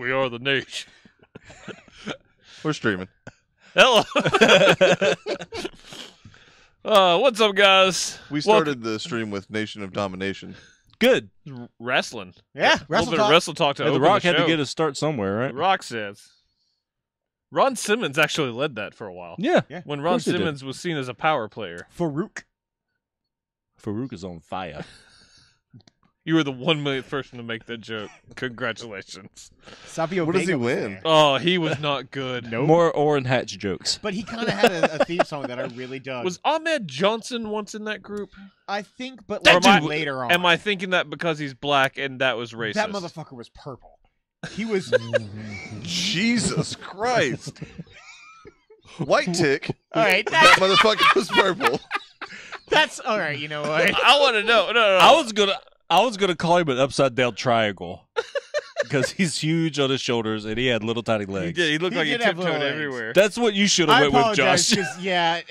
We are the nation. We're streaming. Hello. What's up, guys? We started the stream with Nation of Domination. Good. Wrestling. Yeah, A little bit of wrestle talk to Yeah, the open Rock the had to show. get a start somewhere, right? The Rock says. Ron Simmons actually led that for a while. Yeah. When Ron course he did. Simmons was seen as a power player. Farouk. Farouk is on fire. You were the 1 millionth person to make that joke. Congratulations. Savio What does Vega he was win? there. Oh, he was not good. More Orrin Hatch jokes. But he kind of had a theme song that I really dug. Was Ahmed Johnson once in that group? I think, but Or like am I- later on. Am I thinking that because he's black and that was racist? That motherfucker was purple. He was. Jesus Christ. White tick. All right, That motherfucker was purple. that's all right. You know what? I want to know. No. I was gonna call him an upside down triangle because he's huge on his shoulders and he had little tiny He legs. did. He looked He like he did have little tiptoed legs. everywhere. That's what you should have I went with, apologize. Josh. 'Cause, yeah,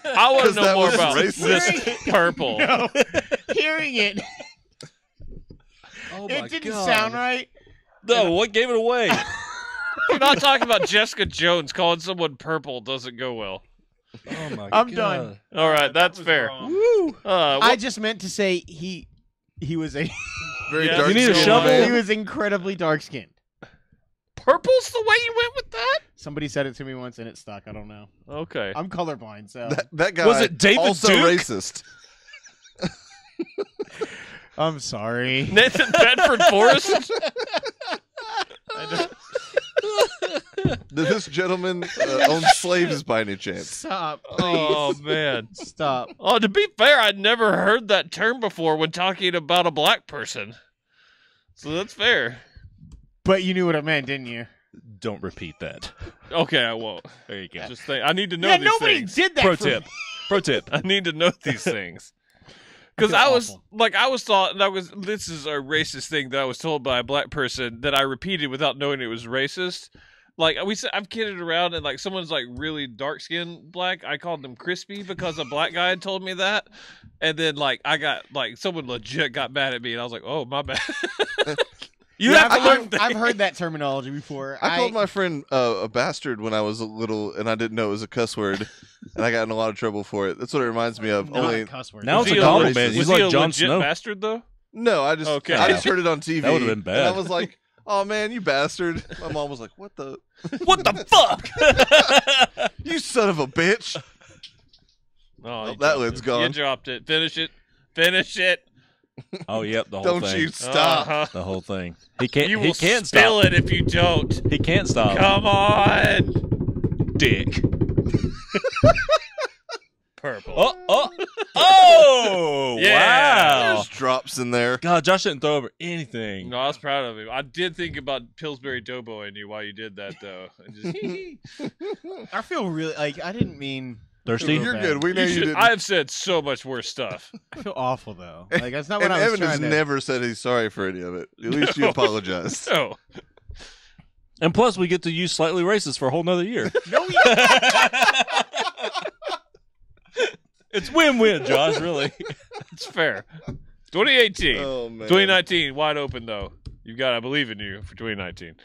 I want 'Cause to know that more was about racist. this purple. no, hearing it, Oh it didn't sound right. No, what gave it away? We're not talking about Jessica Jones. Calling someone purple doesn't go well. Oh my I'm done. All right, that's was fair. wrong. Woo! I just meant to say he was a Very Yeah. dark. You need a skinned shovel? man. he was incredibly dark skinned. Purple's the way you went with that? Somebody said it to me once and it stuck. I don't know. Okay. I'm colorblind, so That guy Was it David also Duke? racist. I'm sorry. Nathan Bedford Forrest? Did this gentleman own slaves by any chance? Stop. Please. Oh, man. Stop. Oh, to be fair, I'd never heard that term before when talking about a black person. So that's fair. But you knew what I meant, didn't you? Don't repeat that. Okay, I won't. There you go. Just think. I need to know Yeah, these nobody things. did that. Pro for tip. me. Pro tip. I need to know these things. Because feel I was awful. thought this is a racist thing that I was told by a black person that I repeated without knowing it was racist. Like I've kidded around and like someone's like really dark skinned black. I called them crispy because a black guy had told me that, and then like I got like someone legit got mad at me and I was like, oh my bad. You Yeah, have to learn I've heard that terminology before. I called my friend a bastard when I was a little, and I didn't know it was a cuss word, and I got in a lot of trouble for it. That's what it reminds me of. not Only a cuss word. Now Was it's a he a compliment. racist? He's Was he like a Jon legit Snow. bastard though? no, I Okay. just heard it on TV. That would've been bad. And I was like, "Oh man, you bastard!" My mom was like, "What the? What the fuck? You son of a bitch!" Oh, you that dropped lid's it. gone. You dropped it. Finish it. Finish it. Oh, yep, the whole Don't thing. you stop! Uh-huh. The whole thing. He can't. You He will can't spill stop. it if you don't. He can't stop. Come on. Dick. Purple. Oh! Yeah. Wow. There's drops in there. God, Josh didn't throw over anything. No, I was proud of him. I did think about Pillsbury Doughboy in you while you did that, though. I just, I feel really like I didn't mean. Thirsty? You're good. We know you you should, didn't. I have said so much worse stuff. I feel awful though. Like that's not what And I was Evan has trying to. never said he's sorry for any of it. At least you apologized. So, And plus, we get to use slightly racist for a whole nother year. No, It's win-win, Josh, really. it's fair. 2018. Oh man. 2019, wide open, though. You got I believe in you for 2019.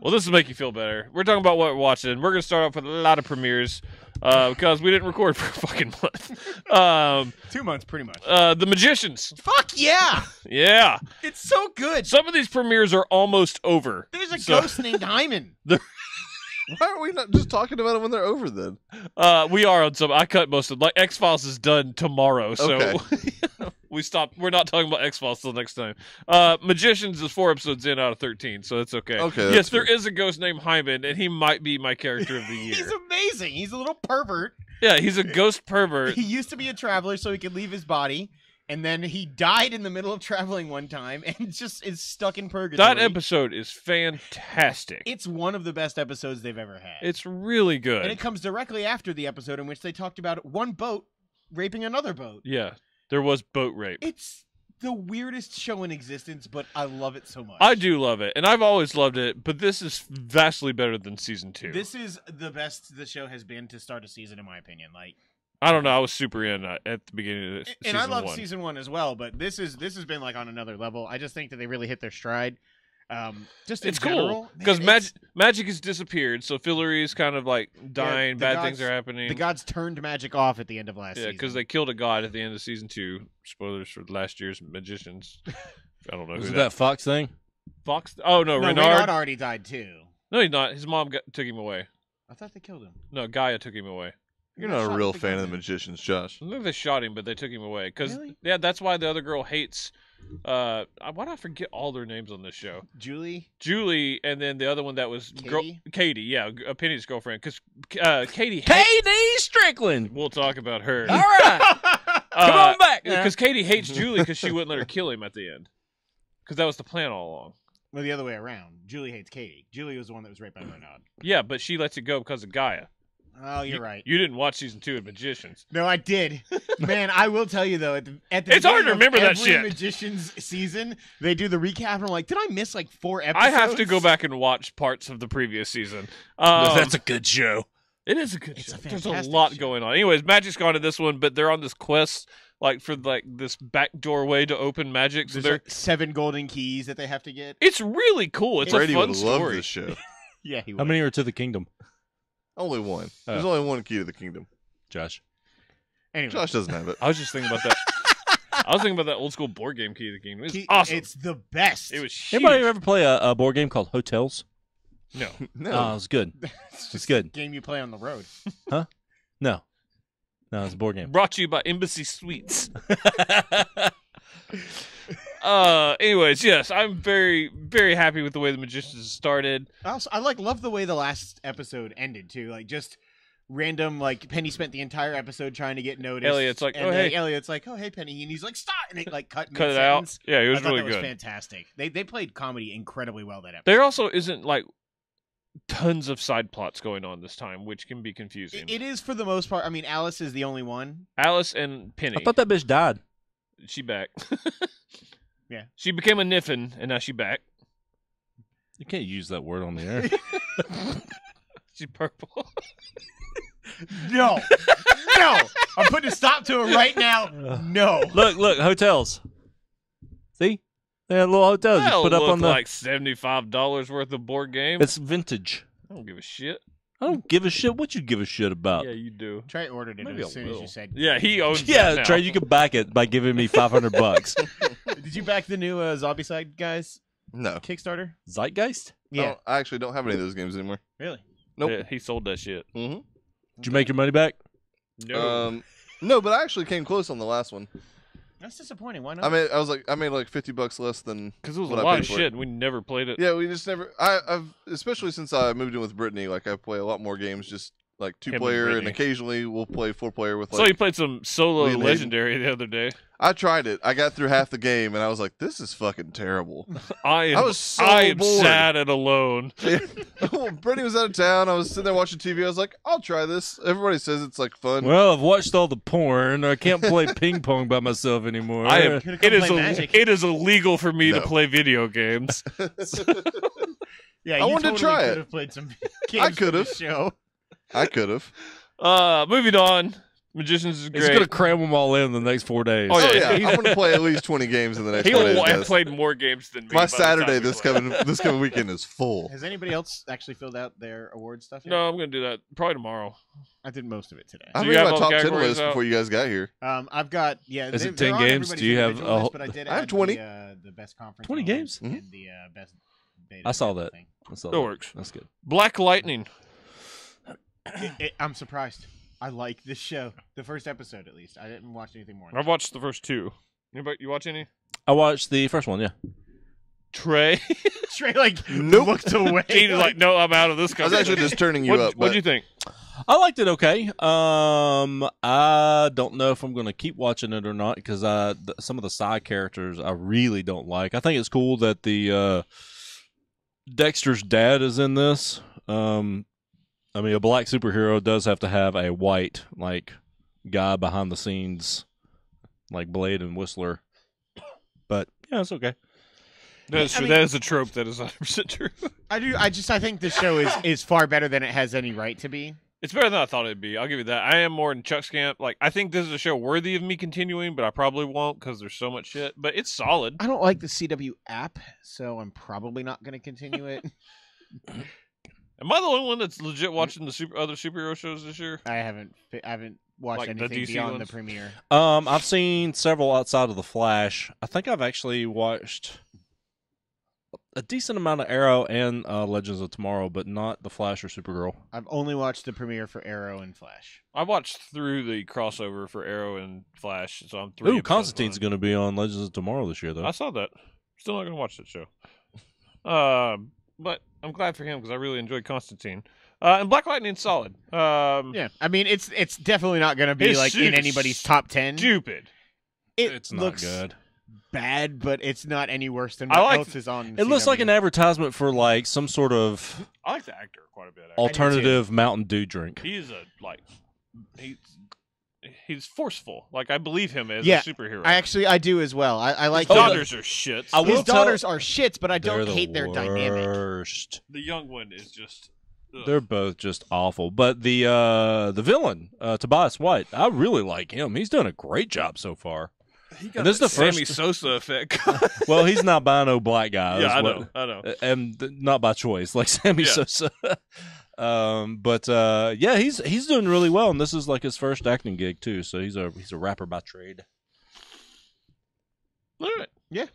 Well, this will make you feel better. We're talking about what we're watching. We're going to start off with a lot of premieres because we didn't record for a fucking month. 2 months, pretty much. The Magicians. Fuck yeah! Yeah. It's so good. Some of these premieres are almost over. There's a So- ghost named Hyman. Why are we not just talking about it when they're over then? We are on some. I cut most of like X-Files is done tomorrow, so Okay. we stopped. We're not talking about X-Files till next time. Magicians is 4 episodes in out of 13, so that's okay. Okay, Yes, that's there fair. is a ghost named Hyman, and he might be my character of the year. He's amazing. He's a little pervert. Yeah, he's a ghost pervert. He used to be a traveler so he could leave his body, and then he died in the middle of traveling one time and just is stuck in purgatory. That episode is fantastic. It's one of the best episodes they've ever had. It's really good. And it comes directly after the episode in which they talked about one boat raping another boat. Yeah, there was boat rape. It's the weirdest show in existence, but I love it so much. I do love it, and I've always loved it, but this is vastly better than season 2. This is the best the show has been to start a season, in my opinion. Like, I don't know. I was super in at the beginning of this and I love 1. season 1 as well, but this has been like on another level. I just think that they really hit their stride. Just in It's general, cool because magic has disappeared, so Fillory is kind of like dying. the Bad gods- things are happening. the gods turned magic off at the end of last Yeah, season. because they killed a god at the end of season 2. Spoilers for last year's Magicians. I don't know Was who it that Fox thing? Fox. Oh no, no, Renard. already died too. No, he's not. His mom took him away. I thought they killed him. No, Gaia took him away. You're He got not shot a real with the fan of gun. the Magicians, Josh. I think they shot him, but they took him away. Because Really? yeah, that's why the other girl hates. Why do I forget all their names on this show? Julie. Julie, and the other one that was Katie. Yeah, Penny's girlfriend. Because Katie. KD Strickland. We'll talk about her. All right. Come on back. Because Katie hates Julie because she wouldn't let her kill him at the end. Because that was the plan all along. Well, the other way around. Julie hates Katie. Julie was the one that was raped by Renard. Yeah, but she lets it go because of Gaia. Oh, you're right. You didn't watch season 2 of Magicians. No, I did. Man, I will tell you though, at the It's hard to beginning of remember that every shit. Magicians season, they do the recap, and I'm like, did I miss like 4 episodes? I have to go back and watch parts of the previous season. That's a good show. It is a good It's show. a There's a fantastic lot show. going on. Anyways, Magic's gone to this one, but they're on this quest, like for like this back doorway to open magic. So There's they're like 7 golden keys that they have to get. it's really cool. It's Brady a fun would love story. this show. Yeah, he How would. many are to the kingdom, Only one. Oh. There's only one key to the kingdom. Josh? Anyway, Josh doesn't have it. I was just thinking about that. I was thinking about that old school board game Key to the Kingdom. It's awesome. It's the best. It was huge. Anybody ever play a board game called Hotels? No. No. Oh, it's good. It's It's good. a game you play on the road. No, it's a board game. Brought to you by Embassy Suites. Anyways, yes, I'm very, very happy with the way the Magicians started. I love the way the last episode ended too. Like just random. Like Penny spent the entire episode trying to get noticed. Elliot's like, and "Oh, then hey." Elliot's like, oh hey Penny, and he's like, stop, and it like cut Cut it out. mid-sentence. Yeah, it was I thought really that was good. fantastic. They played comedy incredibly well that episode. There also isn't like tons of side plots going on this time, which can be confusing. It is for the most part. I mean, Alice is the only one. Alice and Penny. I thought that bitch died. She back. Yeah. She became a Niffin, and now she back. You can't use that word on the air. She's purple. No, no, I'm putting a stop to it right now. No. Look, hotels. See? They had little hotels you That'll put up look on the. like $75 worth of board game. It's vintage. I don't give a shit. I don't give a shit what you give a shit about. Yeah, you do. Trey ordered it Maybe I as soon as will. you said. Yeah, he owns Yeah, that now. Trey, you can back it by giving me $500. Did you back the new Zombicide guys No. Kickstarter? Zeitgeist? Yeah. I actually don't have any of those games anymore. Really? Nope. Yeah, he sold that shit. Mm-hmm. Did you make your money back? No. No, but I actually came close on the last one. That's disappointing. Why not? I made like $50 less than Because it was a what I lot paid of for shit. it. We never played it. Yeah, we just never. I've especially since I moved in with Brittany. Like I play a lot more games, just like Him and 2-player, and Brittany. occasionally we'll play 4-player with So like. you played some solo Liam Hayden. legendary the other day. I tried it. I got through half the game, and I was like, "This is fucking terrible." I was so am bored. sad and alone. Brittany was out of town. I was sitting there watching TV. I was like, "I'll try this." Everybody says it's like fun. Well, I've watched all the porn. I can't play ping pong by myself anymore. I am. Could've come play Magic. It is illegal for me to No. play video games. yeah, I you wanted to totally try could it. have played some games for could've. this show. I could have. Moving on. Magicians is He's great. going to cram them all in the next 4 days. Oh, Oh yeah. yeah, I'm gonna play at least 20 games in the next 4 He'll days. have guys. played more games than me. by My the time Saturday we this play. coming weekend is full. Has anybody else actually filled out their award stuff yet? No, I'm gonna do that probably tomorrow. I did most of it today. I Do made you have my all the top 10 categories list out? before you guys got here. I've got Is it they're 10 on games? everybody's Do you have individual a list, but I did I have add 20. The best conference 20 room games? and the best beta. I saw that. thing. That works. That's good. Black Lightning. I'm surprised. I like this show. The first episode, at least. I didn't watch anything more. I've watched the first 2. Anybody, you watch any? I watched the first one, yeah. Trey. Straight like Nope. looked away. He's like, no, I'm out of this. I was actually just turning you up. What'd But you think? I liked it okay. I don't know if I'm going to keep watching it or not because some of the side characters I really don't like. I think it's cool that the Dexter's dad is in this. I mean, a black superhero does have to have a white like guy behind the scenes, like Blade and Whistler. But yeah, it's okay. That is I true. mean- That is a trope. That is 100% true. I think this show is far better than it has any right to be. It's better than I thought it'd be. I'll give you that. I am more in Chuck's camp. Like, I think this is a show worthy of me continuing, but I probably won't because there's so much shit. But it's solid. I don't like the CW app, so I'm probably not going to continue it. Am I the only one that's legit watching the other superhero shows this year? I haven't watched Like the anything DC beyond ones? the premiere. I've seen several outside of the Flash. I think I've actually watched a decent amount of Arrow and Legends of Tomorrow, but not the Flash or Supergirl. I've only watched the premiere for Arrow and Flash. I watched through the crossover for Arrow and Flash, so I'm 3 Ooh, episodes Constantine's behind. going to be on Legends of Tomorrow this year, though. I saw that. Still not going to watch that show. But I'm glad for him because I really enjoyed Constantine. And Black Lightning's solid. Yeah, I mean it's definitely not going to be His like suit in is anybody's top 10. Stupid. It's not looks good. bad, but it's not any worse than I what like else is on. It looks like CW. an advertisement for like some sort of I like the actor quite a bit. Actually. alternative Mountain Dew drink. He is he's forceful. Like I believe him as Yeah, a superhero. I do as well. I like His him. daughters are shits. I will His tell- daughters are shits, but I They're don't the hate their dynamic. worst. The young one is just. Ugh. They're both just awful. But the villain, Tobias White, I really like him. He's done a great job so far. He And this is the Sammy first- Sosa effect. Well, he's not albino black guy. yeah, is I what- know. and not by choice, like Sammy Yeah. Sosa. But yeah, he's doing really well, and this is like his first acting gig too. So he's a rapper by trade. All right. Yeah.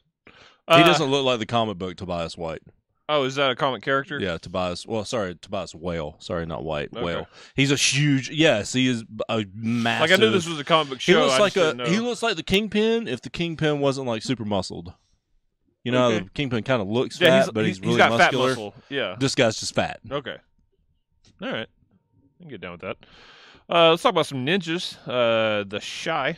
He doesn't look like the comic book Tobias White. Oh, is that a comic character? Yeah, Tobias. Well, sorry, Tobias Whale. Sorry, not White. Okay. Whale. He's a huge. Yes, he is a massive. Like I knew this was a comic book He show. looks I like just didn't know. he looks like the Kingpin if the Kingpin wasn't like super muscled. You know, how Okay. the Kingpin kind of looks Yeah, fat, but he's really got muscular. fat muscle. Yeah. This guy's just fat. Okay. All right. I can get down with that. Let's talk about some ninjas. The Shy.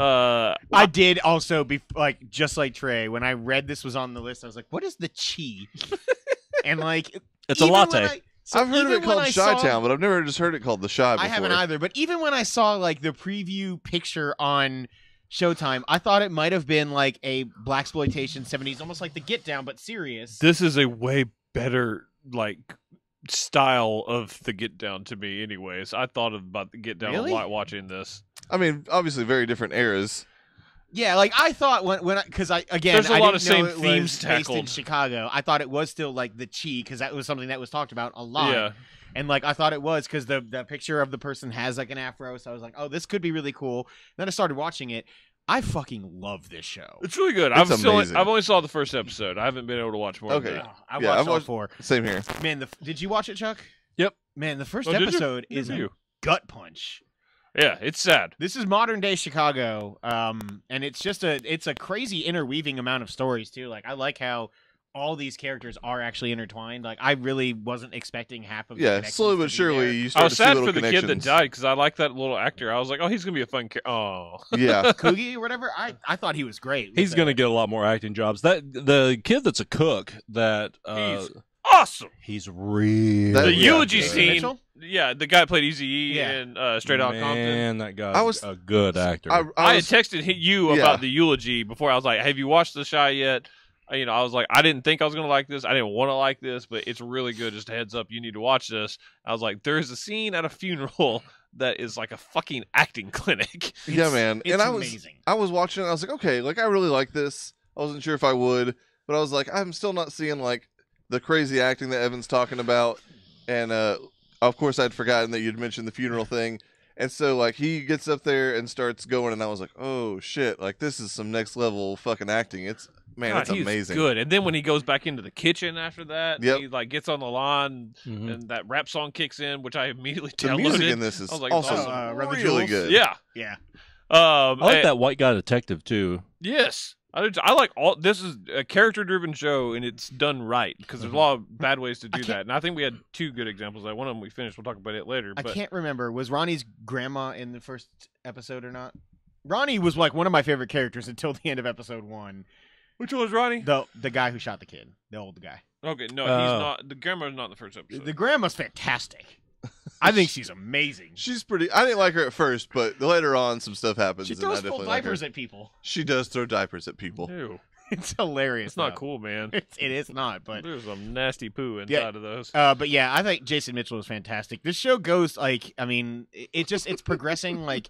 I did also be like just like Trey when I read this was on the list. I was like, "What is the chi?" And like, It's a even when latte. So I've heard of even it when called I Shy saw- Town, but I've never just heard it called the Shy before. I haven't either. But even when I saw like the preview picture on Showtime, I thought it might have been like a blaxploitation 70s, almost like the Get Down, but serious. This is a way better like style of the Get Down to me. Anyways, I thought about the Get Down Really? a lot watching this. I mean, obviously, very different eras. Yeah, like I thought when because I again There's a I lot didn't of same know it themes was based in tackled. Chicago. I thought it was still like the chi because that was something that was talked about a lot. Yeah. And like I thought it was because the picture of the person has like an afro, so I was like, oh, this could be really cool. Then I started watching it. I fucking love this show. It's really good. It's amazing. I've only saw the first episode. I haven't been able to watch more. Okay. Of that. I Yeah, watched I've all watched- 4. Same here. Man, did you watch it, Chuck? Yep. Man, the first Oh, did you? episode Good is for a you. gut punch. Yeah, it's sad. This is modern day Chicago, and it's just it's a crazy interweaving amount of stories too. Like I like how all these characters are actually intertwined. Like I really wasn't expecting half of the Yeah, connections slowly to but be surely there. you I start was to see sad little for the kid that connections. died because I like that little actor. I was like, oh, he's gonna be a fun character. Oh, Yeah, Coogie or whatever. I thought he was great. He's going to get a lot more acting jobs. That the kid that's a cook that He's awesome. he's really That- The yeah, eulogy yeah. scene. Mitchell? Yeah, the guy that played Eazy-E Yeah. in Straight Outta Compton. Man, that guy's I was- a good actor. I had was- texted you Yeah. about the eulogy before. I was like, "Have you watched The Shy yet?" You know, I was like, I didn't think I was gonna like this. I didn't want to like this, but it's really good. Just a heads up, you need to watch this. I was like, there's a scene at a funeral that is like a fucking acting clinic. yeah, man. It's And amazing. I was watching it. I was like, okay, like I really like this. I wasn't sure if I would, but I was like, I'm still not seeing like the crazy acting that Evan's talking about. And of course, I'd forgotten that you'd mentioned the funeral thing. And so like he gets up there and starts going, and I was like, oh shit, like this is some next level fucking acting. It's man, God, it's he's amazing. good. And then when he goes back into the kitchen after that, Yep. he like gets on the lawn Mhm. and that rap song kicks in, which I immediately The downloaded. music in this is I was like, also awesome. Run the really Jewels? good. Yeah. Yeah. I like and- that white guy detective too. Yes. I like all. This is a character-driven show, and it's done right because there's a lot of bad ways to do can't- that. And I think we had 2 good examples. One of them we finished. We'll talk about it later. I But can't remember. Was Ronnie's grandma in the first episode or not? Ronnie was like one of my favorite characters until the end of episode 1. which one was Ronnie? The guy who shot the kid, the old guy. Okay, no, Oh. he's not. The grandma's not in the first episode. The grandma's fantastic. I think she's amazing. She's pretty. I didn't like her at first, but later on, some stuff happens. She and I throws definitely full like her. diapers at people. She does throw diapers at people. Ew. It's hilarious. It's not though. cool, man. It is not, but There's some nasty poo inside of those. but yeah, I think Jason Mitchell is fantastic. This show goes like, I mean, it's progressing like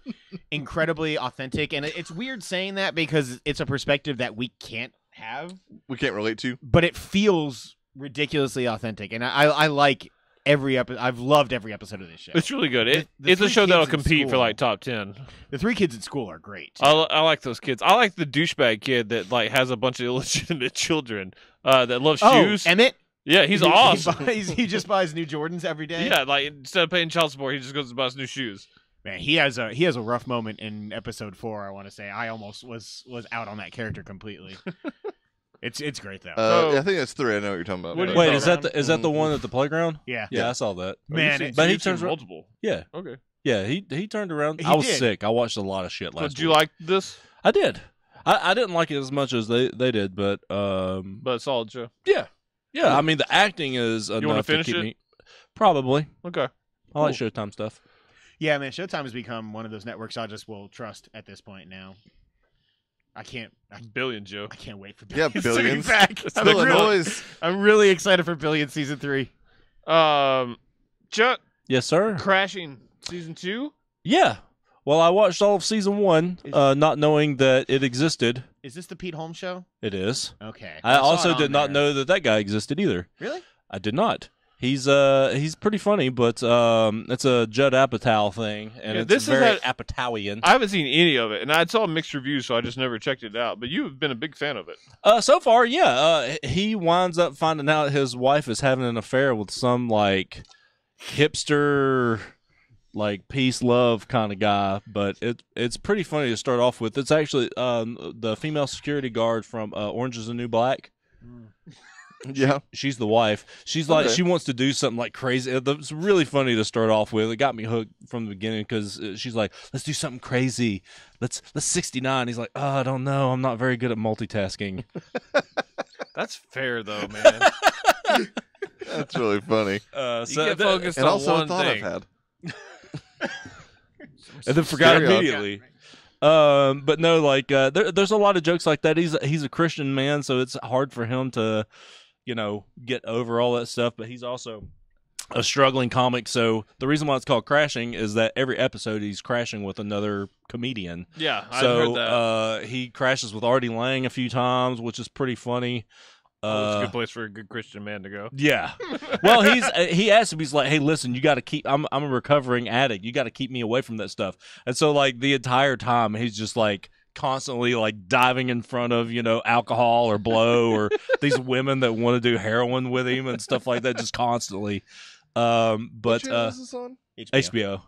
incredibly authentic, and it's weird saying that because it's a perspective that we can't have, We can't relate to. but it feels ridiculously authentic, and I like every episode. I've loved every episode of this show. It's really good. The It's a three show that'll kids in compete for school- like top 10. The 3 kids at school are great. I like those kids. I like the douchebag kid that like has a bunch of illegitimate children that love shoes. Emmett. Yeah, he's awesome. He just buys new Jordans every day. Yeah, like instead of paying child support, he just goes and buys new shoes. Man, he has a rough moment in episode 4. I want to say I almost was out on that character completely. It's great though. Yeah, I think that's 3. I know what you're talking about. What do you Wait, call is that the one at the playground? yeah, Yeah, I saw that. man, Oh, it's- But he you've seen turns around. multiple. Yeah, Okay. yeah. He turned around. He I was did. sick. I watched a lot of shit last. Did you week. like this? I did. I didn't like it as much as they did, but But it's solid show. yeah. I mean, the acting is enough wanna to finish keep it? me. Probably. Okay. I like Showtime stuff. yeah, man. Showtime has become one of those networks I just will trust at this point now. I can't Joe. I can't wait for Yeah, Billions Billions. to be back. That's I'm the really, Illinois. I'm really excited for Billions season 3. Chuck, Yes, sir. Crashing season 2. Yeah. Well, I watched all of season 1, not knowing that it existed. Is this the Pete Holmes show? It is. Okay. I saw also it did on not there. know that guy existed either. Really? I did not. He's pretty funny, but it's a Judd Apatow thing, and Yeah, it's this is very a- Apatowian. I haven't seen any of it, and I saw mixed reviews, so I just never checked it out. But you've been a big fan of it. So far, yeah. He winds up finding out his wife is having an affair with some like hipster, like peace love kind of guy. But it's pretty funny to start off with. It's actually the female security guard from Orange Is the New Black. Yeah. She's the wife. She's like Okay. she wants to do something like crazy. It's really funny to start off with. It got me hooked from the beginning because she's like, "Let's do something crazy. Let's 69." He's like, "Oh, I don't know. I'm not very good at multitasking." That's fair, though, man. That's really funny. You So get that- focused And on also a one thought thing. I've had. and then forgot Stereotype. immediately. But no, like there's a lot of jokes like that. He's a Christian man, so it's hard for him to, get over all that stuff. But he's also a struggling comic. So the reason why it's called Crashing is that every episode he's crashing with another comedian. Yeah, I've So heard that. he crashes with Artie Lang a few times, which is pretty funny. It's a good place for a good Christian man to go. Yeah. Well, he asked him. He's like, "Hey, listen, you got to keep. I'm a recovering addict. You got to keep me away from that stuff." And so, like the entire time, he's just like constantly like diving in front of alcohol or blow or these women that want to do heroin with him and stuff like that, just constantly. What But channel is this on? HBO.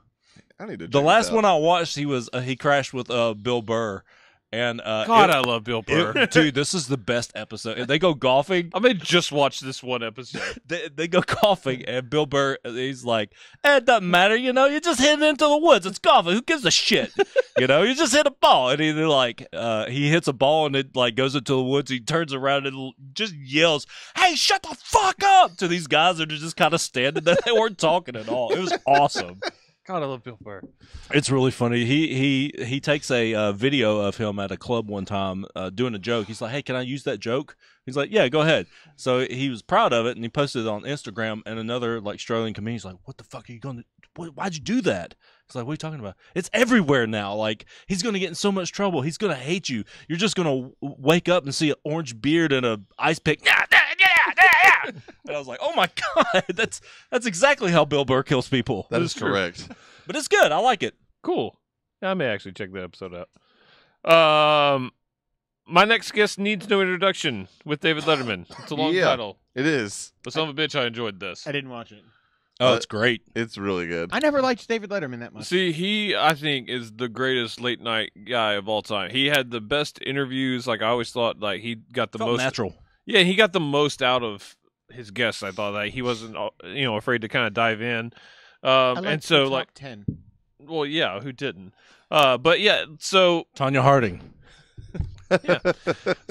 I need to. The check last this out. one I watched, he crashed with Bill Burr. And God, I love Bill Burr. dude, this is the best episode. They go golfing. I may just watch this one episode. They go golfing, and Bill Burr, he's like, "It doesn't matter, you're just hitting into the woods. It's golfing. Who gives a shit? You just hit a ball." And he hits a ball, and it like goes into the woods. He turns around and just yells, "Hey, shut the fuck up!" to these guys that are just kind of standing there. They weren't talking at all. It was awesome. God, I love Bill Burr. It's really funny. He takes a video of him at a club one time doing a joke. He's like, "Hey, can I use that joke?" He's like, "Yeah, go ahead." So he was proud of it, and he posted it on Instagram. And another like struggling comedian's like, "What the fuck are you going to? Why'd you do that?" He's like, "What are you talking about? It's everywhere now. Like he's going to get in so much trouble. He's going to hate you. You're just going to wake up and see an orange beard and a ice pick." And I was like, "Oh my god, that's exactly how Bill Burr kills people." That is true. correct. But it's good. I like it. Cool. I may actually check that episode out. My next guest needs no introduction with David Letterman. It's a long Yeah. title, It is. but son of a bitch, I enjoyed this. I didn't watch it. Oh, it's great. It's really good. I never liked David Letterman that much. See, he, I think, is the greatest late night guy of all time. He had the best interviews. Like I always thought, like he got the Felt most natural. Yeah, he got the most out of his guests. I thought that he wasn't, afraid to kind of dive in. I liked And so, the like, top 10. well, yeah, who didn't? But yeah, so Tanya Harding.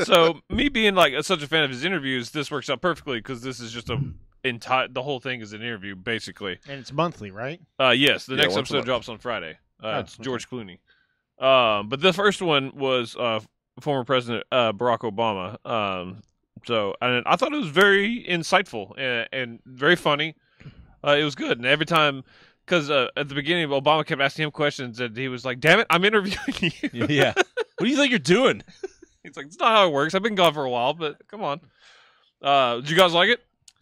so me being like such a fan of his interviews, this works out perfectly because this is just the whole thing is an interview basically. And it's monthly, right? Yes, the Yeah, next once a episode month. drops on Friday. It's okay. George Clooney. But the first one was former President Barack Obama. So and I thought it was very insightful and very funny. It was good, and every time, because at the beginning, Obama kept asking him questions, and he was like, "Damn it, I'm interviewing you." Yeah. What do you think you're doing? He's like, "It's not how it works. I've been gone for a while, but come on." Did you guys like it?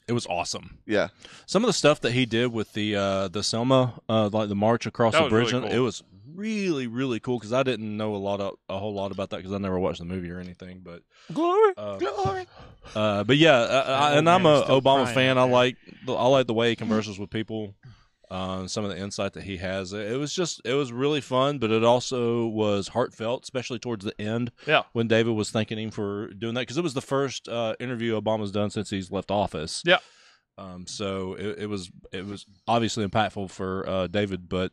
It was awesome. Yeah. Some of the stuff that he did with the Selma, like the march across That the was bridge, really cool. it was really, really cool because I didn't know a whole lot about that because I never watched the movie or anything. But Glory, glory. But yeah, and I'm a Obama fan. I like the way he converses with people. Some of the insight that he has. It was really fun, but it also was heartfelt, especially towards the end. Yeah. When David was thanking him for doing that, because it was the first interview Obama's done since he's left office. Yeah. So it was obviously impactful for David, but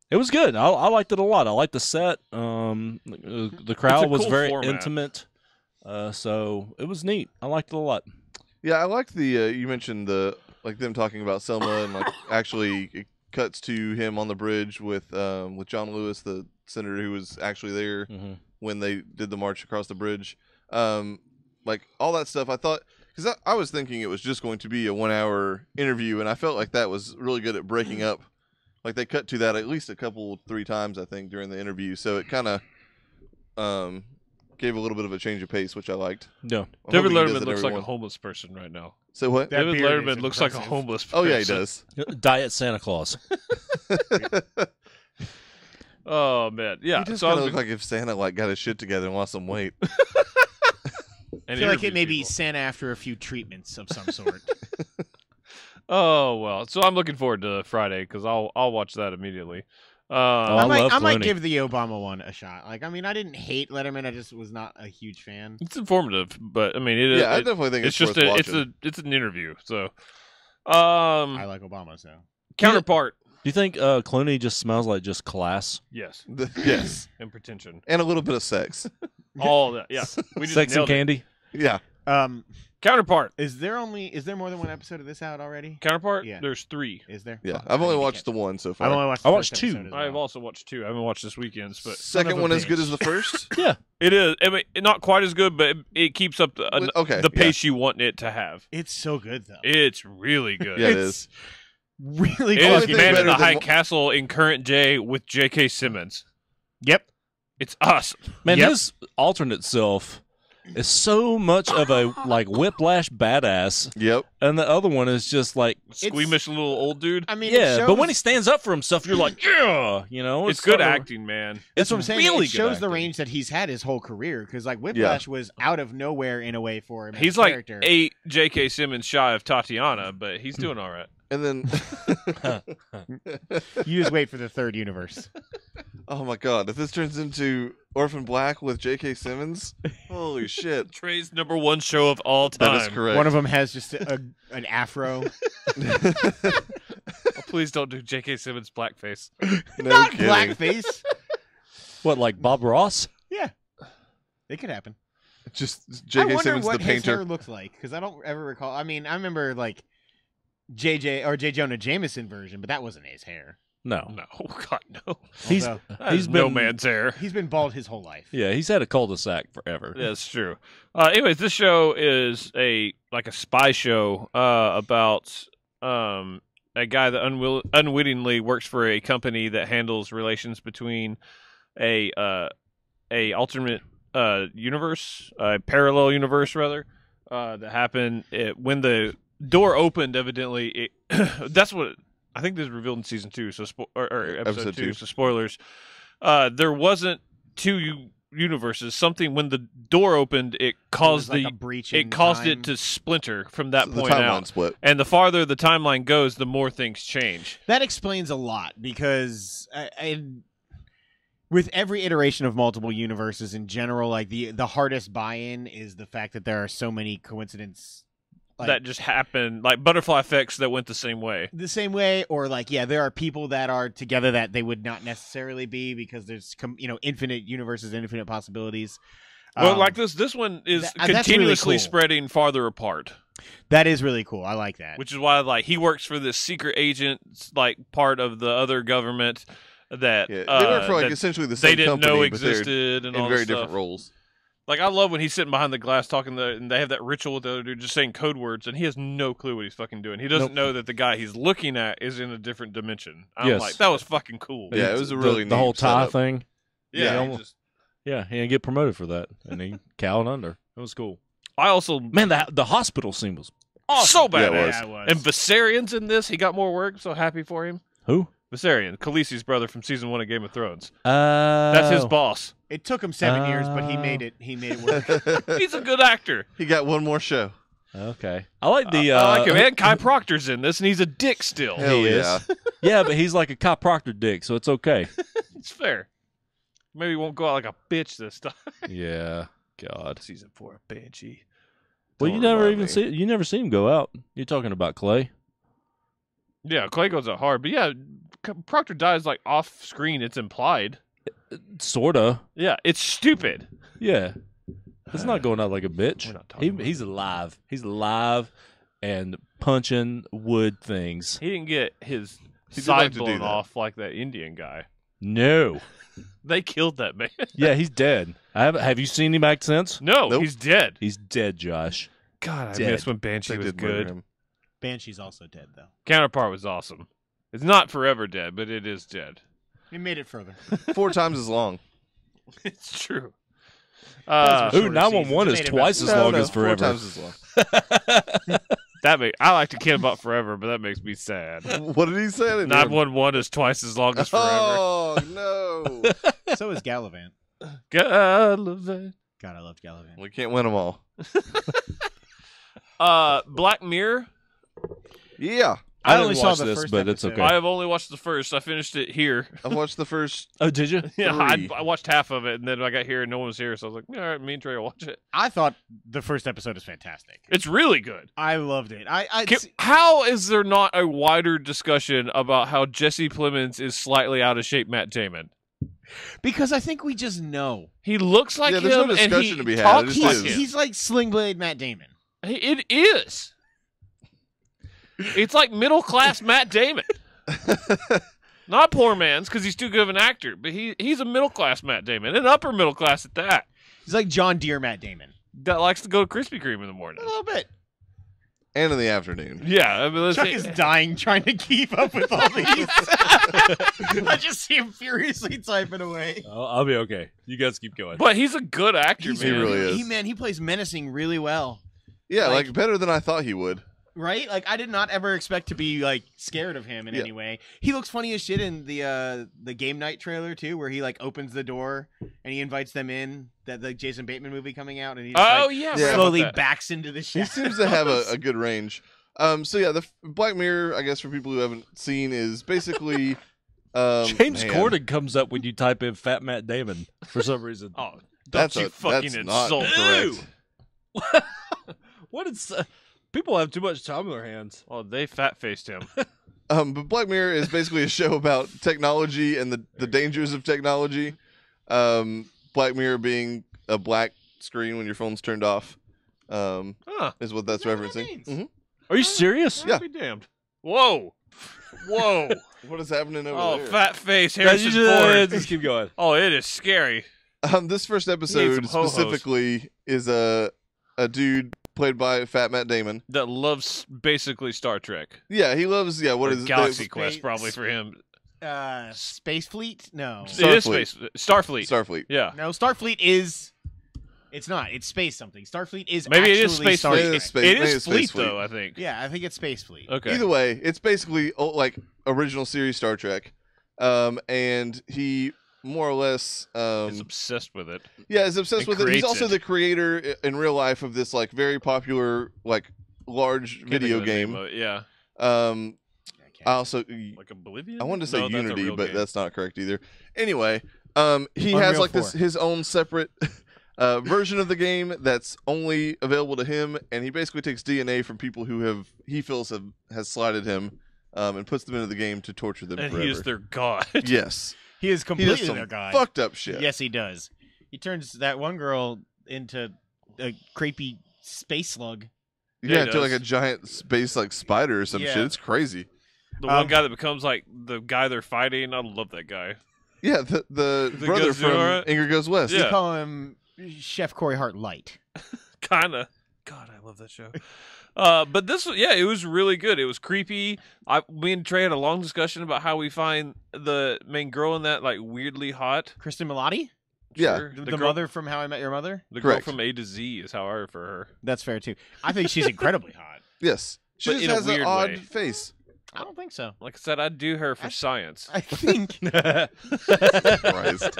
it was good. I liked it a lot. I liked the set. The crowd was cool very format. intimate. So it was neat. I liked it a lot. Yeah, I liked the you mentioned them talking about Selma and like actually it cuts to him on the bridge with John Lewis, the senator who was actually there when they did the march across the bridge. Like all that stuff, I thought, because I was thinking it was just going to be a 1 hour interview, and I felt like that was really good at breaking up. Like they cut to that at least 3 times, I think, during the interview. So it kind of gave a little bit of a change of pace, which I liked. No. I'm David hoping he does Letterman it looks like a every homeless person right now. So what? That David beard Letterman is looks like a impressive. homeless person. Oh yeah, he does. Diet Santa Claus. Oh man, yeah. He does So kind of look like if Santa got his shit together and lost some weight. I feel like it may be Santa after a few treatments of some sort. Oh well, so I'm looking forward to Friday because I'll watch that immediately. I love I might Clooney. give the Obama one a shot. Like, I mean, I didn't hate Letterman. I just was not a huge fan. It's informative, but I mean, it is. Yeah, I definitely think it's it's just worth it's watching. it's an interview. So, I like Obama, so. counterpart, Do you think Clooney just smells like just class? yes, Yes, and pretension, and a little bit of sex. all that. Yeah, we just Sex and nailed it. candy? Yeah, Counterpart, Is there more than one episode of this out already? counterpart. Yeah. There's 3. Is there? yeah. Fuck, I've I only need to watched the catch- one so I've far. only watched. I the watched first 2. episode as I have well. also watched 2. I haven't watched this weekend's, but Second Son of one a as good bitch. as the first. Yeah. it is. I mean, not quite as good, but it keeps up Okay, the pace you want it to have. It's so good though. It's really good. Yeah, it It's is. really It Only is thing Man in better the than High wha- Castle in current day with J.K. Simmons. Yep. It's awesome. Man, Yep. his alternate self is so much of a whiplash badass, Yep. and the other one is just like, Squeamish little old dude. I mean, it yeah. shows, But when he stands up for himself, you're like, yeah, It's good sort of- acting, man. that's what I'm saying. really It good shows the acting. range that he's had his whole career. Because like Whiplash was out of nowhere in a way for him. as He's a like character. 8 J.K. Simmons shy of Tatiana, but he's doing all right. And then, You just wait for the third universe. oh my god, if this turns into Orphan Black with J.K. Simmons, holy shit! Trey's #1 show of all time. That is correct. One of them has just an afro. Oh, please don't do J.K. Simmons blackface. No Not kidding. blackface. What, like Bob Ross? Yeah, it could happen. Just I J.K. wonder Simmons, what the his hair painter. looked like because I don't ever recall. I mean, I remember like J. Jonah Jameson version, but that wasn't his hair. No. No, God, no. He's Although, That He's is no been- man's hair. he's been bald his whole life. yeah, he's had a cul-de-sac forever. That's true. Anyways, this show is a spy show about a guy that unwittingly works for a company that handles relations between a alternate universe, a parallel universe rather, that happened when the door opened. Evidently, that's what I think this is revealed in season 2. So or episode 2. 2. So spoilers. There wasn't 2 universes. Something when the door opened, it caused Like a breach in it caused time. it to splinter from that The point timeline out. split. And the farther the timeline goes, the more things change. That explains a lot because with every iteration of multiple universes in general, like the hardest buy-in is the fact that there are so many coincidences That just happened, like butterfly effects that went the same way. the same way, or like there are people that are together that they would not necessarily be because there's infinite universes, infinite possibilities. Well, like this one is that's really continuously cool. spreading farther apart, That is really cool. I like that. which is why he works for this secret agent, part of the other government that Yeah, they work for that essentially the they same didn't company, know but they're existed and in all very this stuff. different roles. Like, I love when he's sitting behind the glass talking and they have that ritual with the other dude just saying code words, and he has no clue what he's fucking doing. He doesn't know that the guy he's looking at is in a different dimension. I'm Yes. like, that was fucking cool. Yeah, it was a really the neat whole tie setup. thing. Yeah. he just- Yeah, he didn't get promoted for that, and he cowed under. It was cool. I also Man, the hospital scene was awesome. so badass. Yeah, it was. Yeah, it was. And Viserion's in this. He got more work. I'm so happy for him. Who? Viserion, Khaleesi's brother from season 1 of Game of Thrones. That's That's his boss. It took him 7 years, but he made it. He made it work. He's a good actor. He got one more show. Okay, I like the. I like him. And Kai Proctor's in this, and he's a dick still. Hell He is. yeah. Yeah, but he's like a Kai Proctor dick, so it's okay. It's fair. Maybe he won't go out like a bitch this time. Yeah, God. Season 4 of Banshee. Well, Don't you never remind even me. see. You never see him go out. You're talking about Clay. Yeah, Clay goes out hard, but yeah, Proctor dies like off screen. It's implied. Sorta. Yeah, it's stupid. Yeah. It's not going out like a bitch. We're not talking about He's alive. He's alive and punching wood things. He didn't get his He did side like to do blown that. off like that Indian guy. No. They killed that man. Yeah, he's dead. Have you seen him back since? No, Nope. he's dead. He's dead, Josh. God, I Dead. miss when Banshee They was did murder good. him. Banshee's also dead, though. Counterpart was awesome. It's not forever dead, but it is dead. He made it further. 4 times as long. It's true. Those were Ooh, short 911 seasons. is It made twice it as long as 4 forever. times as long. I like to kid about forever, but that makes me sad. What did he say? 911 is twice as long as forever. Oh no! better. So is Gallivant. Gallivant. God, I loved Gallivant. We can't win them all. Black Mirror. Yeah, I only didn't saw watch the this, first but it's episode. okay. I have only watched the first. I finished it here. I watched the first. Oh, did you? Yeah, 3. I watched half of it, and then I got here and no one was here, so I was like, all right, me and Trey will watch it. I thought the first episode was fantastic. It's really good. I loved it. How is there not a wider discussion about how Jesse Plemons is slightly out of shape Matt Damon? because I think we just know. He looks like Yeah, him, there's no and discussion he to be had. talks It like just him. is. He's like Sling Blade Matt Damon. It is. It's like middle class Matt Damon. Not poor man's because he's too good of an actor, but he's a middle class Matt Damon, and upper middle class at that. He's like John Deere Matt Damon. That likes to go to Krispy Kreme in the morning. A little bit. And in the afternoon. Yeah, I mean, let's Chuck say- is dying trying to keep up with all these. I just see him furiously typing away. I'll be okay. You guys keep going. but he's a good actor, He's man. He really is. He plays menacing really well. Yeah, Like- like better than I thought he would. Right? Like I did not ever expect to be like scared of him in Yeah. any way. He looks funny as shit in the game night trailer too, where he like opens the door and he invites them in. That the Jason Bateman movie coming out, and he just, Oh like, yeah, Yeah. forgot about slowly that. backs into the He shadows. seems to have a good range. So yeah, the Black Mirror, I guess for people who haven't seen, is basically James man, Corden comes up when you type in Fat Matt Damon for some reason. Oh, don't That's you a- fucking that's not insult correct. me. What is? People have too much time on their hands. Oh, they fat faced him. But Black Mirror is basically a show about technology and the dangers of technology. Black Mirror being a black screen when your phone's turned off, Huh. is what that's Is that what that referencing. means? Mhm. Are you serious? Yeah. I'll be damned. Whoa. Whoa. What is happening over Oh, there? fat face Guys, Harrison you Ford. just keep going. Oh, it is scary. This first some episode ho-hos. specifically is a dude played by Fat Matt Damon. That loves basically Star Trek. Yeah, he loves what Or is Galaxy the- Quest Space- probably for him. Space Fleet? No. It is Starfleet. space. Starfleet. Starfleet. Yeah. No, Starfleet is. It's not. It's space something. Starfleet is Maybe it actually is Space Star Fleet. It Trek. is space- It maybe is it's Fleet, Space Fleet. though, I think. Yeah, I think it's Space Fleet. Okay. Either way, it's basically like original series Star Trek, and he more or less, He's obsessed with it. is obsessed and with it. He's creates also it. the creator in real life of this like very popular like large Can't think video of the name game. of it, Yeah. I also Like Oblivion? I wanted to say No, that's a Unity, real but game. that's not correct either. Anyway, he has Unreal like this 4. his own separate version of the game that's only available to him, and he basically takes DNA from people who he feels has slighted him, and puts them into the game to torture them And forever. he is their god. Yes, He is he does completely some their guy. fucked up shit. Yes, he does. He turns that one girl into a creepy space slug. Yeah, he to like does. a giant space like spider or some Yeah. shit. It's crazy. The one guy that becomes like the guy they're fighting. I love that guy. Yeah, the The brother Goes from Zora? Ingrid Goes West. Yeah. They call him Chef Corey Hart light. Kinda. God, I love that show. But this, it was really good. It was creepy. Me and Trey had a long discussion about how we find the main girl in that like weirdly hot. Kristen Milotti? Yeah. Sure. The girl, mother from How I Met Your Mother? the girl Correct. from A to Z is how I refer her. That's fair, too. I think she's incredibly hot. Yes. She But just in a has an weird odd way. face. I don't think so. Like I said, I'd do her for science. I think Christ.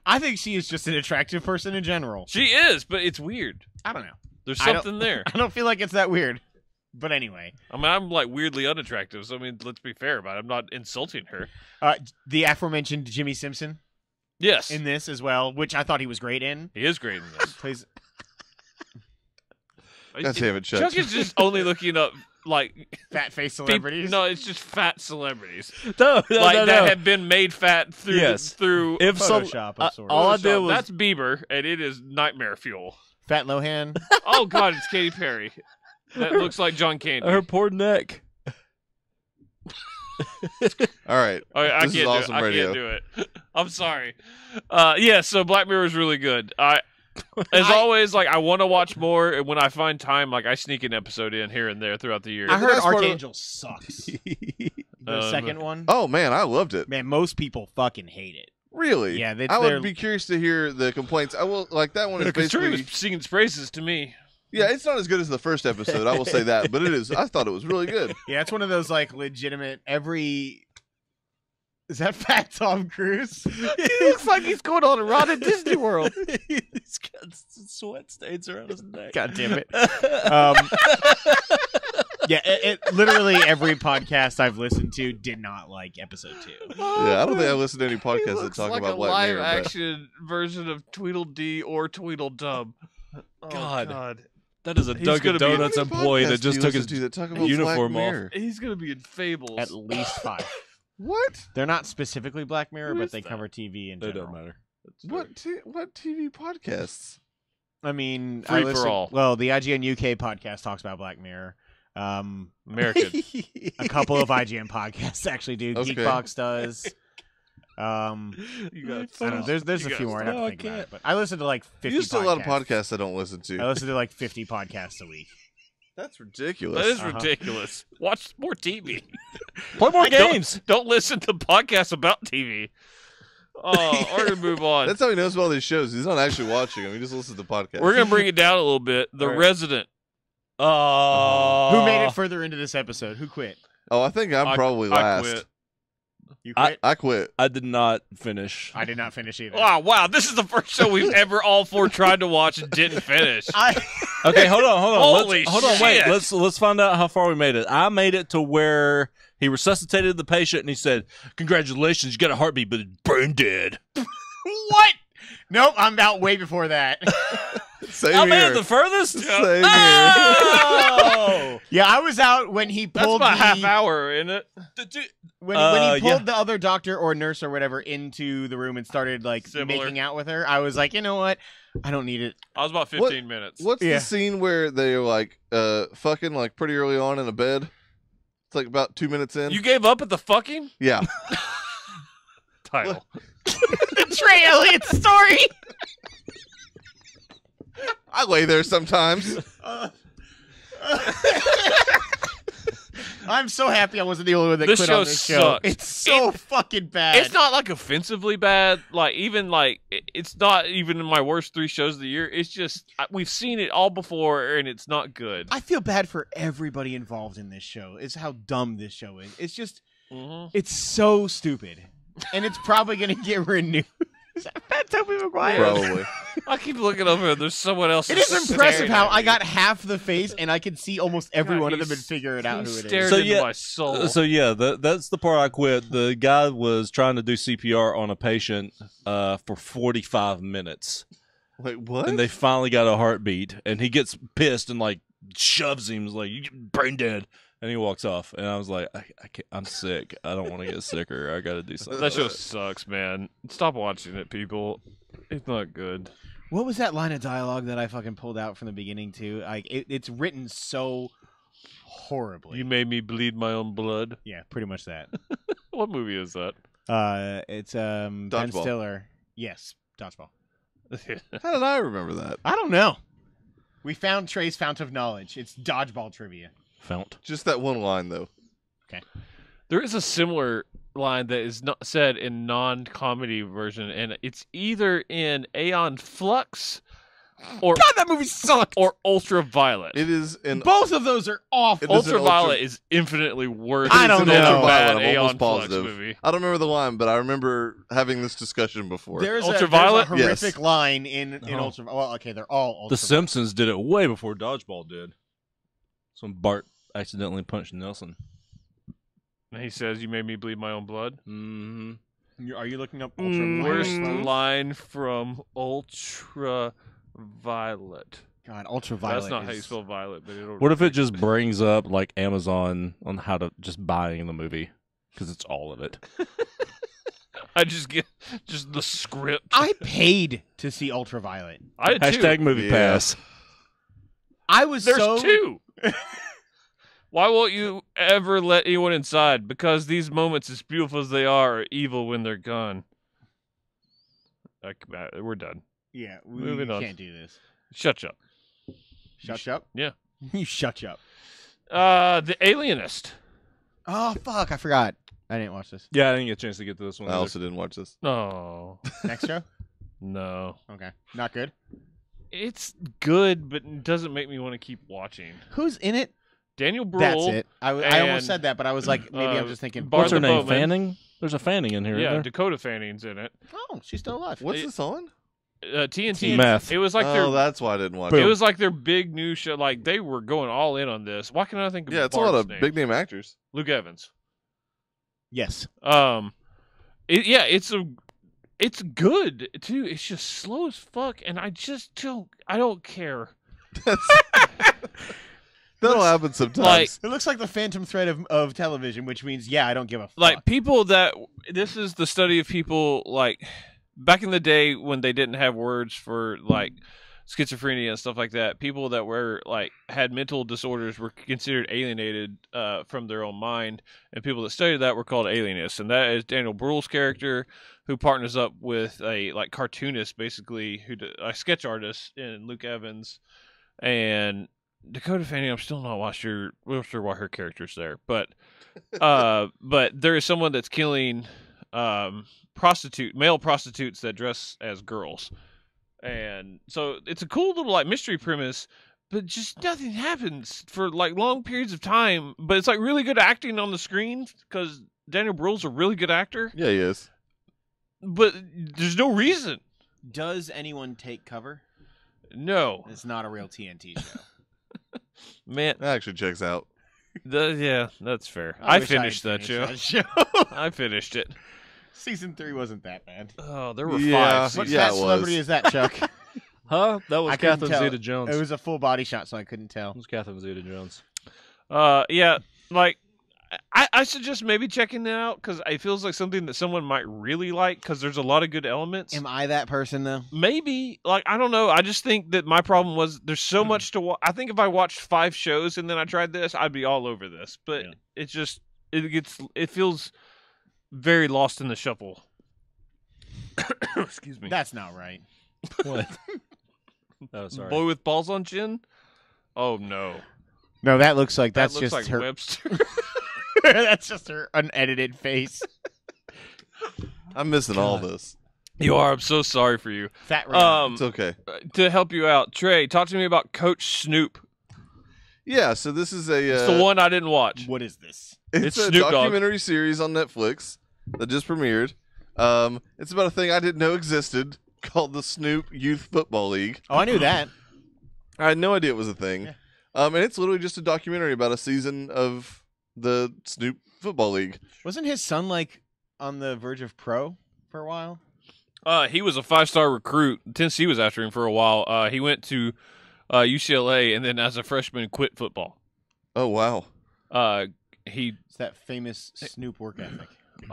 I think she is just an attractive person in general. She is, but it's weird. I don't know. There's I don't- something there. I don't feel like it's that weird. But anyway, I mean, I'm like weirdly unattractive, so I mean, let's be fair about it. I'm not insulting her. the aforementioned Jimmy Simpson Yes, in this as well, which I thought he was great in. he is great in this. Plays God damn it, Chuck. Chuck is just only looking up like fat face celebrities. No, it's just fat celebrities No, like that have been made fat through Yes. through. If some, Photoshop of sorts. all I Photoshop. did was That's Bieber, and it is nightmare fuel. Fat Lohan. Oh God, it's Katy Perry. That looks like John Candy. her poor neck. All right. I This is can't do awesome it. radio. I can't do it. I'm sorry. Yeah, so Black Mirror is really good. As always, like I want to watch more, and when I find time, like I sneak an episode in here and there throughout the year. I heard best part of- Archangel sucks. The second one. Oh, man, I loved it. Man, most people fucking hate it. Really? Yeah, I they're- would be curious to hear the complaints. I will, like, that one is Because Trey basically... was singing its praises to me. Yeah, it's not as good as the first episode, I will say that, but it is. I thought it was really good. Yeah, it's one of those like legitimate Is that Fat Tom Cruise? He looks like he's going on a ride at Disney World. He's got sweat stains around his neck. God damn it. Yeah, it literally every podcast I've listened to did not like episode 2. Yeah, I don't think I listened to any podcasts that looks talk like about a Black live Mirror. but- action version of Tweedledee or Tweedledum. Oh, God. That is a He's Dunkin' gonna be- Donuts How many employee podcasts that just do you took listen his to that talk about uniform Black off. Mirror? He's gonna be in Fables. At least 5. What? They're not specifically Black Mirror, Who but is they that? cover TV in It general. doesn't matter. What TV podcasts? I mean, Free I for listen, all. Well, the IGN UK podcast talks about Black Mirror. American. A couple of IGN podcasts actually do. Okay. Geekbox does. You got I don't know. There's You a got few more. I'd have No, to I think about can't. it. But I listen to like 50 There's still podcasts. a lot of podcasts I don't listen I to. listen to like 50 podcasts a week. That's ridiculous. That is Uh-huh. ridiculous. Watch more TV. Play more Don't- games. Don't listen to podcasts about TV. Oh, we're gonna move on. That's how he knows about all these shows. He's not actually watching them. He just listens to podcasts. We're gonna bring it down a little bit. The All right. Resident. Oh, Who made it further into this episode? Who quit? Oh, I think I'm probably I last. quit. You I- quit? I quit. I did not finish. I did not finish either. Oh wow, this is the first show we've ever all four tried to watch and didn't finish. Okay, hold on. Holy Hold on, wait. shit. Let's find out how far we made it. I made it to where he resuscitated the patient and he said, "Congratulations, you got a heartbeat, but it's brain dead." What? Nope, I'm out way before that. Same I made here. it the furthest. Same here. Oh! Yeah, I was out when he That's pulled about the, half hour, isn't it? when Yeah. he pulled the other doctor or nurse or whatever into the room and started like Similar. making out with her. I was like, you know what? I don't need it. I was about 15 minutes. What's Yeah. the scene where they're like fucking like pretty early on in a bed? It's like about 2 minutes in. You gave up at the fucking Yeah. title. The Trey Elliott story. I lay there sometimes. I'm so happy I wasn't the only one that This quit show on this show. sucks. It's so fucking bad. It's not like offensively bad. Like even like it's not even in my worst 3 shows of the year. It's just we've seen it all before and it's not good. I feel bad for everybody involved in this show. It's how dumb this show is. It's just, Mhm. it's so stupid, and it's probably gonna get renewed. Is that Fat Toby Maguire? Probably. I keep looking over. There's someone else. It is impressive staring how at I me. got half the face, and I can see almost every God, one of them he's- and figure it out He who it stared is. So, into yeah, my soul. So yeah, that's the part I quit. The guy was trying to do CPR on a patient for 45 minutes, Wait, what? and they finally got a heartbeat. And he gets pissed and like shoves him, like "You brain dead," and he walks off. And I was like, I can't, I'm sick. I don't want to get sicker. I got to do something. That show sucks, man. Stop watching it, people. It's not good. What was that line of dialogue that I fucking pulled out from the beginning too? Like it's written so horribly. You made me bleed my own blood. Yeah, pretty much that. What movie is that? It's Ben Dodgeball. Stiller. Yes, Dodgeball. How did I remember that? I don't know. We found Trey's fount of knowledge. It's dodgeball trivia. Fount. Just that one line, though. There is a similar line that is not said in non-comedy version, and it's either in Aeon Flux or God, that movie sucked. or Ultraviolet. It is in Both of those are awful. It is an Ultraviolet is infinitely worse. I don't than the know. bad I'm Aeon almost Flux positive. movie. I don't remember the line, but I remember having this discussion before. There's Ultraviolet? a horrific line in Oh. Ultraviolet. Well, okay, they're all The Ultraviolet. Simpsons did it way before Dodgeball did. So Bart accidentally punched Nelson. And he says, "You made me bleed my own blood." Mm-hmm. Are you looking up Worst Ultraviolet? line from Ultraviolet. God, Ultraviolet. That's not how you is- spell violet, but it'll. What if it just brings up like Amazon on how to just buying the movie? Because it's all of it. I just get just the script. I paid to see Ultraviolet. I did too. Hashtag movie Yeah. pass. I was There's so two. Why won't you ever let anyone inside? Because these moments, as beautiful as they are evil when they're gone. We're done. Yeah, we Moving on. can't do this. Shut up. Shut up. Yeah. You shut up. The Alienist. Oh fuck! I forgot. I didn't watch this. Yeah, I didn't get a chance to get to this one. I either. also didn't watch this. No. Next show. No. Okay, not good. It's good, but it doesn't make me want to keep watching. Who's in it? Daniel Bruhl. That's it. I almost and, said that, but I was like, maybe I'm just thinking. Bar- What's her the name? Bowman. Fanning? There's a Fanning in here. Yeah, isn't there? Dakota Fanning's in it. Oh, she's still alive. What's this on? TNT. Meth. It was like Oh, that's why I didn't watch it it. was like their big new show. Like they were going all in on this. Why can't I think of Yeah, it's a lot Bart's of name? big name actors. Luke Evans. Yes. It's good too. It's just slow as fuck, and I don't care. That'll happen sometimes. Like- It looks like the phantom thread of television, which means I don't give a fuck. Like people that this is the study of people like back in the day when they didn't have words for like schizophrenia and stuff like that. People that were like had mental disorders were considered alienated from their own mind, and people that studied that were called alienists. And that is Daniel Bruhl's character, who partners up with a like cartoonist, basically, a sketch artist in Luke Evans, and Dakota Fanning. I'm still not sure why her character's there, but there is someone that's killing male prostitutes that dress as girls. And so it's a cool little like mystery premise, but just nothing happens for like long periods of time. But it's like really good acting on the screen because Daniel Bruhl's a really good actor. yeah, he is. But there's no reason. does anyone take cover? No, It's not a real TNT show. man. That actually checks out. Yeah, that's fair. I wish finished had that show. finished that show. I finished it. Season 3 wasn't that bad. Oh, there were Yeah. five What seasons. Yeah, fat it celebrity was. is that, Chuck? Huh? That was I couldn't Catherine tell. Zeta-Jones. It was a full body shot, so I couldn't tell. It was Catherine Zeta-Jones. Yeah, like I suggest maybe checking it out because it feels like something that someone might really like because there's a lot of good elements. Am I that person, though? Maybe, like, I don't know. I just think that my problem was there's so much to watch. I think if I watched 5 shows and then I tried this, I'd be all over this. But Yeah. it's just it feels very lost in the shuffle. Excuse me. That's not right. What? Oh, sorry. Boy with balls on chin. Oh no, No, that looks like that that's looks just like her. Webster. That's just her unedited face. I'm missing all this. You are. I'm so sorry for you. Fat Rihanna. It's okay. To help you out, Trey, talk to me about Coach Snoop. Yeah, so this is a It's the one I didn't watch. What is this? It's a Snoop Dogg. documentary series on Netflix that just premiered. It's about a thing I didn't know existed called the Snoop Youth Football League. Oh, I knew that. I had no idea it was a thing. Yeah. And it's literally just a documentary about a season of the Snoop Football League. Wasn't his son like on the verge of pro for a while? He was a 5-star recruit. Tennessee was after him for a while. He went to UCLA and then as a freshman quit football. Oh, wow. He It's that famous Snoop work ethic. he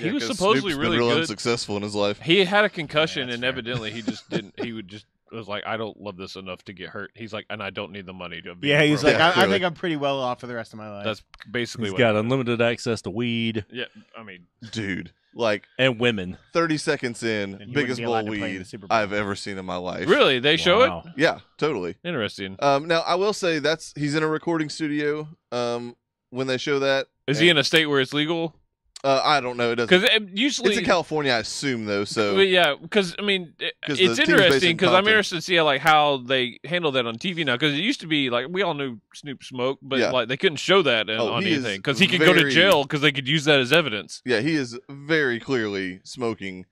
Yeah, was 'cause supposedly Snoop's been really real good. unsuccessful in his life. He had a concussion Yeah, that's and fair. evidently he just didn't. He would just was like, I don't love this enough to get hurt. He's like, and I don't need the money to be. Yeah, he's like, Yeah, I clearly. think I'm pretty well off for the rest of my life. That's basically He's what got it is. unlimited access to weed Yeah, I mean, Dude, like and women. 30 seconds in, And he biggest wouldn't be bowl allowed of to play in weed the Super Bowl. I've ever seen in my life. really, they show it. Wow. Yeah, totally. Interesting. Now I will say he's in a recording studio. When they show that, Is he in a state where it's legal? I don't know. It doesn't. Because usually It's in California, I assume, though. So Well, yeah, because I mean, 'Cause the it's team's based interesting in because I'm Compton. interested to see how they handle that on TV now. Because it used to be like we all knew Snoop smoked, but Yeah. like they couldn't show that Oh, on he is anything because he could go to very- jail because they could use that as evidence. yeah, he is very clearly smoking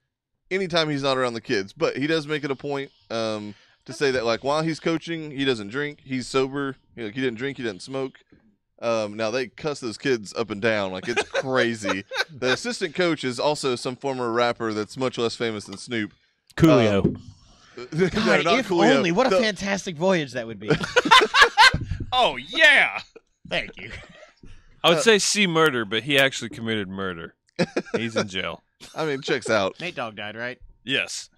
anytime he's not around the kids. But he does make it a point to say that like while he's coaching, he doesn't drink. He's sober. He didn't drink. He didn't smoke. Now they cuss those kids up and down like it's crazy. The assistant coach is also some former rapper that's much less famous than Snoop. Coolio. No, God, not if Coolio. only. What a The- fantastic voyage that would be. Oh yeah, Thank you. I would say C murder, but he actually committed murder. He's in jail. I mean, checks out. Nate Dogg died, right? Yes.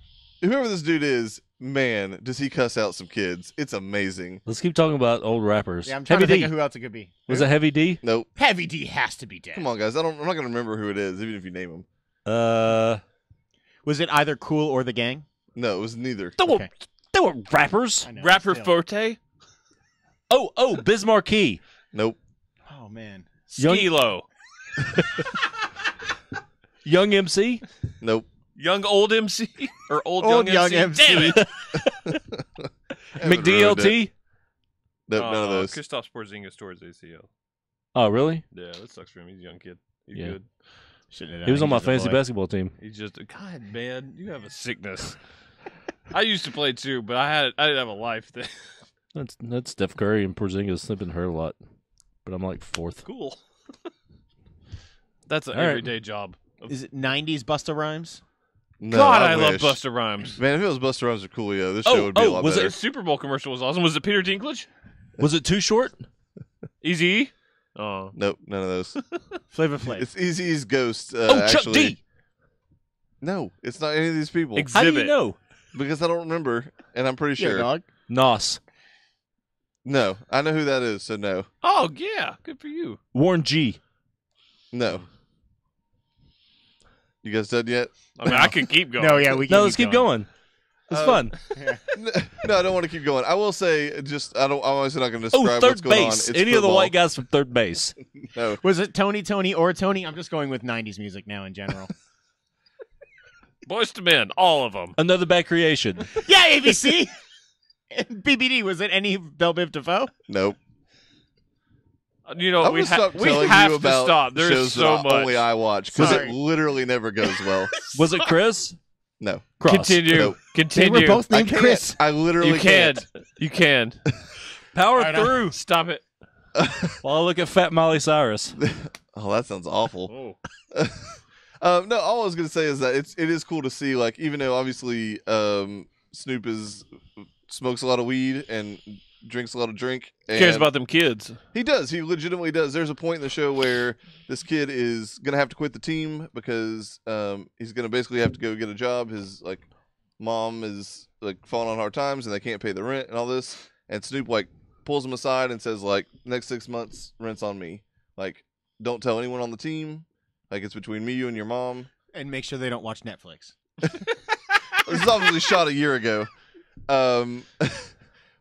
Whoever this dude is, man, does he cuss out some kids? It's amazing. Let's keep talking about old rappers. Yeah, I'm trying Heavy to think D. of who else it could be. Was it Heavy D? Nope. Heavy D has to be dead. Come on, guys. I'm not gonna remember who it is, even if you name him. Was it either Cool or The Gang? No, it was neither. Okay. They were rappers. I know, Rapper still. Forte, Oh, Biz Markie. Nope. Oh, man. Young- Skilo, Young MC. Nope. young old MC or old, Old young, young MC. Damn it. Haven't ruined it. McDLT. Nope, none of those. Christoph Porzingis towards ACL. Oh, really? Yeah, that sucks for him. He's a young kid. He's Yeah. good. Shouldn't have done He was it. on my He's just a fantasy boy. basketball team. He's just God, man. You have a sickness. I used to play too, but I didn't have a life. That's Steph Curry and Porzingis slipping her a lot, but I'm like fourth. Cool. That's an All right. everyday job. Is it 90s Busta Rhymes? No, God, I love wish. Busta Rhymes. Man, if it was Busta Rhymes or Coolio, this show would be a lot was better. The Super Bowl commercial was awesome. Was it Peter Dinklage? Was it too short? Easy. Oh, Nope, none of those. Flavor Flav. It's Easy's Ghost. Chuck Actually, D. No, it's not any of these people How do you Exhibit. know? because I don't remember, and I'm pretty Yeah, sure. dog. Nos. No, I know who that is, so no, Oh yeah, good for you. Warren G. no. You guys done yet? I mean, I could keep going. No, yeah, we can No, let's keep going. It's fun. No, I don't want to keep going. I will say, just I'm obviously not going to Oh, describe what's third going on. base. It's Any of the football. white guys from third base. No, Was it Tony, or Tony? I'm just going with 90s music now in general. Boys to Men, all of them. Another bad creation. Yeah, ABC. BBD, was it any Belle Biv DeVoe? nope. You know, I'm we, gonna stop we telling have you to about stop. There's shows so that much. only I watch because it Sorry. literally never goes well. Was it Chris? No, Cross. Continue. Nope. They Continue. were both I named can't. Chris. I literally You can. can't. You can. Power Right on. through. Stop it. While I look at Fat Miley Cyrus. Oh, that sounds awful. Oh. No, all I was gonna say is that it is cool to see, like, even though obviously Snoop smokes a lot of weed and drinks a lot of drink. And Cares about them kids. He does. He legitimately does. There's a point in the show where this kid is gonna have to quit the team because he's gonna basically have to go get a job. His mom is falling on hard times and they can't pay the rent and all this. And Snoop pulls him aside and says next 6 months rent's on me. Don't tell anyone on the team. It's between me, you, and your mom. And make sure they don't watch Netflix. This is obviously shot a year ago.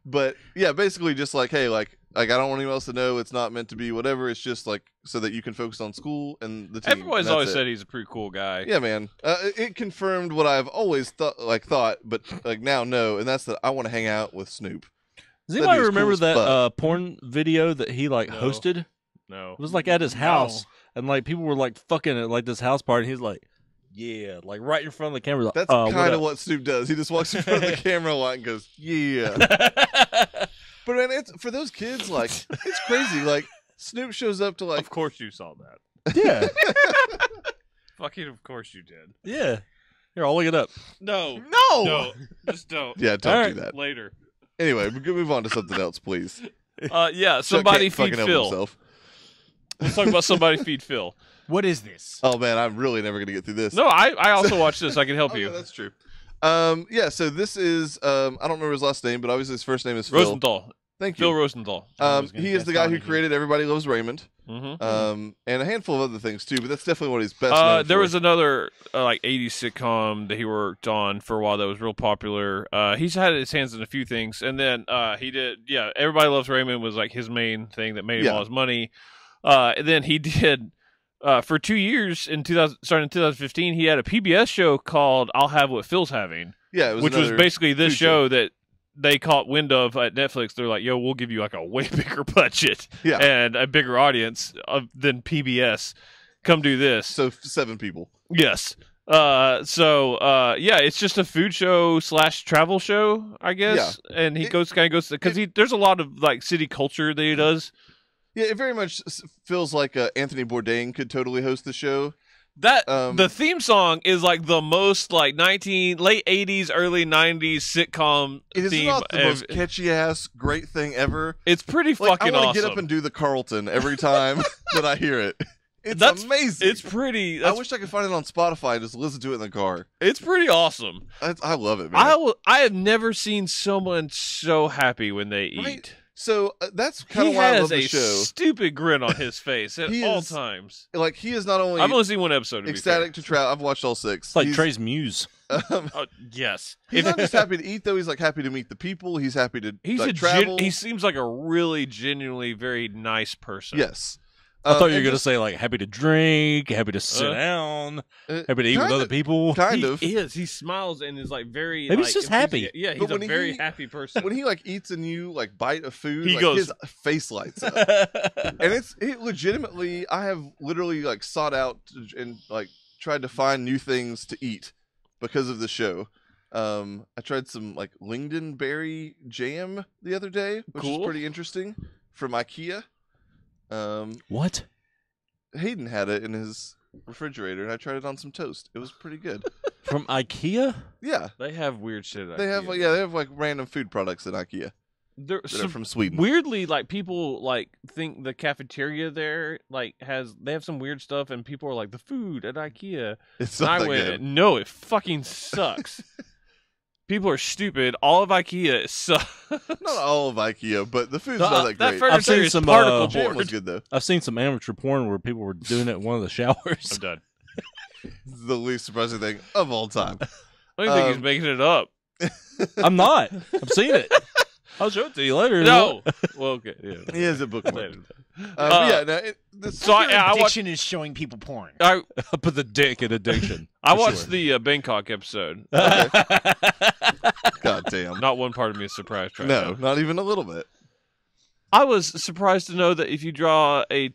But yeah, basically just hey, I don't want anyone else to know. It's not meant to be whatever. It's just so that you can focus on school and the team. Everybody's and always that's it. said he's a pretty cool guy. Yeah, man. It confirmed what I've always thought, but now know, and that's that I want to hang out with Snoop. Does That anybody dude's cool remember as that fuck. porn video that he hosted? No. It was at his house, and people were fucking at this house party. And he's like, "Yeah," right in front of the camera. That's what kind up?" of what Snoop does. He just walks in front of the camera a lot and goes, "Yeah." But man, it's for those kids. It's crazy. Snoop shows up to Of course you saw that. Yeah, Fucking of course you did. yeah. Here, I'll look it up. No. No! No. Just don't. Yeah, don't All do right. that. Later. Anyway, we can move on to something else, please. Yeah, Chuck somebody can't fucking feed help Phil. himself. Let's talk about somebody feed Phil. What is this? Oh man, I'm really never gonna get through this. No, I also watched this. I can help Okay, you. that's true. Yeah. So this is I don't remember his last name, but obviously his first name is Phil. Rosenthal. Thank Phil you. Rosenthal. He is the guy who created Everybody Loves Raymond. Mm-hmm. And a handful of other things too, but that's definitely what he's best known for. There was another like 80s sitcom that he worked on for a while that was real popular. He's had his hands in a few things, and then he did Everybody Loves Raymond was like his main thing that made him all his money. And then he did for 2 years starting in 2015, he had a PBS show called I'll Have What Phil's Having. Yeah, it was which was basically this show that they caught wind of at Netflix. They're like, yo, we'll give you like a way bigger budget and a bigger audience than PBS. Come do this. So 7 people. Yes. It's just a food show / travel show, I guess. Yeah. And he goes because there's a lot of like city culture that he does. Yeah, it very much feels like Anthony Bourdain could totally host the show. That the theme song is like the most like late 80s, early 90s sitcom. It is not the most catchy ass great thing ever. It's pretty fucking awesome. I want to get up and do the Carlton every time that I hear it. It's amazing. It's pretty. I wish I could find it on Spotify and just listen to it in the car. It's pretty awesome. I love it, man. I have never seen someone so happy when they eat. Right? So that's kind of why I love the show. He has a stupid grin on his face at all times. Like he is not only. I've only seen one episode. Ecstatic to travel. I've watched all 6. It's like Trey's muse. Yes. He's not just happy to eat though. He's like happy to meet the people. He's happy to travel. He seems like a really genuinely very nice person. Yes. I thought you were going to say, like, happy to drink, happy to sit down, happy to eat with other people. Kind of. He is. He smiles and is, like, very... Maybe he's just happy. Yeah, he's a very happy person. When he, like, eats a new, like, bite of food, his face lights up. And it legitimately... I have literally, like, sought out and, like, tried to find new things to eat because of the show. I tried some, like, lingonberry jam the other day, which is pretty interesting, from IKEA. What? Hayden had it in his refrigerator, and I tried it on some toast. It was pretty good. From IKEA? Yeah, they have weird shit. At they IKEA. They have like random food products at IKEA. They're from Sweden. Weirdly, like people like think the cafeteria there like they have some weird stuff, and people are like the food at IKEA. It's not that good. No, it fucking sucks. People are stupid. All of IKEA sucks. Not all of IKEA, but the food's not that great. I've seen some particle board was good though. I've seen some amateur porn where people were doing it in one of the showers. I'm done. It's the least surprising thing of all time. I don't think he's making it up. I'm not. I've seen it. I'll show it to you later. No. Well, okay. Yeah. He has a bookmark. Addiction is showing people porn. I put the dick in addiction. I watched the Bangkok episode. God damn. Not one part of me is surprised right now. No, not even a little bit. I was surprised to know that if you draw a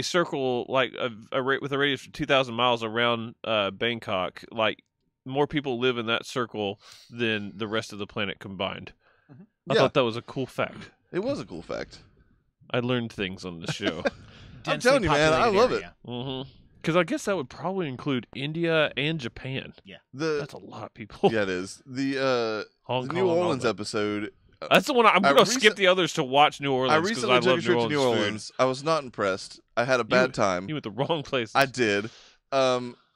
circle like with a radius of 2,000 miles around Bangkok, like more people live in that circle than the rest of the planet combined. I thought that was a cool fact. It was a cool fact. I learned things on the show. I'm telling you, man, I love it. Because I guess that would probably include India and Japan. Yeah, that's a lot of people. Yeah, it is. The New Orleans episode. That's the one I'm going to skip the others to watch New Orleans. I recently took a trip to New Orleans. I was not impressed. I had a bad time. You went the wrong place. I did.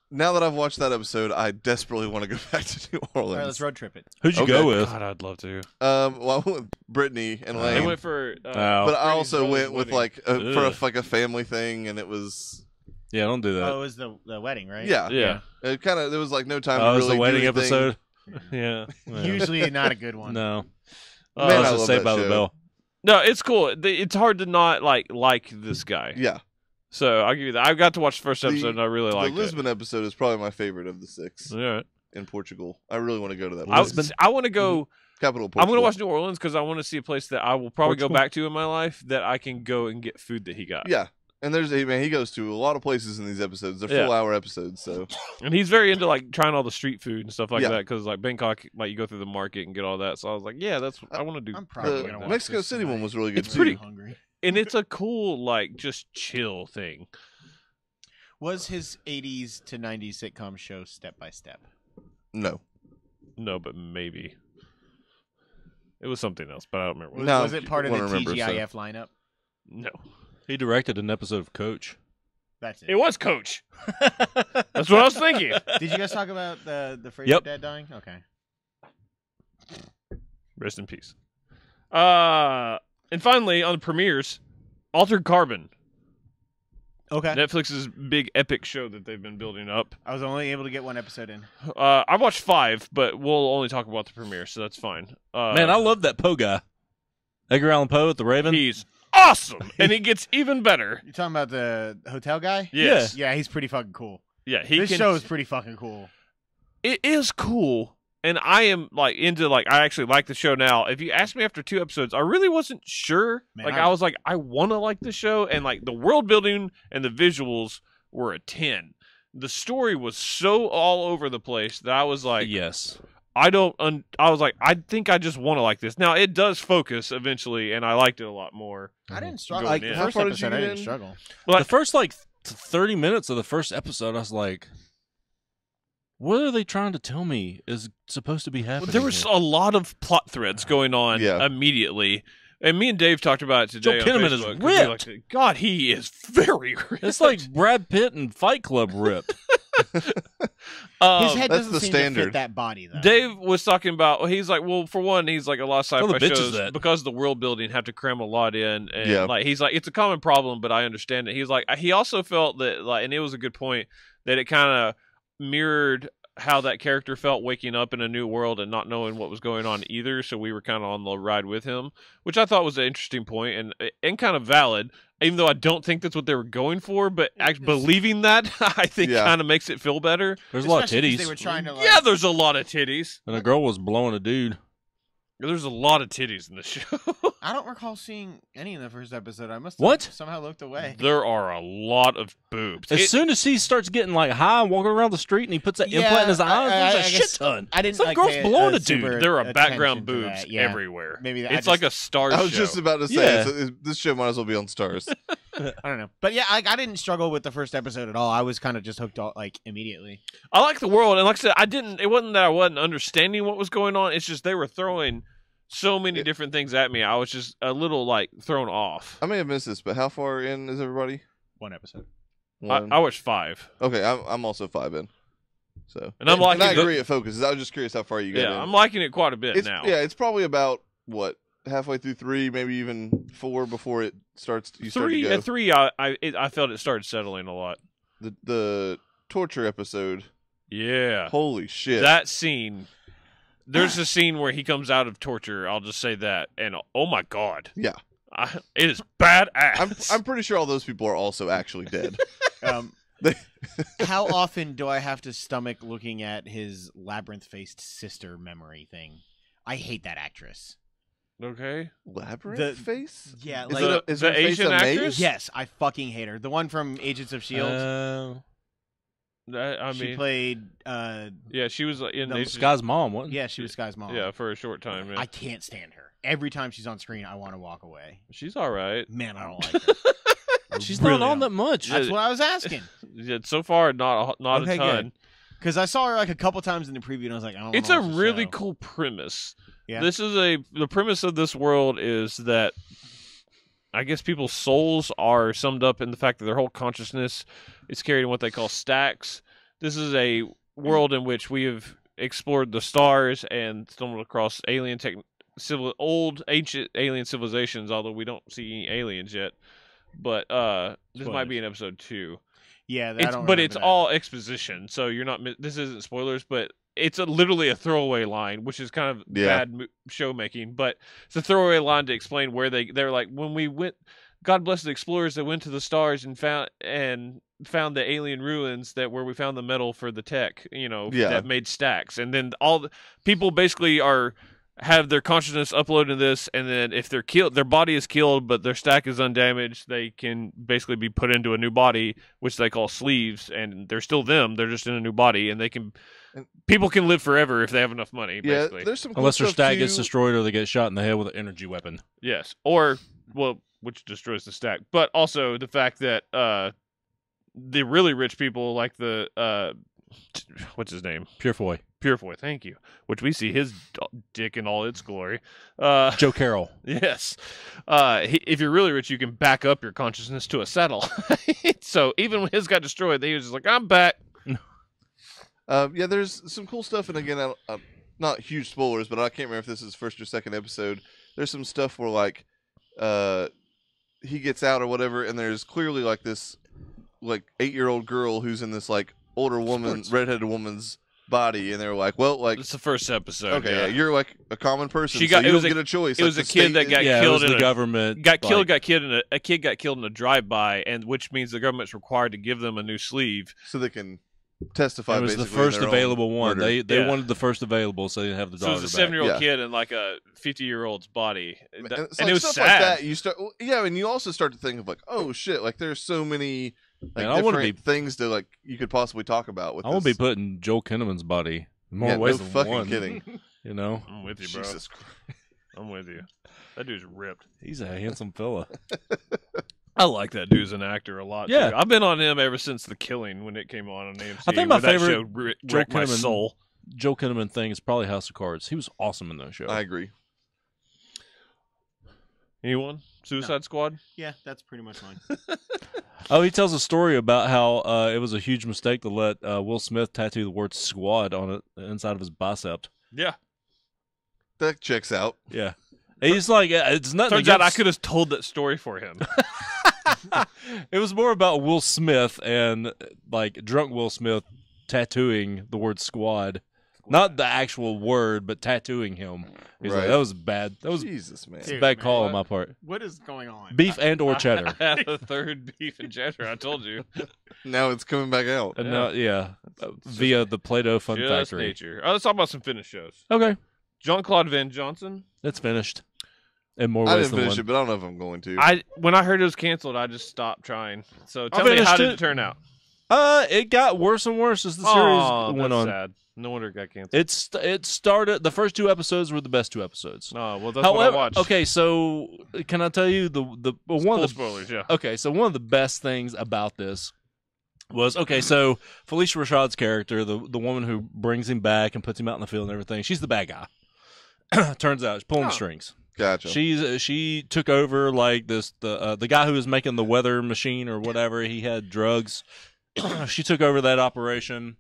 Now that I've watched that episode, I desperately want to go back to New Orleans. All right, let's road trip it. Who'd you go with? God, I'd love to. Well, I went with Brittany and Lane. They went for, but I also went with like a family thing, and it was. Yeah, don't do that. Oh, it was the wedding, right? Yeah. It kind of there was like no time. Oh, to it was really the wedding do episode. Yeah. Usually not a good one. No. Man, I love Saved by the Bell. No, it's cool. It's hard to not like this guy. Yeah. So I'll give you that. I got to watch the first episode and I really liked it. The Lisbon episode is probably my favorite of the 6. Yeah. In Portugal, I really want to go to that. I want to go. Capital Portugal. I'm going to watch New Orleans because I want to see a place that I will probably go back to in my life that I can go and get food that he got. Yeah. And he goes to a lot of places in these episodes. They're full-hour episodes, so. And he's very into like trying all the street food and stuff like that because like Bangkok, like you go through the market and get all that. So I was like, yeah, that's what I want to do. I'm probably going to watch Mexico City one was really good too. It's pretty hungry, and it's a cool like just chill thing. Was his 80s to 90s sitcom show Step by Step? No, but maybe it was something else. But I don't remember. Was it part of the TGIF lineup? No. He directed an episode of Coach. That's It was Coach. That's what I was thinking. Did you guys talk about the Fraser Yep. dad dying? Okay. Rest in peace. And finally, on the premieres, Altered Carbon, Okay. Netflix's big epic show that they've been building up. I was only able to get one episode in. I watched 5, but we'll only talk about the premiere, so that's fine. Man, I love that Poe guy. Edgar Allan Poe at the Raven. He's awesome, and he gets even better. You talking about the hotel guy? Yes. Yeah, he's pretty fucking cool. Yeah, This show is pretty fucking cool. It is cool, and I am into I actually like the show now. If you asked me after 2 episodes, I really wasn't sure. Man, I was like, I want to like the show, and the world building and the visuals were a 10. The story was so all over the place that I was like, Yes. I was like, I think I just want to like this. Now it does focus eventually, and I liked it a lot more. I didn't struggle. Going Like, in. the How first far did you episode, I get didn't in? struggle. Well, The first 30 minutes of the first episode, I was like, what are they trying to tell me is supposed to be happening? there was here? a lot of plot threads going on Yeah. immediately. And me and Dave talked about it today. Joe on Kinnaman is Facebook, 'cause we were ripped. like, God, he is very ripped. It's like Brad Pitt and Fight Club ripped. His head That's doesn't the seem to standard. fit that body, though. Dave was talking about. He's like, well, for one, he's like a lot of Tell the sci-fi bitches shows that. because of the world building have to cram a lot in, and Yeah. he's like, it's a common problem, but I understand it. He's like, he also felt that and it was a good point that it kind of mirrored how that character felt waking up in a new world and not knowing what was going on either. So we were kind of on the ride with him, which I thought was an interesting point and kind of valid. Even though I don't think that's what they were going for, but believing that I think Yeah. kind of makes it feel better. There's a lot of Especially 'cause titties. They were trying to, Yeah, there's a lot of titties. And a girl was blowing a dude. There's a lot of titties in the show. I don't recall seeing any in the first episode. I must have What? somehow looked away. There are a lot of boobs. As soon as he starts getting high and walking around the street and he puts that implant in his eyes, there's a I shit guess ton. I didn't Some like girl's pay blowing a super dude. There are attention background to boobs that. Yeah. everywhere. Maybe that- It's I like just- a star I was show. just about to say Yeah. this show might as well be on Stars. I don't know, but yeah, I didn't struggle with the first episode at all. I was kind of just hooked immediately. I like the world, and like I said, it wasn't that I wasn't understanding what was going on. It's just they were throwing so many different things at me. I was just a little thrown off. I may have missed this, but how far in is everybody? One episode. One. I watched 5. Okay, I'm also 5 in. So And I'm liking I the- agree it focuses. I was just curious how far you got in. Yeah, I'm liking it quite a bit it's, now. Yeah, it's probably about halfway through 3, maybe even 4 before it starts. You start to 3 go. at 3, I felt it started settling a lot. The torture episode. Yeah, Holy shit! that scene. There's a scene where he comes out of torture. I'll just say that, and oh my god, Yeah. it is badass. I'm pretty sure all those people are also actually dead. How often do I have to stomach looking at his labyrinth-faced sister memory thing? I hate that actress. Okay. Labyrinth The- face? Yeah, Is, like it a, is the her face Asian a maze? actress? yes, I fucking hate her. The one from Agents of Shield. I she mean, played. yeah, she was in No, Agents- Sky's mom, wasn't Yeah, she was Sky's mom. Yeah, for a short time. Yeah. I can't stand her. Every time she's on screen, I want to walk away. She's all right. Man, I don't like her. I She's really not on don't. that much. That's what I was asking. Yeah, so far, not Okay, a ton. good. Because I saw her like a couple times in the preview, and I was like, I don't know. It's a if it's really show. cool premise. Yeah. The premise of this world is that I guess people's souls are summed up in the fact that their whole consciousness is carried in what they call stacks. This is a world in which we have explored the stars and stumbled across old ancient alien civilizations, although we don't see any aliens yet. But this might be in episode 2. Yeah, It's all exposition, so you're not. This isn't spoilers, but it's literally a throwaway line, which is kind of bad show making. But it's a throwaway line to explain where they're like when we went. God bless the explorers that went to the stars and found the alien ruins where we found the metal for the tech. That made stacks, and then all the people basically have their consciousness uploaded to this, and then if they're killed, their body is killed, but their stack is undamaged, they can basically be put into a new body, which they call sleeves, and they're still them, they're just in a new body, and people can live forever if they have enough money, basically. Yeah, there's some cool Unless their stuff stack too. gets destroyed or they get shot in the head with an energy weapon. Yes. Which destroys the stack. But also the fact that the really rich people, like the what's his name? Purefoy. Purefoy, thank you. Which we see his dick in all its glory. Joe Carroll. Yes. If you're really rich, you can back up your consciousness to a saddle. So even when his got destroyed, he was just like, I'm back. Yeah, there's some cool stuff, and again, not huge spoilers, but I can't remember if this is first or second episode. There's some stuff where like he gets out or whatever, and there's clearly like this like 8-year-old girl who's in this like older woman, redheaded woman's body, and they're like, well, like It's the first episode. okay, yeah. you're like a common person. She got- so it you was don't a- get a choice. it was like a the kid state that got Yeah, killed it was in the a- government. Got killed. like- A kid got killed in a drive-by, and which means the government's required to give them a new sleeve. so they can testify. It was the basically in first their own available one. murder. They Yeah. wanted the first available, so they didn't have the So it daughter was a back. 7-year-old Yeah. kid in like a 50-year-old's body, And, and it's like it was stuff sad. like that. You start, yeah, and you also start to think of like, oh shit, like there's so many like Man, I wanna different things to like you could possibly talk about with. I won't be this. putting Joel Kinnaman's body in more Yeah, ways no than fucking one. kidding. You know, I'm with you, bro. Jesus Christ. I'm with you. That dude's ripped. he's a handsome fella. I like that dude as an actor a lot. Yeah. too. I've been on him ever since The Killing when it came on AMC. I think my where that favorite show Joel wrecked my Kinnaman- soul. Joel Kinnaman thing is probably House of Cards. He was awesome in that show. I agree. Anyone? Suicide Squad? Yeah, that's pretty much mine. Oh, he tells a story about how it was a huge mistake to let Will Smith tattoo the word "squad" on it inside of his bicep. Yeah. That checks out. Yeah, he's like, it's nothing. Turns out I against- could have told that story for him. It was more about Will Smith and like drunk Will Smith tattooing the word "squad," not the actual word, but tattooing him. He's like, Right. that was bad. That was Jesus, man. a Dude, bad man, call what? on my part. What is going on? Beef and or cheddar. I had a third beef and cheddar. I told you. Now it's coming back out. And now, via the Play-Doh Fun Just Factory. nature. Let's talk about some finished shows. Okay, Jean-Claude Van Johnson. it's finished. In more I ways didn't than finish one. it, but I don't know if I'm going to. When I heard it was canceled, I just stopped trying. So tell me, finished how did it. it turn out? It got worse and worse as the series Oh, went that's on. sad. No wonder it got canceled. It started. The first 2 episodes were the best 2 episodes. Oh, well, that's what I watched. okay, so can I tell you the one Full of the spoilers, yeah. okay, so one of the best things about this was so Felicia Rashad's character, the woman who brings him back and puts him out in the field and everything, she's the bad guy. Turns out she's pulling the Oh. strings. Gotcha. She took over like the guy who was making the weather machine or whatever. He had drugs. She took over that operation.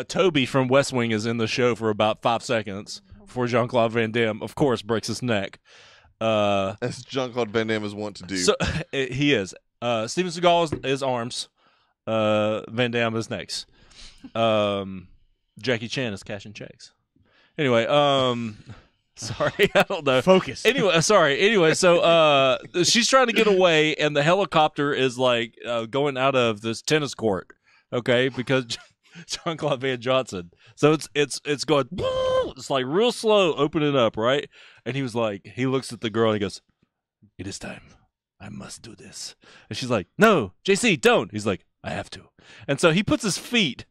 Toby from West Wing is in the show for about 5 seconds before Jean-Claude Van Damme, of course, breaks his neck. As Jean-Claude Van Damme is wont to do. So he is. Steven Seagal is arms. Van Damme is necks. Jackie Chan is cashing checks. Anyway, sorry, I don't know. Focus. Anyway, sorry. Anyway, so she's trying to get away, and the helicopter is like going out of this tennis court. Okay, because Jean-Claude Van Johnson. So it's going. It's like real slow, opening up, right? And he was like, he looks at the girl and he goes, "It is time. I must do this." And she's like, "No, JC, don't." He's like, "I have to." And so he puts his feet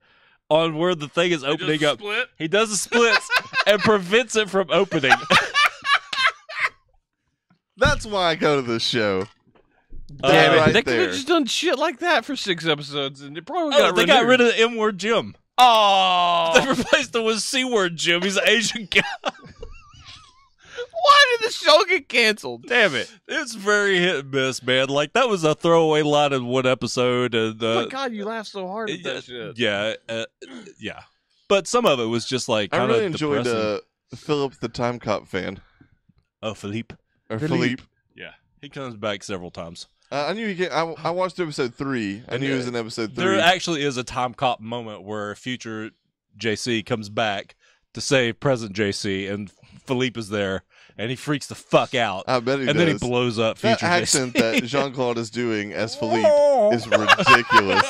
on where the thing is opening up. Split. He does the splits and prevents it from opening. That's why I go to this show. Damn it. right They could there. have just done shit like that for 6 episodes, and it probably Oh, they got rid of the M-word Jim. They Oh, replaced it with C-word Jim. He's an Asian guy. why did the show get canceled? Damn it! It's very hit and miss, man. Like, that was a throwaway line in one episode. And, Oh my god, you laughed so hard at that shit. yeah. But some of it was just like I kind really of enjoyed depressing. Philip the Time Cop fan. Oh, Philippe. Or Philippe. Philippe. Yeah. He comes back several times. I knew he came. I watched episode 3. I knew he was in episode 3. There actually is a time cop moment where future JC comes back to save present JC, and Philippe is there, and he freaks the fuck out. I bet he and does. then he blows up that future accent JC. that Jean-Claude is doing as Philippe is ridiculous.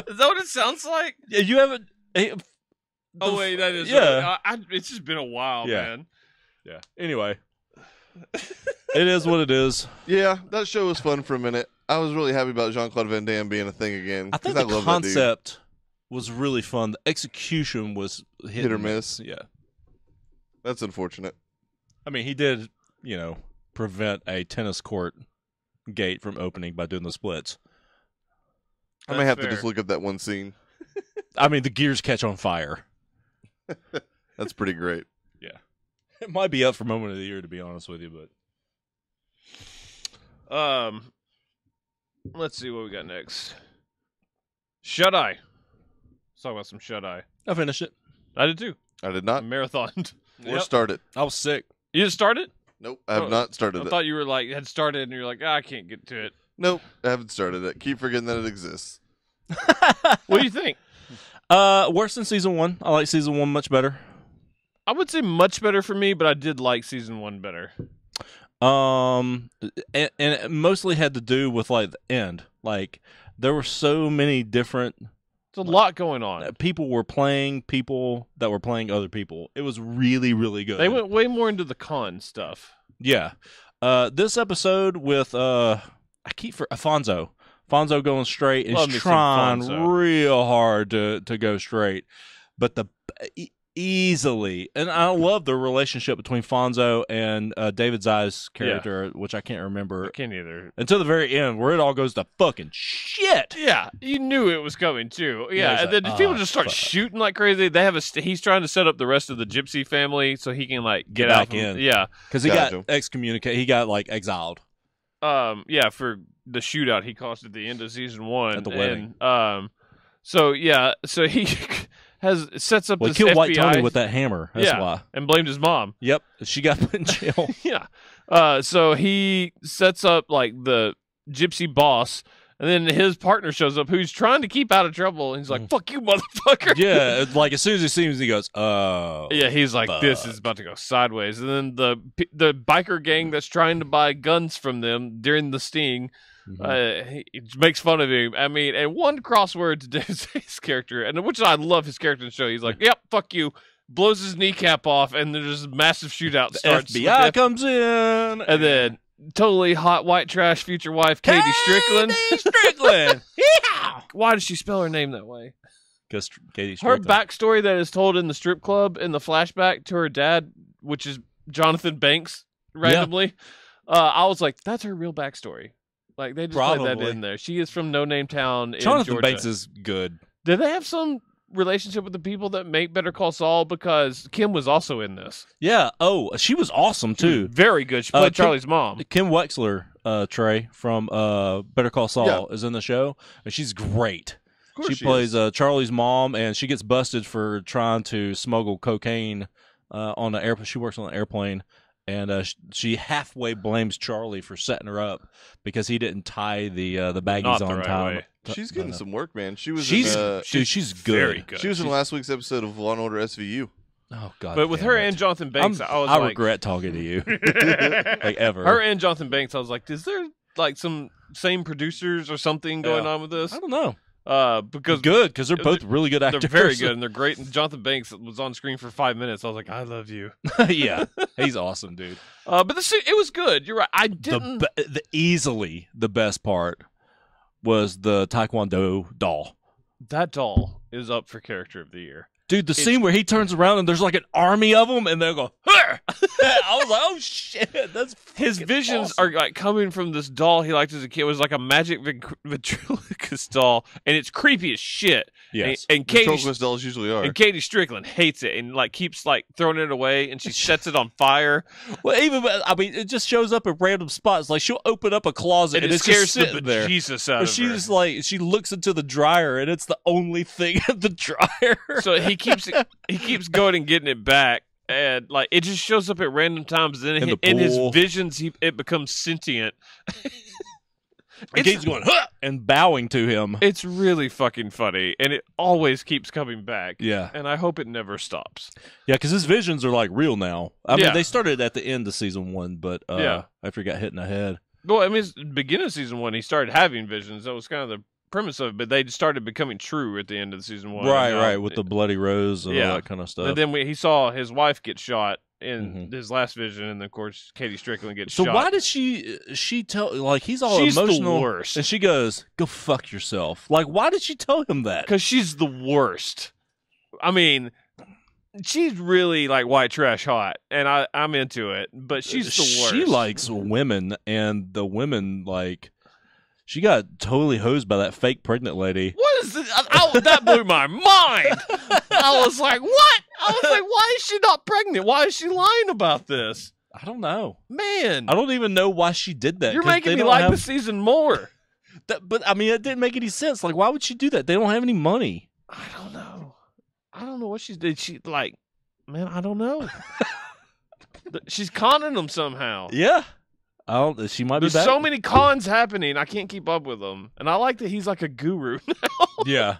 Is that what it sounds like? Yeah, you haven't. Oh wait, that is. Yeah. It's just been a while, Yeah. man. Yeah. Anyway, it is what it is. Yeah, that show was fun for a minute. I was really happy about Jean-Claude Van Damme being a thing again. I 'cause think the love concept was really fun. The execution was Hit or miss. Yeah. that dude. That's unfortunate. I mean, he did, prevent a tennis court gate from opening by doing the splits. I may That's have to fair. just look up that one scene. I mean, the gears catch on fire. That's pretty great. It might be up for moment of the year, to be honest with you, but let's see what we got next. Shut Eye. Let's talk about some Shut Eye. I finished it. I did too. I did not Marathon. or start it. I was sick. You didn't start it? Nope, I have not started I it. thought you were like had started and you're like, I can't get to it. Nope, I haven't started it. Keep forgetting that it exists. What do you think? Worse than season 1. I like season 1 much better. I would say much better for me, but I did like season 1 better. And it mostly had to do with like the end. Like there were so many different. There's a lot going on. People were playing people that were playing other people. It was really, really good. They went way more into the con stuff. Yeah. This episode with Fonzo. Fonzo going straight and Love me he's some trying Fonzo. real hard to go straight. But easily, and I love the relationship between Fonzo and David Zai's character, which I can't remember I can't either. until the very end, where it all goes to fucking shit. Yeah, you knew it was coming too. Yeah, Yeah, he's and then like, people "Oh, just start fuck." shooting like crazy. They have he's trying to set up the rest of the Gypsy family so he can like Get out back in. Yeah, Because he Gotcha. got excommunicated. He got like exiled. yeah, for the shootout he caused at the end of season 1 At the wedding. And, so he sets up Well, he this killed FBI White Tony with that hammer. That's why. and blamed his mom. Yep. She got put in jail. Yeah. So he sets up like the gypsy boss, and then his partner shows up who's trying to keep out of trouble. And he's like, "Fuck you, motherfucker!" Yeah. It's like as soon as he sees him, he goes, "Oh." Yeah, he's like, "This is about to go sideways." And then the biker gang that's trying to buy guns from them during the sting, he makes fun of him. I mean, and one crossword to his character, and which I love his character in the show. He's like, "Yep, fuck you." Blows his kneecap off, and there's a massive shootout The starts. FBI comes in, And then totally hot white trash future wife Katie Strickland. Katie Strickland. Yeah. Why does she spell her name that way? Because Katie Her Strickland. backstory that is told in the strip club in the flashback to her dad, which is Jonathan Banks, randomly. I was like, that's her real backstory. Like they just put that Probably. in there. She is from No Name Town in Jonathan Georgia. Banks is good. Did they have some relationship with the people that make Better Call Saul? Because Kim was also in this. Yeah. Oh, she was awesome too. Very good. She played Kim- Charlie's mom. Kim Wexler, Trey from Better Call Saul, is in the show, and she's great. Of course She plays Charlie's mom, and she gets busted for trying to smuggle cocaine on the airplane. She works on an airplane, and she halfway blames Charlie for setting her up because he didn't tie the baggies Not the on right time. way. She's getting some work, man. She was She's in, dude, she's good. Very good. she was in last week's episode of Law and Order SVU. Oh god. But with damn her it. and Jonathan Banks, I was I like, regret talking to you like ever. her and Jonathan Banks, I was like, is there like some same producers or something going Yeah. on with this? I don't know. Because Good because they're both really good they're actors. very good and they're great. And Jonathan Banks was on screen for 5 minutes. I was like, I love you. Yeah, he's awesome, dude. But it was good. You're right. I didn't. The easily the best part was the Taekwondo doll. That doll is up for character of the year. Dude, the scene where he turns around and there's like an army of them and they go, "Huh!" I was like, oh shit, that's His fucking visions awesome. are like coming from this doll he liked as a kid. It was like a magic ventriloquist doll, and it's creepy as shit. Yes. And Katie Ventriloquist dolls usually are. and Katie Strickland hates it and like keeps like throwing it away, and she sets it on fire. Well, even I mean, it just shows up at random spots. Like she'll open up a closet and, it it's scares just sitting the there. Jesus out Or of her. she's like, she looks into the dryer and it's the only thing in the dryer. So he keeps going and getting it back, and like it just shows up at random times. Then In the in his pool. visions, it becomes sentient. And Kate's going, huh! And bowing to him. It's really fucking funny, and it always keeps coming back. Yeah. And I hope it never stops. Yeah, because his visions are like real now. I mean, Yeah. they started at the end of season 1, but after he got hit in the head. Well, I mean, it's the beginning of season 1, he started having visions. That was kind of the premise of it, but they started becoming true at the end of season 1. Right, with the bloody rose and Yeah. all that kind of stuff. And then he saw his wife get shot in Mhm. his last vision, and then of course Katie Strickland gets So shot. why did she tell, like, he's all She's emotional. the worst. And she goes, go fuck yourself. Like, why did she tell him that? Because she's the worst. I mean, she's really like white trash hot, and I'm into it. But she's the worst. She likes women, and the women, like, She got totally hosed by that fake pregnant lady. What is this? That blew my mind. I was like, what? I was like, why is she not pregnant? Why is she lying about this? I don't know. Man, I don't even know why she did that. you're 'cause making they me don't like have the season more. that. But I mean, it didn't make any sense. Like, why would she do that? They don't have any money. I don't know. I don't know what she did. She like, man, I don't know. She's conning them somehow. Yeah. I don't. She might There's be back. so many cons happening. I can't keep up with them. And I like that he's like a guru. Yeah.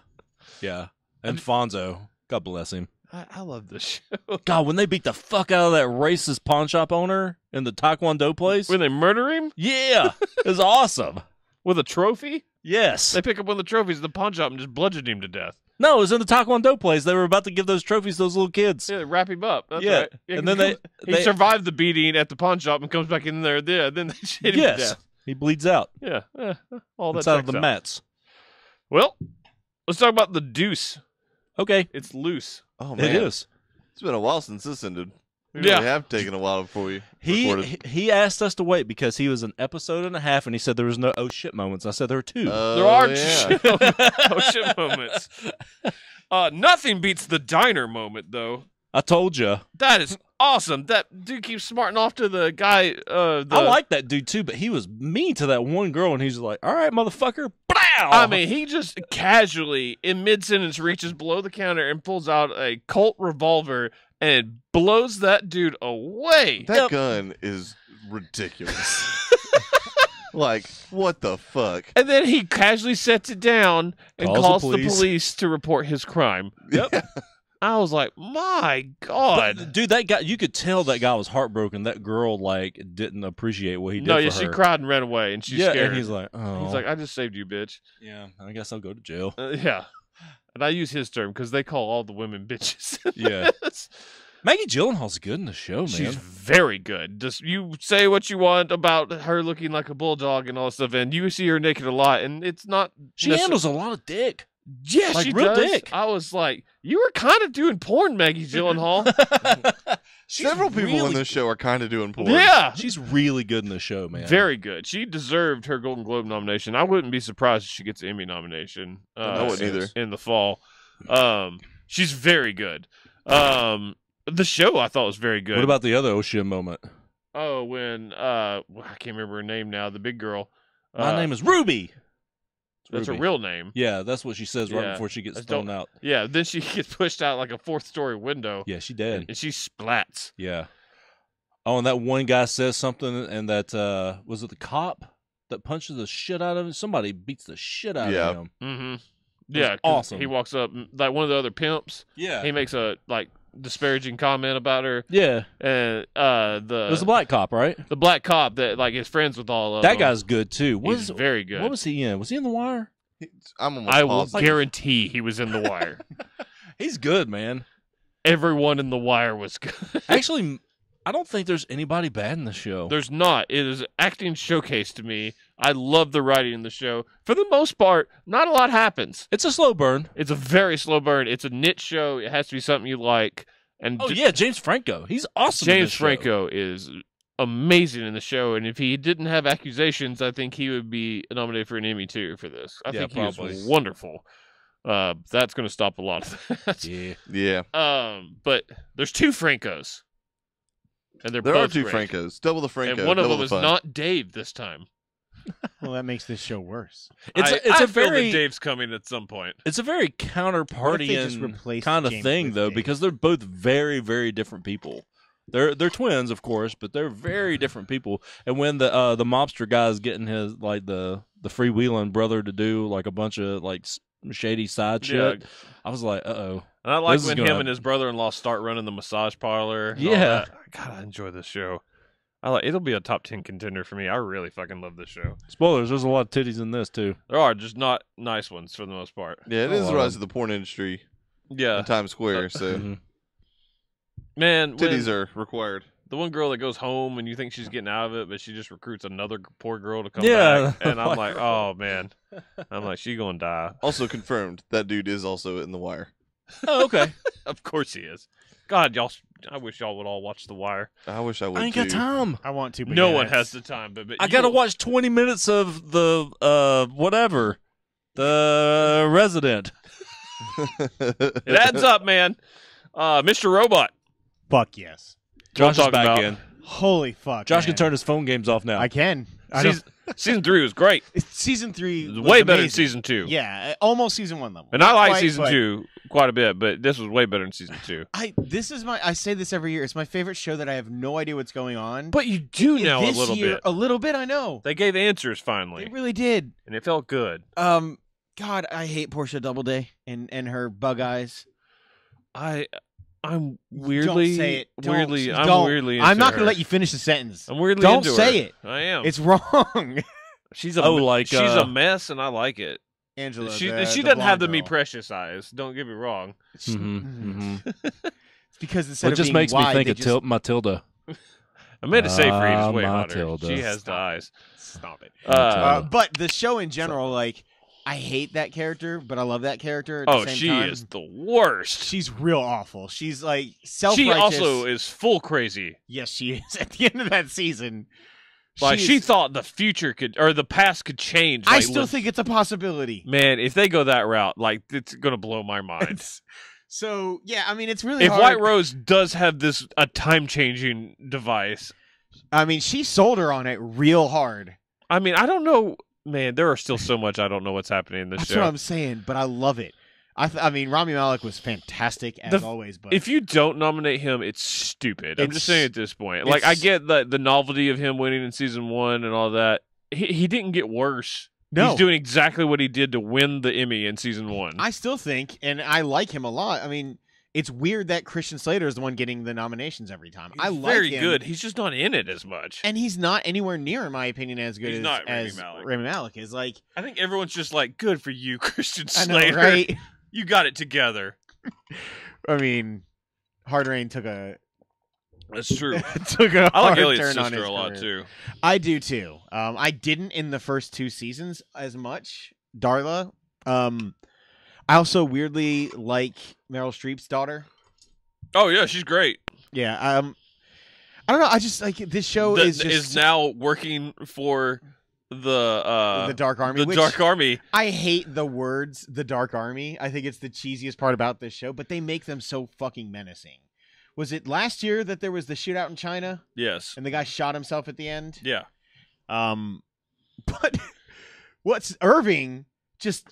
Yeah. And Fonzo, God bless him. I love this show. God, when they beat the fuck out of that racist pawn shop owner in the Taekwondo place. When they murder him Yeah. It was awesome. with a trophy, Yes. they pick up one of the trophies at the pawn shop and just bludgeon him to death. No, it was in the Taekwondo place. They were about to give those trophies to those little kids. Yeah, they wrap him up. That's Yeah. right. Yeah, And then he they survived the beating at the pawn shop and comes back in there. Yeah, then they hit him to yes, death. he bleeds out Yeah, all that inside of checks the out. mats. Well, let's talk about the deuce. Okay, It's loose. Oh man, it is. It's been a while since this ended. We Yeah. really have taken a while before we He recorded. he asked us to wait because he was an episode and a half, and he said there was no oh shit moments. I said there were two. There are yeah. oh shit moments. Nothing beats the diner moment, though. I told you. That is awesome. That dude keeps smarting off to the guy. I like that dude too, but he was mean to that one girl, and he's like, "All right, motherfucker." Blow! I mean, he just casually, in mid-sentence, reaches below the counter and pulls out a Colt revolver and blows that dude away. That Yep. gun is ridiculous. Like, what the fuck? And then he casually sets it down and Calls the calls the police. police to report his crime. Yep. I was like, my God. But, dude, that guy, you could tell that guy was heartbroken. That girl, like, didn't appreciate what he did No, for yeah, her. she cried and ran away, and she's yeah, scared. and he's like, oh. He's like, I just saved you, bitch. yeah, I guess I'll go to jail. Yeah. And I use his term because they call all the women bitches. Yeah. Maggie Gyllenhaal's good in the show, man. She's very good. Just you say what you want about her looking like a bulldog and all that stuff, and you see her naked a lot, and it's not. She handles a lot of dick. Yeah, like she real does. dick. I was like, you were kind of doing porn, Maggie Gyllenhaal. Several people in really- this show are kind of doing porn. Yeah, She's really good in the show, man. very good. She deserved her Golden Globe nomination. I wouldn't be surprised if she gets an Emmy nomination. I wouldn't either. In the fall. She's very good. The show I thought was very good. What about the other Ocean moment? Oh, when I can't remember her name now. The big girl. My name is Ruby. That's her Ruby. real name. Yeah, that's what she says right Yeah. before she gets I thrown don't- out. Yeah. Then she gets pushed out like a fourth-story window. Yeah, she did. And she splats. Yeah. Oh, and that one guy says something, and that was it the cop that punches the shit out of him? Somebody beats the shit out Yeah. of him. Mm-hmm. was Yeah. 'cause awesome. He walks up like one of the other pimps. Yeah. He makes a like disparaging comment about her, Yeah. and It was the black cop, right? the black cop that like is friends with all of That them. guy's good too. What He's is- very good. What was he in? Was he in The Wire? I'm almost I will positive. guarantee he was in The Wire. He's good, man. Everyone in The Wire was good. Actually, I don't think there's anybody bad in the show. There's not. It is acting showcase to me. I love the writing in the show. For the most part, not a lot happens. It's a slow burn. It's a very slow burn. It's a niche show. It has to be something you like. And Oh yeah, James Franco. He's awesome. in James this show. Franco is amazing in the show, and if he didn't have accusations, I think he would be nominated for an Emmy too for this. I Yeah, think he probably. was wonderful. That's going to stop a lot of that. Yeah. Yeah. But there's two Francos, and they're There are both two great. Francos. Double the Franco. And one of double them the is fun. not Dave this time. Well, that makes this show worse. It's I a, it's a feel very that Dave's coming at some point. it's a very What if they just counterparty replaced kind of James thing with though, Dave? because they're both very very different people. They're twins, of course, but they're very different people. And when the mobster guy is getting his like the freewheeling brother to do like a bunch of like shady side shit, I was like, oh. And I like This is when gonna him and his brother-in-law start running the massage parlor. and all Yeah. that. God, I enjoy this show. It'll be a top 10 contender for me. I really fucking love this show. Spoilers, there's a lot of titties in this too. There are just not nice ones for the most part. Yeah, it is Oh, the wow. rise of the porn industry Yeah, in Times Square, so Mhm. man. titties are required. The one girl that goes home and you think she's getting out of it, but she just recruits another poor girl to come Yeah. back. And I'm like, oh man. I'm like, she gonna die. Also confirmed, that dude is also in The Wire. Oh, okay. Of course he is. God, y'all. I wish y'all would all watch The Wire. I wish I would. I ain't too. got time. I want to, but No yeah, one that's- has the time, but I you got to will- watch 20 minutes of the whatever. The Resident. It adds up, man. Mr. Robot. Fuck yes. Josh is talking back about- in. Holy fuck. Josh man. can turn his phone games off now. I can. Season 3 was great. Season 3 It was was way better than amazing. season 2. Yeah, almost season 1 level. And I Not like quite, season but 2 quite a bit, but this was way better than season 2. I say this every year. It's my favorite show that I have no idea what's going on. But you do know a This little year, bit. A little bit, I know. They gave answers finally, They really did. and it felt good. God, I hate Portia Doubleday and her bug eyes. I'm weirdly Don't say it. Don't. weirdly Don't. I'm weirdly into I'm not going her. to let you finish the sentence. I'm weirdly Don't into say her. it. I am. It's wrong. She's a like, she's a mess, and I like it. Angela. She the doesn't have the blonde me girl. precious eyes. Don't get me wrong. It's because instead It of just being makes me wide, think they of just... Matilda. Amanda Seyfried is way Matilda. hotter. She has the eyes. Stop it. Matilda. But the show in general, like, I hate that character, but I love that character. At Oh, the same she time. is the worst. She's real awful. She's like self-righteous. She also is full crazy. Yes, she is. At the end of that season, Like she is- thought the future could or the past could change. I Like, still think it's a possibility. man, if they go that route, like it's gonna blow my mind. So yeah, I mean, it's really If hard. White Rose does have a time changing device, I mean, she sold her on it real hard. I mean, I don't know, man. There are still so much I don't know what's happening in this That's show. what I'm saying, but I love it. I mean, Rami Malek was fantastic as always, but If you don't nominate him, it's stupid. I'm just It's- saying at this point. Like I it's- get the novelty of him winning in season 1 and all that. He didn't get worse. No. He's doing exactly what he did to win the Emmy in season 1. I still think, and I like him a lot. I mean, it's weird that Christian Slater is the one getting the nominations every time. I He's like very him, good. He's just not in it as much. and he's not anywhere near, in my opinion, as good He's as, not Rami as Malek. Rami Malek is. Like, I think everyone's just like, good for you, Christian I know, Slater. right? You got it together. I mean, Hard Rain took a That's true. took a I like hard Elliot's turn on sister his a lot career. too. I do too. I didn't in the first 2 seasons as much. Darla. I also weirdly like Meryl Streep's daughter. Oh yeah, she's great. Yeah. I don't know. I just like this show That is just is now working for the Dark Army. The which Dark Army. I hate the words "the Dark Army." I think it's the cheesiest part about this show, but they make them so fucking menacing. Was it last year that there was the shootout in China Yes. and the guy shot himself at the end? Yeah. But what's Irving just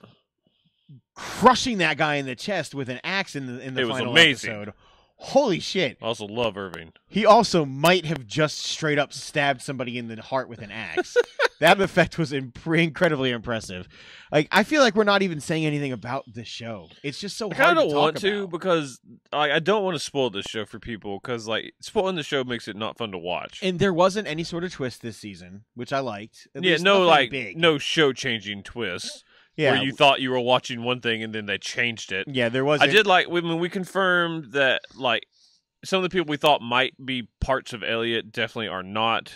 crushing that guy in the chest with an axe in the It was final amazing. episode? Holy shit! I also love Irving. He also might have just straight up stabbed somebody in the heart with an axe. That effect was incredibly impressive. Like, I feel like we're not even saying anything about the show. It's just so I hard kind of to don't want talk to about. because I don't want to spoil this show for people because like spoiling the show makes it not fun to watch. And there wasn't any sort of twist this season, which I liked. At Yeah, least no nothing like big. no show changing twist yeah, where you thought you were watching one thing and then they changed it. yeah, there was. I did like when we confirmed that like some of the people we thought might be parts of Elliot definitely are not.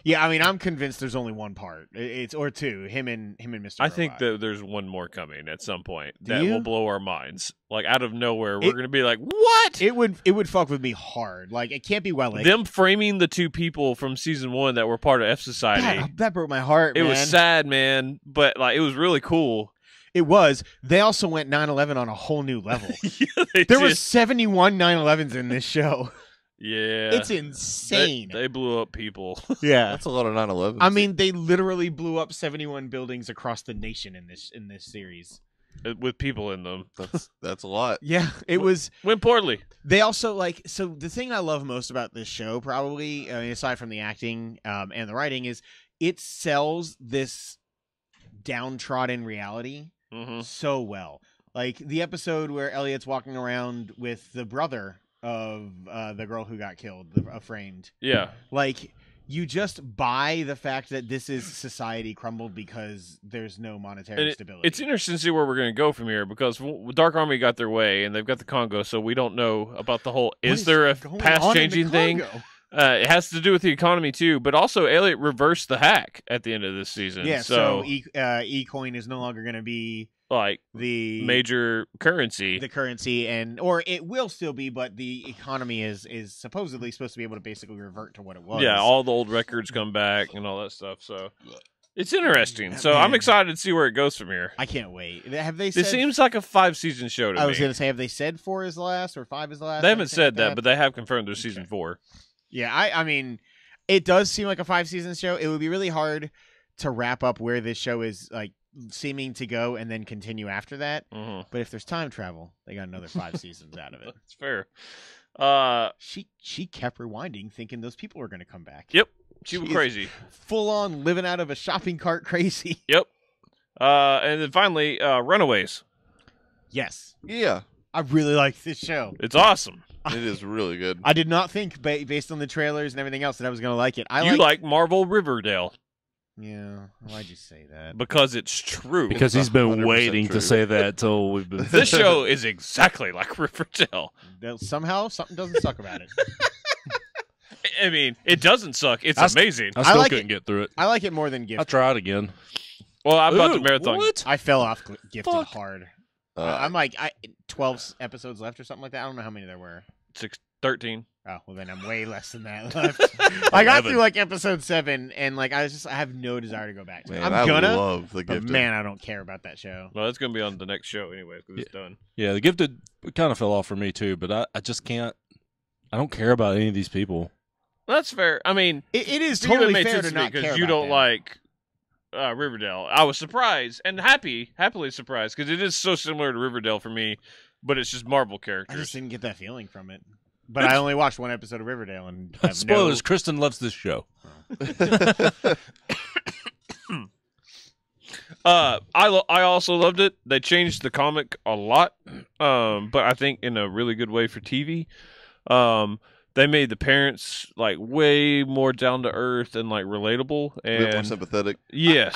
Yeah, I mean, I'm convinced there's only one part. It's or two. Him and Mr. I think Robot. that there's one more coming at some point Do that you? will blow our minds. Like out of nowhere, we're It- gonna be like, "What?" it would fuck with me hard. Like, it can't be Wellick. Them framing the 2 people from season 1 that were part of F Society. that broke my heart. It man. was sad, man, but like it was really cool. It was. They also went 9/11 on a whole new level. Yeah, they There did. was 71 9/11s in this show. Yeah, It's insane. They blew up people. yeah. That's a lot of 9/11. I mean, they literally blew up 71 buildings across the nation in this series. with people in them. that's a lot. Yeah, it was. Went poorly. They also like. So the thing I love most about this show, probably, I mean, aside from the acting and the writing, is it sells this downtrodden reality Hmm. so well. Like the episode where Elliot's walking around with the brother of the girl who got killed, framed. Yeah, Like, you just buy the fact that this is society crumbled because there's no monetary and stability. it's interesting to see where we're going to go from here because Dark Army got their way and they've got the Congo, so we don't know about the whole. What Is there a going past on in changing the thing? Congo? It has to do with the economy too, but also Elliot reversed the hack at the end of this season. Yeah, so so eCoin is no longer going to be like the major currency. the currency, or it will still be, but the economy is supposedly supposed to be able to basically revert to what it was. Yeah, all the old records come back and all that stuff. So it's interesting. So Man. I'm excited to see where it goes from here. I can't wait. Have they said? It seems like a 5-season show to me. I was going to say, have they said 4 is the last or 5 is the last? They haven't anything said like that, but they have confirmed there's season 4. Yeah, I mean, it does seem like a 5-season show. It would be really hard to wrap up where this show is like seeming to go and then continue after that. Mm-hmm. But if there's time travel, they got another 5 seasons out of it. That's fair. She kept rewinding, thinking those people were going to come back. Yep, she was She's crazy. Full on living out of a shopping cart, crazy. Yep. And then finally, Runaways. Yes, Yeah, I really like this show. It's awesome. it is really good. I did not think, based on the trailers and everything else, that I was going to like it. You like Marvel Riverdale Yeah, why'd you say that? because it's true. Because he's been 100% waiting true. to say that till we've been. This show is exactly like Riverdale. Somehow something doesn't suck about it. I mean, it doesn't suck. It's That's- amazing. I still like couldn't get through it. I like it more than I'll Gifted. try it again. Well, I'm about to Ooh, marathon. What? I fell off Gifted Fuck. hard. Uh, I'm like 12 episodes left or something like that. I don't know how many there were. 13. Oh, well then I'm way less than that left. I got 11. through like episode 7 and like I have no desire to go back to it. man, I'm gonna, I love the but Gifted. man, I don't care about that show. Well, it's going to be on the next show anyway because it's done. Yeah, the Gifted kind of fell off for me too, but I just can't. I don't care about any of these people. That's fair. I mean, It is for you, it totally made fair sense to to me not care because you about don't them. like Riverdale. I was surprised and happily surprised because it is so similar to Riverdale for me, but it's just Marvel I characters. just didn't get that feeling from it. But I only watched 1 episode of Riverdale and have Spoilers. Kristen loves this show. I also loved it. They changed the comic a lot, but I think in a really good way for TV. They made the parents like way more down to earth and like relatable A bit more and sympathetic. yes,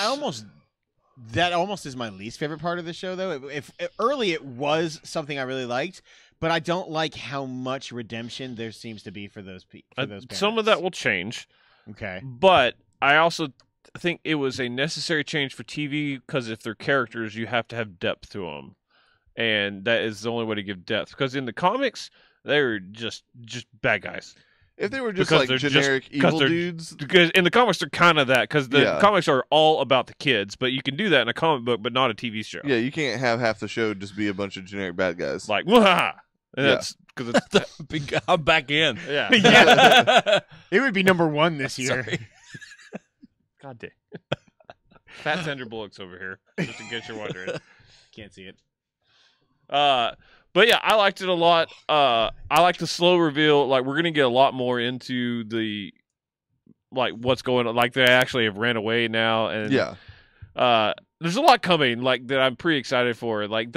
That almost is my least favorite part of the show, though. If early it was something I really liked, but I don't like how much redemption there seems to be for those people. some of that will change, Okay. but I also think it was a necessary change for TV because if they're characters, you have to have depth to them, and that is the only way to give depth. Because in the comics, they were just bad guys. If they were just Because like they're just- generic because evil they're- dudes, Because in the comics, they're kind of that. Because the Yeah. comics are all about the kids, but you can do that in a comic book, but not a TV show. yeah, you can't have half the show just be a bunch of generic bad guys. Like, Mwahaha! And Yeah. that's because it's I'm back in. yeah. Yeah. It would be number 1 this year. Sorry. God damn. Fat Sandra Bullock's over here, just in case you're wondering. Can't see it. But yeah, I liked it a lot. I like the slow reveal. Like we're gonna get a lot more into the like what's going on. Like they actually have ran away now, and Yeah, there's a lot coming. Like that, I'm pretty excited for. Like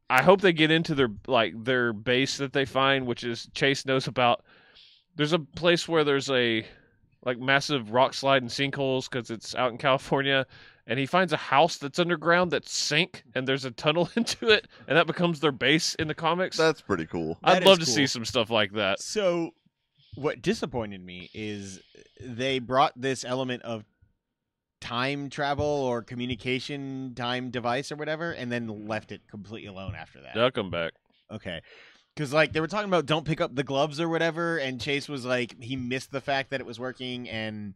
I hope they get into their base that they find, which is Chase knows about. There's a place where there's a like massive rock slide and sinkholes because it's out in California. And he finds a house that's underground that sank, and there's a tunnel into it, and that becomes their base in the comics. that's pretty cool. I'd that love is to cool. see some stuff like that. So, what disappointed me is they brought this element of time travel or communication time device or whatever, and then left it completely alone after that. They'll come back. Okay. Because, like, they were talking about don't pick up the gloves or whatever, and Chase was like, he missed the fact that it was working, and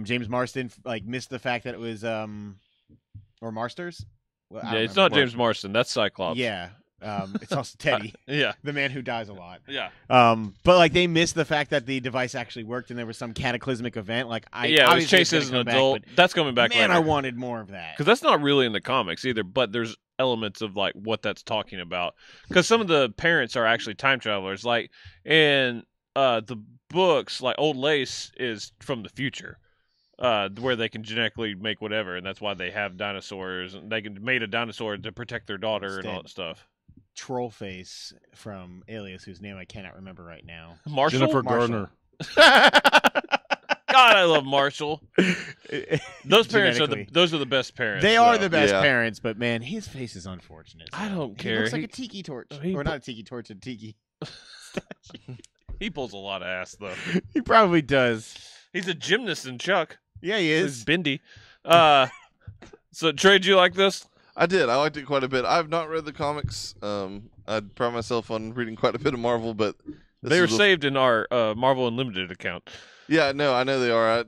James Marsden, like, missed the fact that it was, or Marsters? Well, I Yeah, don't it's not remember. James Marsden. That's Cyclops. Yeah. It's also Teddy, Yeah. the man who dies a lot. Yeah. But, like, they missed the fact that the device actually worked, and there was some cataclysmic event. Like, Yeah, it was obviously Chase it's as gonna an come adult. Back, That's coming back but man, later. I wanted more of that. Because that's not really in the comics either, but there's elements of like what that's talking about. Because some of the parents are actually time travelers. Like in the books, like Old Lace is from the future, where they can genetically make whatever, and that's why they have dinosaurs, and they can made a dinosaur to protect their daughter and all that stuff. Trollface from Alias, whose name I cannot remember right now. Marshall, Jennifer Marshall. Gardner. God, I love Marshall. Those parents are Genetically. those are the best parents. They are though. the best Yeah. parents, but man, his face is unfortunate. I don't He care. looks like He- a tiki torch, he or pu- not a tiki torch, a tiki. He pulls a lot of ass though. He probably does. He's a gymnast in Chuck. Yeah, he He's is. bendy. So Trey, do you like this? I did. I liked it quite a bit. I've not read the comics. I'd pride myself on reading quite a bit of Marvel, but They were saved in our Marvel Unlimited account. Yeah, no, I know they are.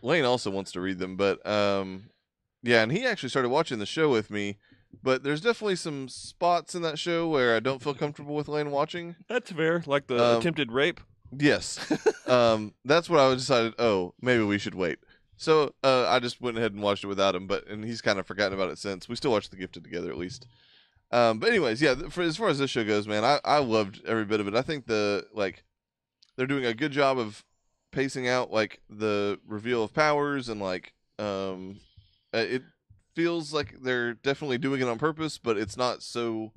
Lane also wants to read them, but yeah, and he actually started watching the show with me. But there's definitely some spots in that show where I don't feel comfortable with Lane watching. That's fair, like the attempted rape. Yes, that's what I decided. Oh, maybe we should wait. So I just went ahead and watched it without him, and he's kind of forgotten about it since. We still watched The Gifted together, at least. But anyways, yeah. As far as this show goes, man, I loved every bit of it. I think they're doing a good job of pacing out like the reveal of powers, and it feels like they're definitely doing it on purpose, but it's not so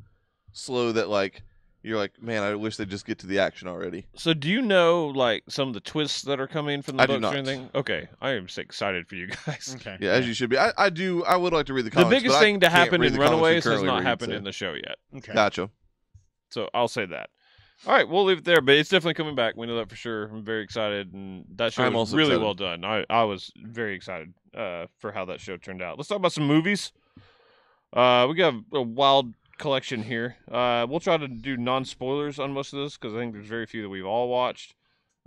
slow that like you're like, man, I wish they'd just get to the action already. So do you know like some of the twists that are coming from the I do books not. or anything? Okay, I am so excited for you guys. Okay. Yeah, as you should be. I do. I would like to read the The comics. biggest but I thing to can't happen read in the comics we Runaways has currently not read, happened so. in the show yet. Okay. Gotcha. So I'll say that. All right, we'll leave it there, but it's definitely coming back. We know that for sure. I'm very excited, and that show I'm was also really excited. well done. I was very excited for how that show turned out. Let's talk about some movies. We got a wild collection here. We'll try to do non-spoilers on most of this because I think there's very few that we've all watched.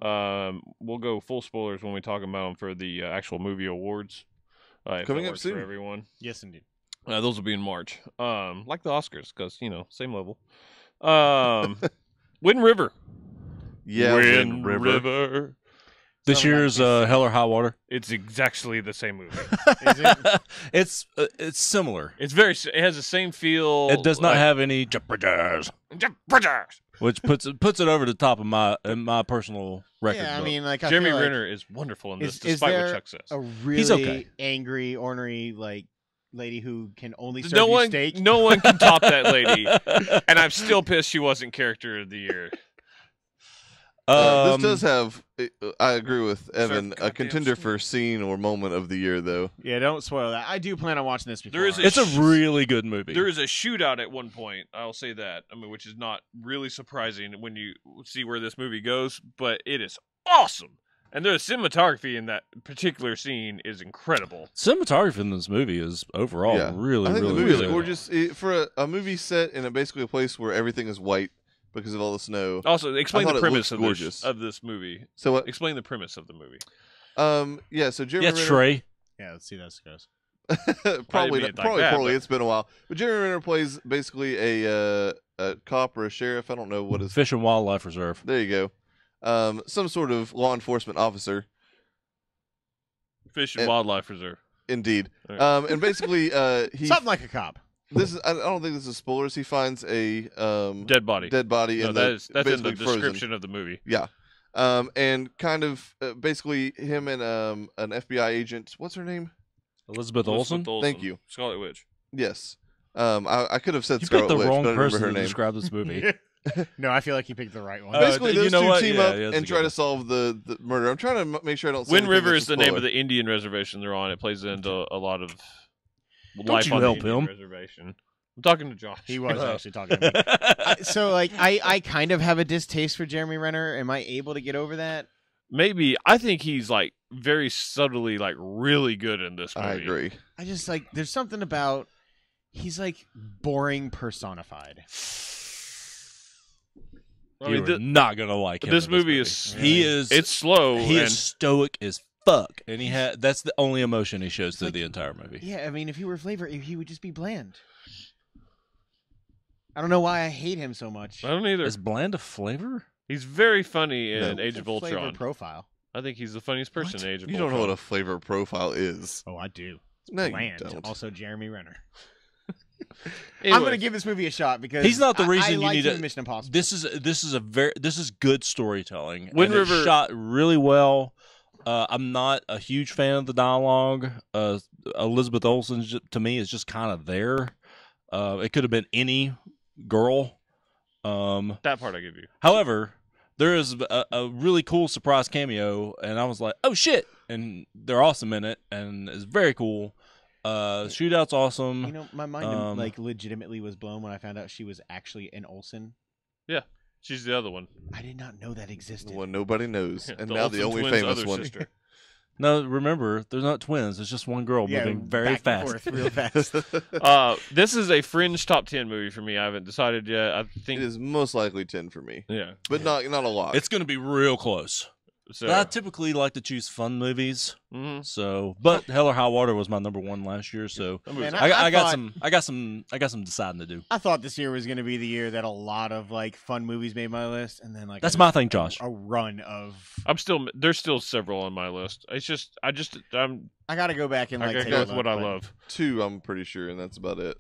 We'll go full spoilers when we talk about them for the actual movie awards. If Coming that up works soon. for everyone. Yes, indeed. Those will be in March. Like the Oscars, because same level. Wind River. Yeah, Wind River. This Something like year's this. Hell or High Water. It's exactly the same movie. Is it? It's similar. It has the same feel. It does not have any jeopardies, which puts it over the top of my personal record. Yeah, I book. mean, like I Jeremy feel like Renner is wonderful in this, is despite what there Chuck says. a really He's okay. angry, ornery like lady who can only serve No you one, steak. no one can top that lady, and I'm still pissed she wasn't Character of the Year. this does have. I agree with Evan. goddamn A contender for scene or moment of the year, though. Yeah, don't spoil that. I do plan on watching this before. There is It's a really good movie. There is a shootout at one point. I'll say that. I mean, which is not really surprising when you see where this movie goes, but it is awesome. And the cinematography in that particular scene is incredible. Cinematography in this movie is overall Yeah. really, I think really the movie is good. gorgeous for a movie set in basically a place where everything is white because of all the snow. Also, explain I the thought it premise looks of gorgeous. this movie. So what? Explain the premise of the movie. Yeah. So Jeremy Yeah, Renner, Trey. Yeah, let's see how this goes. probably mean it like probably that, poorly. but- It's been a while, but Jeremy Renner plays basically a cop or a sheriff. I don't know what his. Fish and Wildlife Reserve. There you go. Some sort of law enforcement officer. Fish and And- Wildlife Reserve. Indeed. All right. And basically, he. Something like a cop. This is. I don't think this is spoilers. He finds a Dead body. dead body No, in that's in the basically frozen. description of the movie. Yeah. And kind of basically him and an FBI agent. What's her name? Elizabeth Olsen. Thank you. Scarlet Witch. Yes. I could have said You Scarlet picked the Witch, wrong but I don't remember person her to name. describe this movie. No, I feel like you picked the right one. Basically, you those know two what? team Yeah, up yeah, that's and a try good to solve the murder. I'm trying to make sure I don't. Say Wind anything River that's is a the name spoiler. of the Indian reservation they're on. It plays into a lot of Don't life you on the help Indian him. reservation. I'm talking to Josh. He was actually talking to me. So, like, I kind of have a distaste for Jeremy Renner. Am I able to get over that? Maybe I think he's like very subtly like really good in this movie. I agree. I just like there's something about he's like boring personified. I mean, You're not gonna like him. this in movie is He is. it's slow. He and is stoic as fuck, and that's the only emotion he shows through the entire movie. Yeah, I mean, if he were flavor, he would just be bland. I don't know why I hate him so much. I don't either. Is bland a flavor? He's very funny in No. Age of Flavor Ultron. profile. I think he's the funniest person in Age of You Ultron. don't know what a flavor profile is. Oh, I do. No, Bland. you don't. Also, Jeremy Renner. Anyway, I'm gonna give this movie a shot because He's not the reason I you liked need him to- in Mission Impossible. This is good storytelling. Wind and it's River- shot really well. I'm not a huge fan of the dialogue. Elizabeth Olsen to me is just kind of there. It could have been any girl. that part I give you. However, there is a really cool surprise cameo, and I was like, "Oh shit!" And they're awesome in it, and it's very cool. Shootout's awesome. You know, my mind Um, like legitimately was blown when I found out she was actually an Olsen. She's the other one. I did not know that existed. The one nobody knows, and now the Olsen only twins' famous other one. sister. No, remember, they're not twins. It's just one girl moving very back and fast. forth, real fast. This is a fringe top 10 movie for me. I haven't decided yet. I think It is most likely 10 for me, yeah. but not a lot. It's going to be real close. So I typically like to choose fun movies. mhm. So, but Hell or High Water was my number one last year. So That movie's Man, I got thought- some deciding to do. I thought this year was going to be the year that a lot of like fun movies made my list, and then like That's my thing, Josh. a run of. there's still several on my list. It's just I'm I got to go back and I like gotta take go a with look, what I but- love. 2, I'm pretty sure, and that's about it.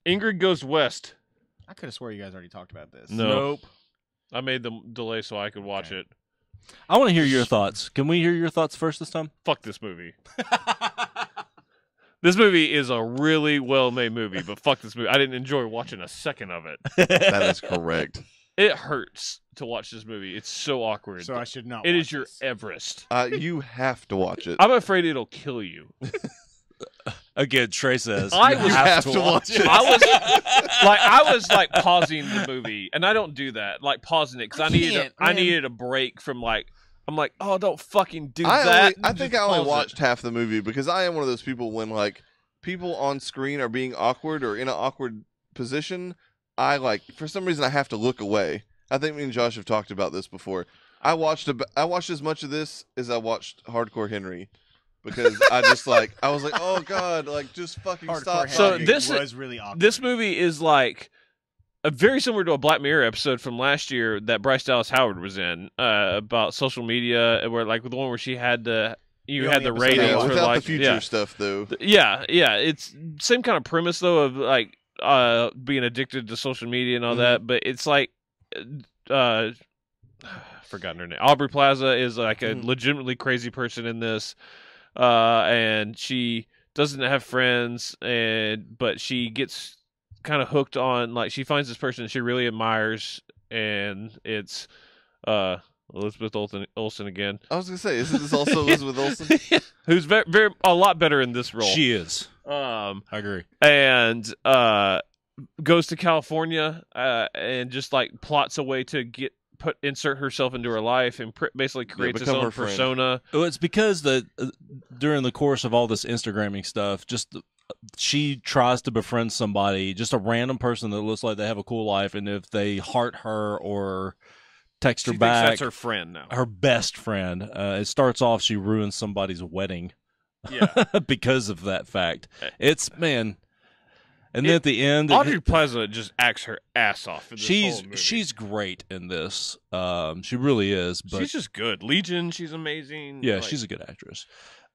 Ingrid Goes West. I could have swore you guys already talked about this. No. Nope. I made the delay so I could watch Okay. it. I want to hear your thoughts. Can we hear your thoughts first this time? Fuck this movie. This movie is a really well-made movie, but fuck this movie. I didn't enjoy watching a second of it. That is correct. It hurts to watch this movie. It's so awkward. So I should not. It watch is your this. Everest. You have to watch it. I'm afraid it'll kill you. Again, Trey says I you was- have to watch it. I was like pausing the movie, and I don't do that. Like pausing it because I can't, man. needed a break from like. I'm like, oh, don't fucking do I that. think I only watched half the movie because I am one of those people when like people on screen are being awkward or in an awkward position. I like for some reason I have to look away. I think me and Josh have talked about this before. I watched as much of this as I watched Hardcore Henry because I was like, oh god, like just fucking Hardcore stop. So Henry this- was really awkward. This movie is like very similar to a Black Mirror episode from last year that Bryce Dallas Howard was in about social media, where like the one where she had the The had only the episode I ratings Yeah, watched. for without like the future yeah. stuff though. Yeah, it's same kind of premise though of like being addicted to social media and all that, but it's like forgotten her name. Aubrey Plaza is like a legitimately crazy person in this, and she doesn't have friends, but she gets kind of hooked on like she finds this person she really admires, and it's Elizabeth Olsen again, I was gonna say, isn't this also Elizabeth Olsen? who's very a lot better in this role. She is. I agree. And goes to California and just like plots a way to insert herself into her life and basically creates his become own her friend. persona. Well, it's because during the course of all this Instagramming stuff, she tries to befriend somebody, just a random person that looks like they have a cool life, and if they heart her or text She her thinks back, that's her friend now. her best friend. It starts off she ruins somebody's wedding Yeah. because of that fact. It's man, and then at the end, Audrey Plaza just acts her ass off in this whole movie. she's great in this. She really is. But she's just good. Legion, she's amazing. yeah, Like, she's a good actress.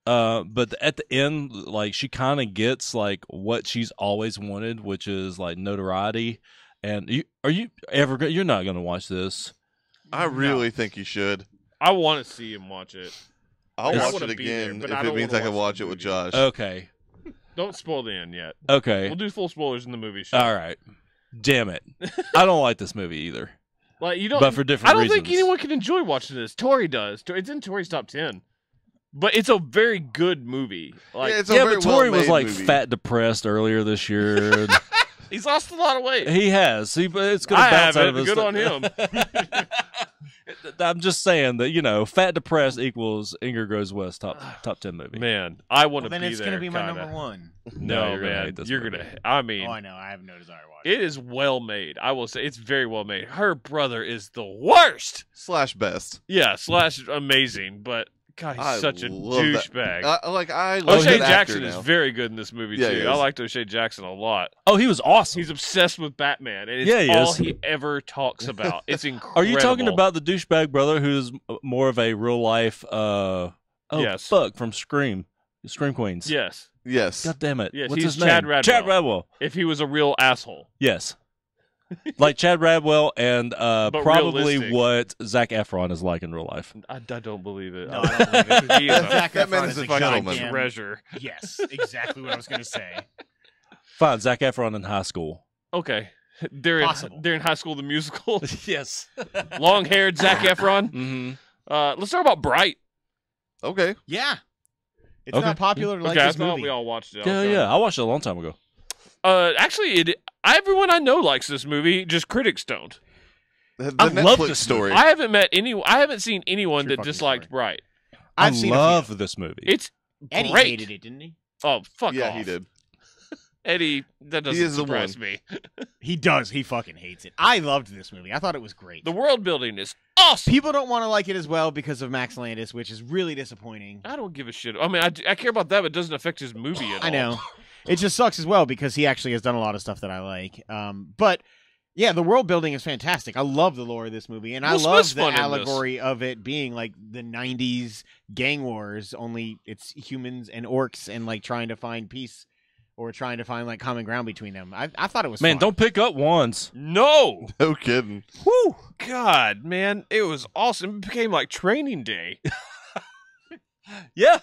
But at the end, like she kind of gets like what she's always wanted, which is like notoriety. And you're not going to watch this. I really think you should. I want to see him watch it. I'll I watch wanna it be there, again but if I it don't means wanna I can watch watch the it with movie. Josh. Okay. Don't spoil the end yet. Okay. We'll do full spoilers in the movie show. All right. Damn it. I don't like this movie either. Like you don't, But for different I don't think reasons. anyone can enjoy watching this. Tori does. It's in Tori's top 10, but it's a very good movie. Like Yeah, it's a Yeah, very but Tori was well-made like movie. fat depressed earlier this year. he's lost a lot of weight. He has. It's going to I bounce out haven't. of his Good on him. I'm just saying that, fat depressed equals Ingrid Goes West top 10 movie. Man, I want to Well, then be it's there. going to be my kinda. number one. No, you're gonna man, hate this you're movie. gonna. I mean, Oh, I know. I have no desire to watch it. it is well made. I will say it's very well made. Her brother is the worst. / best. Yeah, / amazing, but God, he's I such a love that. douchebag. I love O'Shea that Jackson actor is now. very good in this movie Yeah, he too. I is. liked O'Shea Jackson a lot. Oh, he was awesome. He's obsessed with Batman, and it's Yeah, he all is. he ever talks about. It's incredible. Are you talking about the douchebag brother who's more of a real life Yes. fuck from Scream Queens? Yes, Yes. God damn it. Yes, What's he's his name? Chad Radwell. Chad Radwell. if he was a real asshole. Yes. Like Chad Radwell and probably realistic. what Zac Efron is like in real life. I don't believe it. No, I don't believe it. He is a Zac that man Efron is is a a fucking gentleman. goddamn- treasure. Yes, exactly what I was going to say. Fine, Zac Efron in high school. Okay, they're Possible. in High School the Musical. Yes. Long-haired Zac Efron. Mm-hmm. Let's talk about Bright. Okay. Yeah. It's Okay. not popular to like Okay, I this thought movie. we all watched it. Yeah. I watched it a long time ago. Actually, everyone I know likes this movie. Just critics don't. The I love Netflix this story. I haven't seen anyone True that fucking disliked story. Bright. I've I seen love this movie. It's Eddie great. hated it, didn't he? Oh, fuck Yeah, off. he did. Eddie, that He doesn't is the surprise one. me. He does. He fucking hates it. I loved this movie. I thought it was great. The world building is awesome. People don't want to like it as well because of Max Landis, which is really disappointing. I don't give a shit. I mean, I care about that, but it doesn't affect his movie at all. I know. It just sucks as well because he actually has done a lot of stuff that I like. But yeah, the world building is fantastic. I love the lore of this movie, and I Will love Smith's the fun in this. allegory of it being like the '90s gang wars. Only it's humans and orcs, and like trying to find peace or trying to find like common ground between them. I thought it was Man, fun. don't pick up wands. No. No kidding. Whew. God, man, it was awesome. It became like Training Day. Yeah.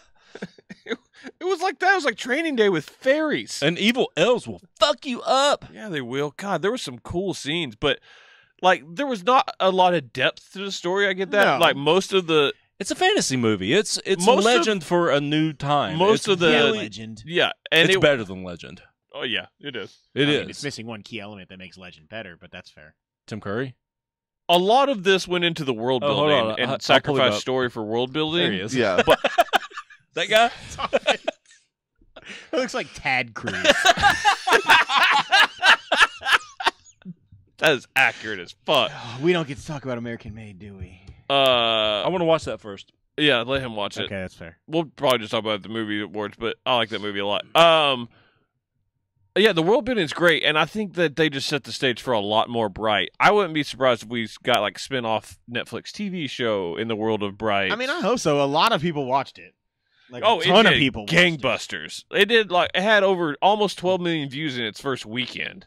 It was like that. It was like Training Day with fairies. And evil elves will fuck you up. Yeah, they will. God, there were some cool scenes, but like there was not a lot of depth to the story. I get that. No. Like most of the It's a fantasy movie. It's Most of- legend for a new time. most It's of the- really- Legend. yeah, and it's it better than Legend. Oh yeah, it is. It I is. mean, it's missing one key element that makes Legend better, but that's fair. Tim Curry. A lot of this went into the world Oh, hold building on. and I'll pull it sacrifice up. story for world building. There he is. Yeah. That guy. It looks like Tad Cruz. That is accurate as fuck. We don't get to talk about American Made, do we? I want to watch that first. Yeah, let him watch it. Okay, that's fair. We'll probably just talk about the movie awards, but I like that movie a lot. Yeah, the world building is great, and I think that they just set the stage for a lot more Bright. I wouldn't be surprised if we got like spin-off Netflix TV show in the world of Bright. I mean, I hope so. A lot of people watched it. Like oh, a ton it of did people. watched it. gangbusters. It did like it had over almost 12 million views in its first weekend.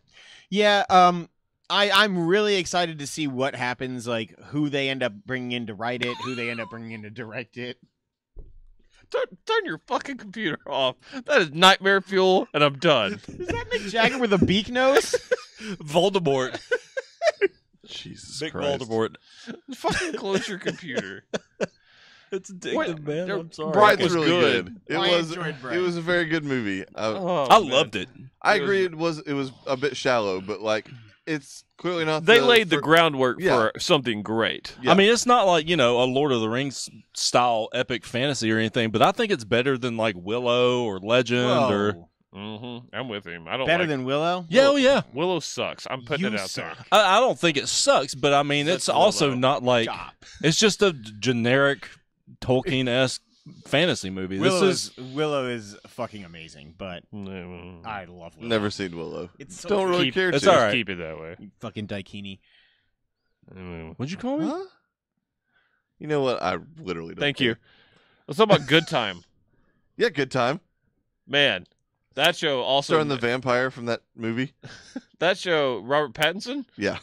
Yeah. I'm really excited to see what happens. Like who they end up bringing in to write it, who they end up bringing in to direct it. Turn your fucking computer off. That is nightmare fuel, and I'm done. Is that Mick Jagger with a beak nose? Voldemort. Jesus Big Christ. Voldemort. Fucking close your computer. It's addictive, Wait, man. there- I'm sorry. Bright's It was really good. good. It I was. enjoyed Bright. It was a very good movie. Oh, I man. loved it. I It agree. It was a bit shallow, but like it's clearly not. They laid the for- groundwork Yeah. for something great. Yeah. I mean, it's not like, a Lord of the Rings style epic fantasy or anything, but I think it's better than like Willow or Legend or. Whoa. Mm-hmm. I'm with him. I don't Better like than Willow? Yeah, oh yeah. Willow sucks. I'm putting You it out suck. there. I don't think it sucks, but I mean, Such it's also Willow. not like Stop. it's just a generic Tolkien-esque fantasy movie. Willow is fucking amazing, but No. I love Willow. Never seen Willow. It's so Don't really Keep- care it's to. all right. Keep it that way. You fucking Daikini. What'd you call me? Huh? You know what? I literally don't. Thank care. you. Let's talk about Good Time. Yeah, good time. Man, that show also. Starring the vampire from that movie. That show, Robert Pattinson, Yeah.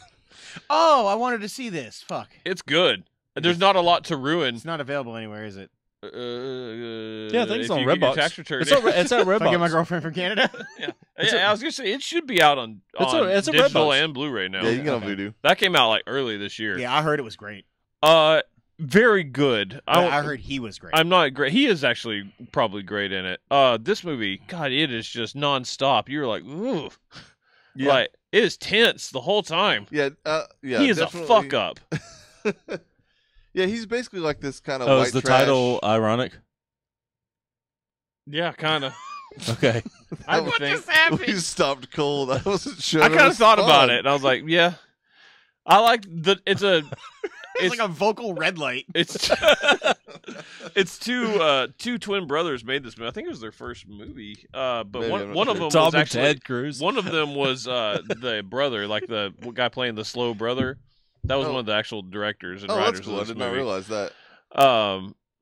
Oh, I wanted to see this. Fuck. it's good. There's not a lot to ruin. It's not available anywhere, is it? Yeah, I think it's if on you get your Redbox. tax return It's in. at If I get my Redbox. girlfriend from Canada? Yeah, I was gonna say it should be out on It's a digital Redbox. and Blu-ray now. Yeah, you can get on Okay. Voodoo. That came out like early this year. Yeah, I heard it was great. Very good. I heard he was great. I'm not great. He is actually probably great in it. This movie, God, it is just nonstop. You're like, ooh, Yeah. like it is tense the whole time. Yeah. Yeah. He is definitely. a fuck up. Yeah, he's basically like this kind of. Oh, white is the trash. title ironic? Yeah, kind of. Okay. I What think. We stopped cold. I wasn't sure. I it kind of was thought about fun. it, and I was like, yeah, I like the. It's a. It's like a vocal red light. It's it's two twin brothers made this movie. I think it was their first movie. But Maybe, I'm one not one of sure. them Tom was and actually Ted Cruz. one of them was the brother, like the guy playing the slow brother. That was Oh. one of the actual directors and Oh, writers that's cool. I of this did not movie. realize that.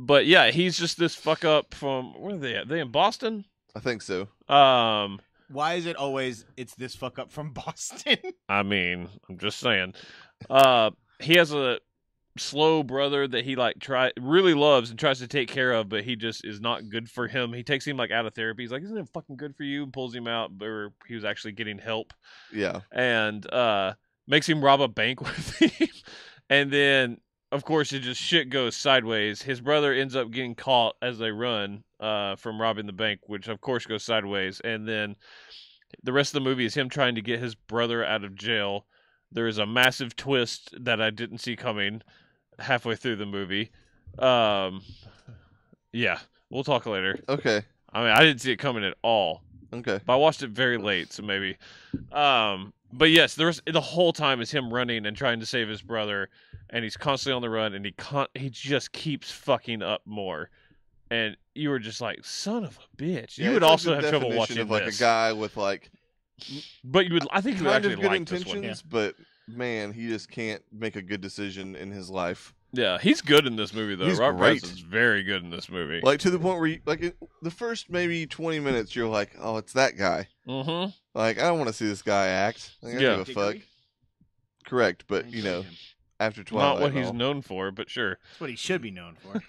But yeah, he's just this fuck up from where are they at? They in Boston? I think so. Why is it always it's this fuck up from Boston? I mean, I'm just saying. He has a slow brother that he like really loves and tries to take care of, but he just is not good for him. He takes him like out of therapy. He's like, "Isn't it fucking good for you?" And pulls him out, but he was actually getting help, Yeah. and makes him rob a bank with him. And then, of course, it just shit goes sideways. His brother ends up getting caught as they run from robbing the bank, which of course goes sideways. And then the rest of the movie is him trying to get his brother out of jail. There is a massive twist that I didn't see coming halfway through the movie. Yeah, we'll talk later. Okay. I mean, I didn't see it coming at all. Okay. But I watched it very late, so maybe. But yes, the whole time is him running and trying to save his brother, and he's constantly on the run, and he just keeps fucking up more. And you were just like, son of a bitch. Yeah, You would it's also like the have trouble definition watching of like this. a guy with like But you would, I think you would kind actually of good like this one. intentions, but man, he just can't make a good decision in his life. Yeah, he's good in this movie though. He's Robert great. Pattinson's very good in this movie. Like to the point where the first maybe 20 minutes, you're like, oh, it's that guy. Mm-hmm. Like I don't want to see this guy act. Like, I Yeah. don't give a fuck. Correct, but you know, after Not Twilight, what and he's all. known for, but sure. That's what he should be known for.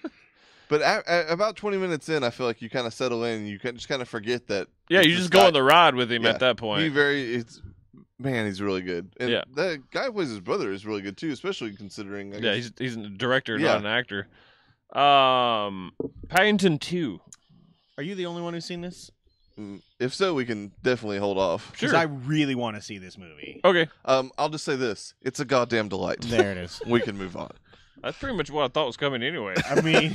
But about 20 minutes in, I feel like you kind of settle in. And you just kind of forget that. Yeah, it's you this just go guy. on the ride with him Yeah. at that point. He's really good. And Yeah. the guy who plays his brother is really good too, especially considering. I Yeah, guess, he's a director, Yeah. not an actor. Paddington 2. Are you the only one who's seen this? if so, we can definitely hold off. Because Sure. I really want to see this movie. Okay, I'll just say this: it's a goddamn delight. There it is. We can move on. that's pretty much what I thought was coming anyway. I mean,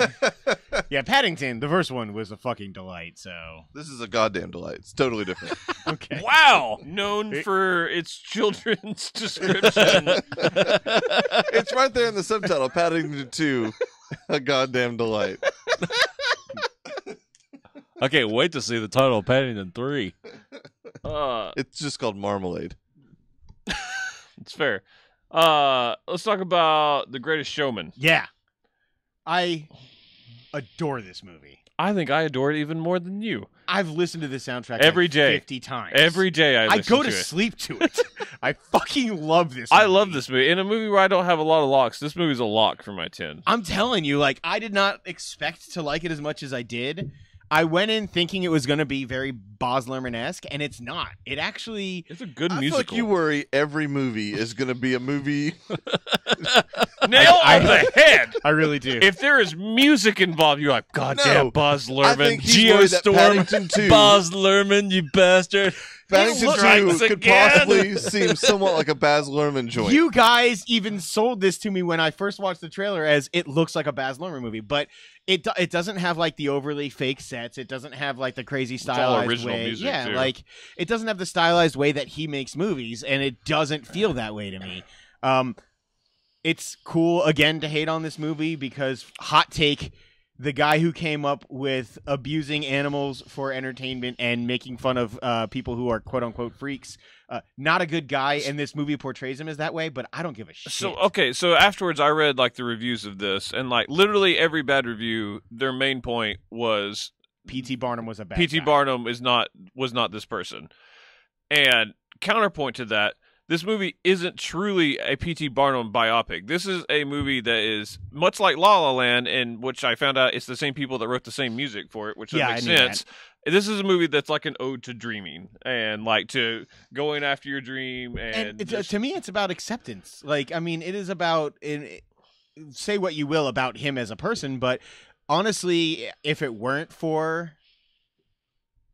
yeah, Paddington, the first one was a fucking delight, so. This is a goddamn delight. It's totally different. Okay. Wow, known for its children's description. It's right there in the subtitle: Paddington 2, a goddamn delight. I can't wait to see the title of Paddington 3. It's just called Marmalade. It's fair. Let's talk about The Greatest Showman. Yeah. I adore this movie. I think I adore it even more than you. I've listened to this soundtrack Every like day. 50 times. Every day I I listen go to it. sleep to it. I fucking love this I movie. love this movie. In a movie where I don't have a lot of locks, this movie's a lock for my 10. I'm telling you, like, I did not expect to like it as much as I did. I went in thinking it was going to be very Baz Luhrmann-esque, and it's not. It actually... It's a good I feel musical. like you worry every movie is going to be a movie. Nail on the head. I really do. If there is music involved, you're like, God damn, No, Buzz I Luhrmann, think he's worried that Geostorm, Paddington 2, Baz Luhrmann, you bastard. Paddington 2 strikes could again. possibly seem somewhat like a Baz Luhrmann joint. You guys even sold this to me when I first watched the trailer as it looks like a Baz Luhrmann movie, but it doesn't have like the overly fake sets. It doesn't have like the crazy all stylized original way. music, Yeah, too. like it doesn't have the stylized way that he makes movies, and it doesn't feel that way to me. It's cool again to hate on this movie because hot take. The guy who came up with abusing animals for entertainment and making fun of people who are quote unquote freaks, not a good guy, and this movie portrays him as that way. But I don't give a shit. So afterwards I read like the reviews of this, and like literally every bad review, their main point was P.T. Barnum was a bad P.T. guy. Barnum was not this person. And counterpoint to that, this movie isn't truly a P.T. Barnum biopic. This is a movie that is much like La La Land, in which I found out it's the same people that wrote the same music for it, which Yeah, makes I knew sense. This is a movie that's like an ode to dreaming and like to going after your dream. And To me, it's about acceptance. Like, I mean, it is about say what you will about him as a person, but honestly, if it weren't for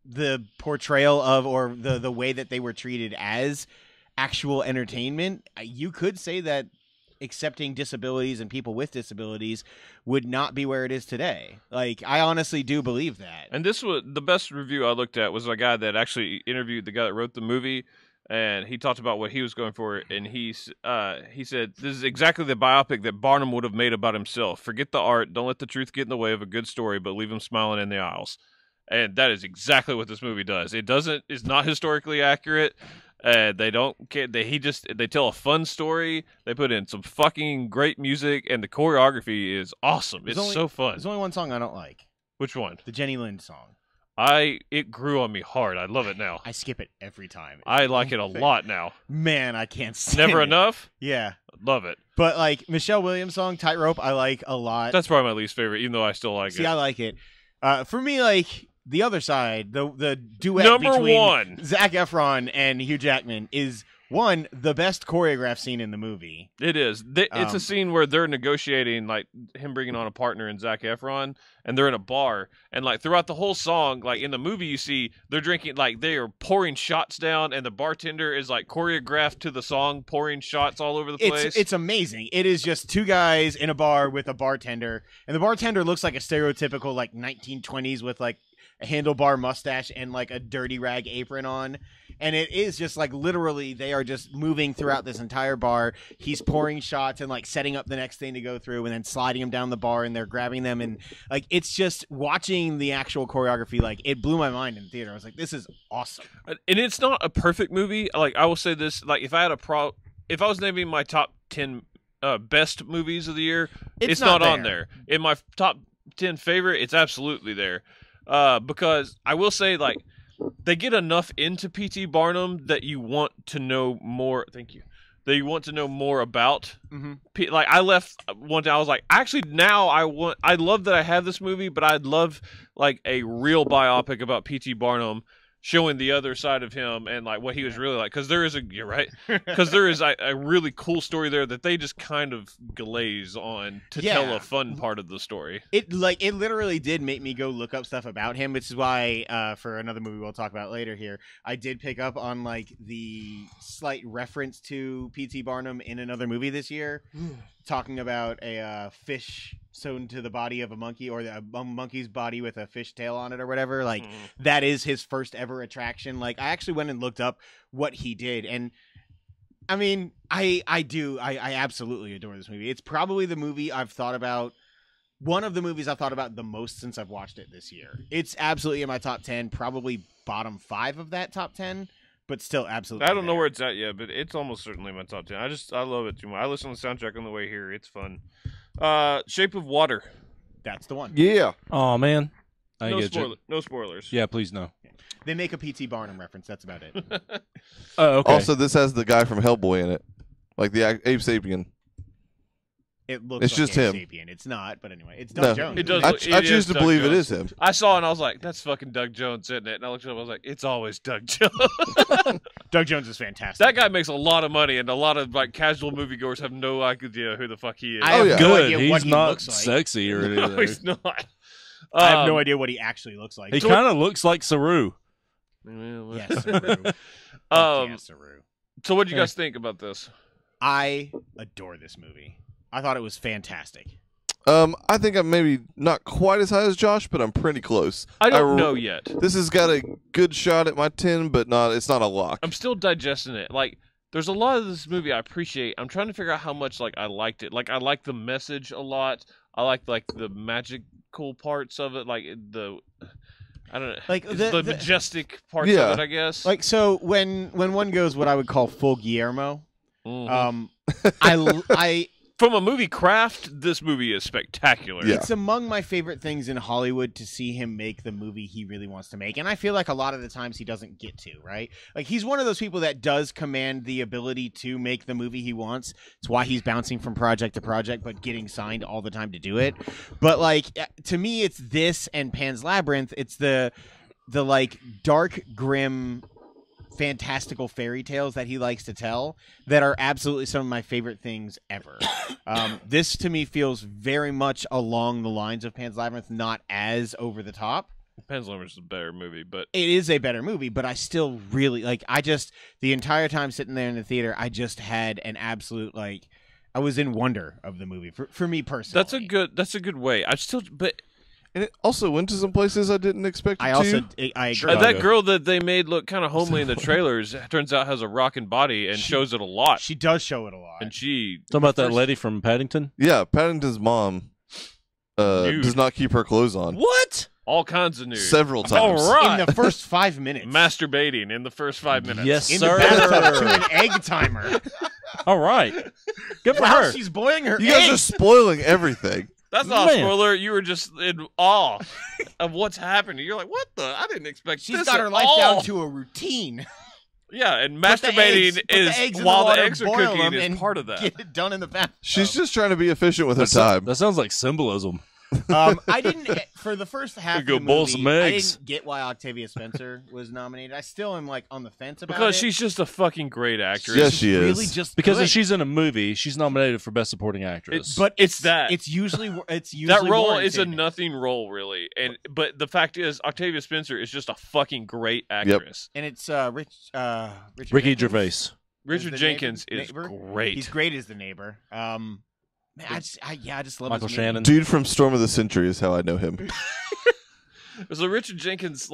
the portrayal of or the way that they were treated as actual entertainment, you could say that accepting disabilities and people with disabilities would not be where it is today. Like, I honestly do believe that. And this was the best review I looked at was a guy that actually interviewed the guy that wrote the movie, and he talked about what he was going for, and he said this is exactly the biopic that Barnum would have made about himself. Forget the art, don't let the truth get in the way of a good story, but leave him smiling in the aisles. And that is exactly what this movie does. It's not historically accurate. They don't care. They tell a fun story. They put in some fucking great music, and the choreography is awesome. It's so fun. There's only one song I don't like. Which one? The Jenny Lind song. It grew on me hard. I love it now. I skip it every time. I like it a lot now. Man, I can't stand Never it. enough. Yeah. Love it. But like Michelle Williams' song "Tightrope," I like a lot. That's probably my least favorite, even though I still like See, it. I like it. For me, like the other side, the duet Number between one. Zac Efron and Hugh Jackman is one, the best choreographed scene in the movie. It is. It's a scene where they're negotiating, like him bringing on a partner and Zac Efron, and they're in a bar, and like throughout the whole song, like in the movie, you see they're drinking, like they are pouring shots down, and the bartender is like choreographed to the song, pouring shots all over the place. It's amazing. It is just two guys in a bar with a bartender, and the bartender looks like a stereotypical like 1920s with like a handlebar mustache and like a dirty rag apron on. And it is just like literally they are just moving throughout this entire bar. He's pouring shots and like setting up the next thing to go through and then sliding them down the bar, and they're grabbing them. And like it's just watching the actual choreography. Like it blew my mind in the theater. I was like, this is awesome. And it's not a perfect movie. Like I will say this, like if I was naming my top 10 best movies of the year, it's not on there. In my top 10 favorite, it's absolutely there. Because I will say, like, they get enough into P.T. Barnum that you want to know more. Thank you. That you want to know more about. Mm-hmm. Like, I left one day, I was like, actually, now I love that I have this movie, but I'd love, like, a real biopic about P.T. Barnum showing the other side of him and like what he was really like, because there is a really cool story there that they just kind of glaze on to tell a fun part of the story. It literally did make me go look up stuff about him, which is why for another movie we'll talk about later here, I did pick up on like the slight reference to P.T. Barnum in another movie this year, talking about a fish sewn to the body of a monkey, or a monkey's body with a fish tail on it or whatever. Like that is his first ever attraction. Like I actually went and looked up what he did, and I mean I absolutely adore this movie. It's probably the movie I've thought about, one of the movies I've thought about the most since I've watched it this year. It's absolutely in my top 10, probably bottom 5 of that top 10, but still absolutely I don't know there. where it's at yet, but it's almost certainly in my top 10. I love it too much. I listen to the soundtrack on the way here. It's fun. Shape of Water. That's the one. Yeah. Oh man, I get you. No spoilers. Yeah, please no. They make a P.T. Barnum reference. That's about it. Oh, okay. Also, this has the guy from Hellboy in it, like the Abe Sapien. It looks It's like just Abe him. Sapien. It's not, but anyway, it's Doug No, Jones. It does. I choose to Doug believe it Jones. is him. I saw it and I was like, that's fucking Doug Jones, isn't it? And I looked it up, I was like, it's always Doug Jones. Doug Jones is fantastic. That guy makes a lot of money, and a lot of like casual moviegoers have no idea who the fuck he is. I have yeah. no Good. idea what He's he not looks like. sexy or anything. No, he's not. I have no idea what he actually looks like. He kind of looks like Saru. Yes, Saru. Um, Saru. So what do you guys think about this? I adore this movie. I thought it was fantastic. I think I'm maybe not quite as high as Josh, but I'm pretty close. I don't know yet. This has got a good shot at my 10, but it's not a lock. I'm still digesting it. Like, there's a lot of this movie I appreciate. I'm trying to figure out how much like I liked it. Like, I like the message a lot. I like the magical parts of it. Like I don't know, Like the majestic parts Yeah. of it, I guess. Like so, when one goes what I would call full Guillermo, Mhm. I From a movie craft, this movie is spectacular. Yeah. it's among my favorite things in Hollywood to see him make the movie he really wants to make. And I feel like a lot of the times he doesn't get to, right? Like he's one of those people that does command the ability to make the movie he wants. It's why he's bouncing from project to project, but getting signed all the time to do it. But like to me, it's this and Pan's Labyrinth. It's the like dark, grim, fantastical fairy tales that he likes to tell that are absolutely some of my favorite things ever. This to me feels very much along the lines of Pan's Labyrinth, not as over the top. Pan's Labyrinth is a better movie, but It is a better movie, but I still really like. The entire time sitting there in the theater, I just had an absolute like. I was in wonder of the movie for me personally. that's a good way. And it also went to some places I didn't expect it I also to. I agree. Chicago. That girl that they made look kind of homely in the trailers turns out has a rocking body and shows it a lot. She does show it a lot. And she Talking about that first- lady from Paddington. Yeah, Paddington's mom Nude. does not keep her clothes on What? all kinds of news. several times. All right. in the first 5 minutes. Masturbating in the first 5 minutes. Yes, in sir. the bathtub to an egg timer. All right. Good for While her. she's boiling her You guys are eggs. spoiling everything. That's not a Man. spoiler. You were just in awe of what's happening. You're like, what the? I didn't expect She's this got at her life all. down to a routine. Yeah, and Put the masturbating eggs in while the water, the eggs are boil cooking them, is and part of that. Get it done in the bathtub. She's just trying to be efficient with her That time. sounds like symbolism. I didn't for the first half of Go the boil movie. some I eggs. didn't get why Octavia Spencer was nominated. I still am like on the fence about Because it. she's just a fucking great actress. Yes, she is. really just Because good. if she's in a movie, she's nominated for Best Supporting Actress. But it's that. It's usually That role is a warranted. nothing role, really. But the fact is, Octavia Spencer is just a fucking great actress. And it's Richard Ricky Jenkins. Gervais. Richard the Jenkins is neighbor? great. He's great as the neighbor. Man, I just love Michael his movie. Shannon. Dude from Storm of the Century is how I know him. So Richard Jenkins,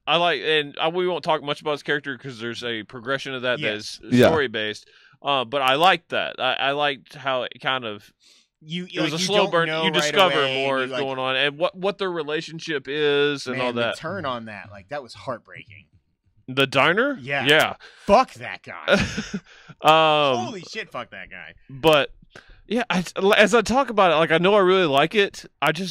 I like, and we won't talk much about his character because there's a progression of that Yeah. that is Yeah. story based. But I liked that. I liked how it kind of it was a slow burn. You discover more is going on and what their relationship is and man, all that. The turn on that, that was heartbreaking. The diner, Yeah. Fuck that guy. Holy shit, fuck that guy. But yeah, as I talk about it, I know I really like it. I can